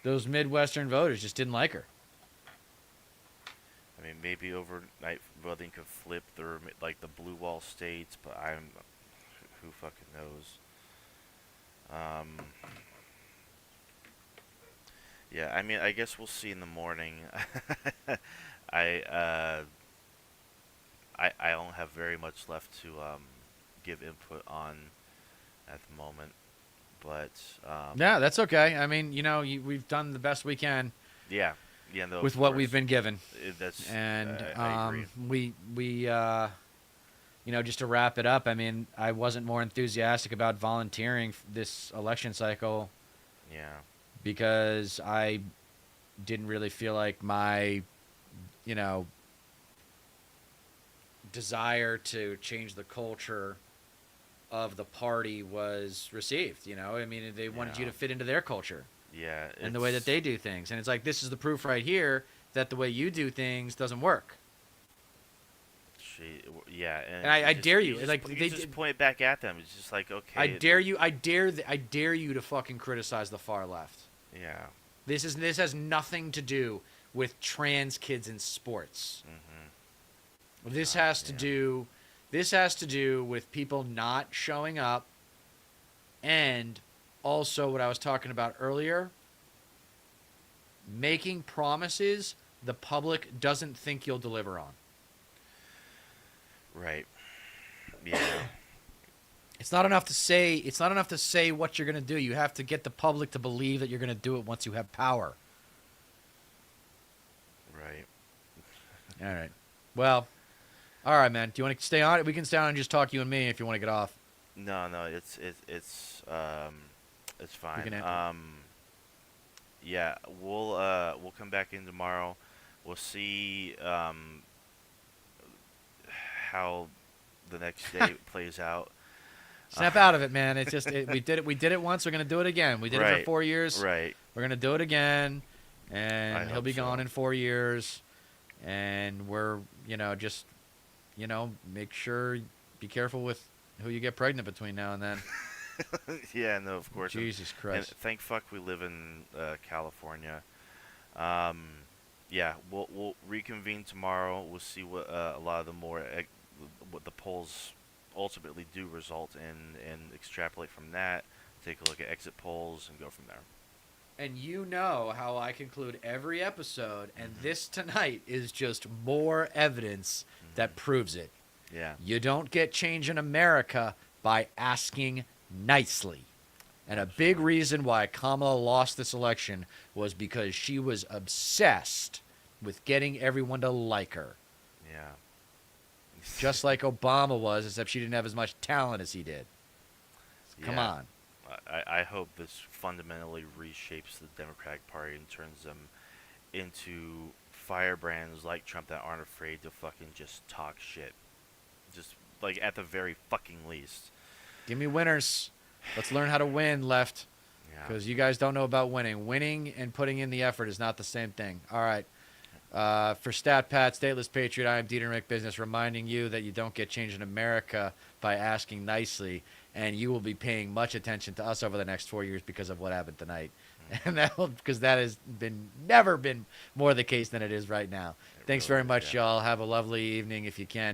Those Midwestern voters just didn't like her. I mean, maybe overnight voting could flip like the blue wall states, but who fucking knows? Yeah, I mean, I guess we'll see in the morning. I don't have very much left to give input on at the moment, but Yeah, that's okay. I mean, we've done the best we can. Yeah, no, with of what course. we've been given. That's and I agree. we just to wrap it up. I mean, I wasn't more enthusiastic about volunteering this election cycle. Yeah. Because I didn't really feel like my, desire to change the culture of the party was received. I mean, they wanted you to fit into their culture. Yeah. And the way that they do things. And it's like, this is the proof right here that the way you do things doesn't work. Yeah, and I dare you. Like they just point it back at them. It's just like, okay. I dare you. I dare you to fucking criticize the far left. Yeah. This has nothing to do with trans kids in sports. Mm-hmm. This has to do with people not showing up, and also what I was talking about earlier, making promises the public doesn't think you'll deliver on. Right. Yeah. It's not enough to say what you're going to do. You have to get the public to believe that you're going to do it once you have power. Right. All right. Well, all right, man. Do you want to stay on? We can stay on and just talk you and me if you want to get off. No, it's fine. Yeah, we'll come back in tomorrow. We'll see how the next day plays out. Snap out of it, man. It's just we did it once. We're gonna do it again. We did it for 4 years. Right. We're gonna do it again, and he'll be so. gone in 4 years. And we're just make sure be careful with who you get pregnant between now and then. Yeah, no, of course. Jesus Christ. And thank fuck we live in California. Yeah, we'll reconvene tomorrow. We'll see what a lot of the what the polls ultimately do result in, and extrapolate from that. Take a look at exit polls and go from there. And you know how I conclude every episode, and this tonight is just more evidence that proves it. Yeah. You don't get change in America by asking nicely. And a big reason why Kamala lost this election was because she was obsessed with getting everyone to like her. Yeah. Just like Obama was, except she didn't have as much talent as he did. Come on. I hope this fundamentally reshapes the Democratic Party and turns them into firebrands like Trump that aren't afraid to fucking just talk shit. Just, like, at the very fucking least. Give me winners. Let's learn how to win, left. Because you guys don't know about winning. Winning and putting in the effort is not the same thing. All right. For StatPat, Stateless Patriot, I am Dieter Rick Business, reminding you that you don't get change in America by asking nicely, and you will be paying much attention to us over the next 4 years because of what happened tonight. And because that has never been more the case than it is right now. Thanks very much, y'all. Have a lovely evening if you can.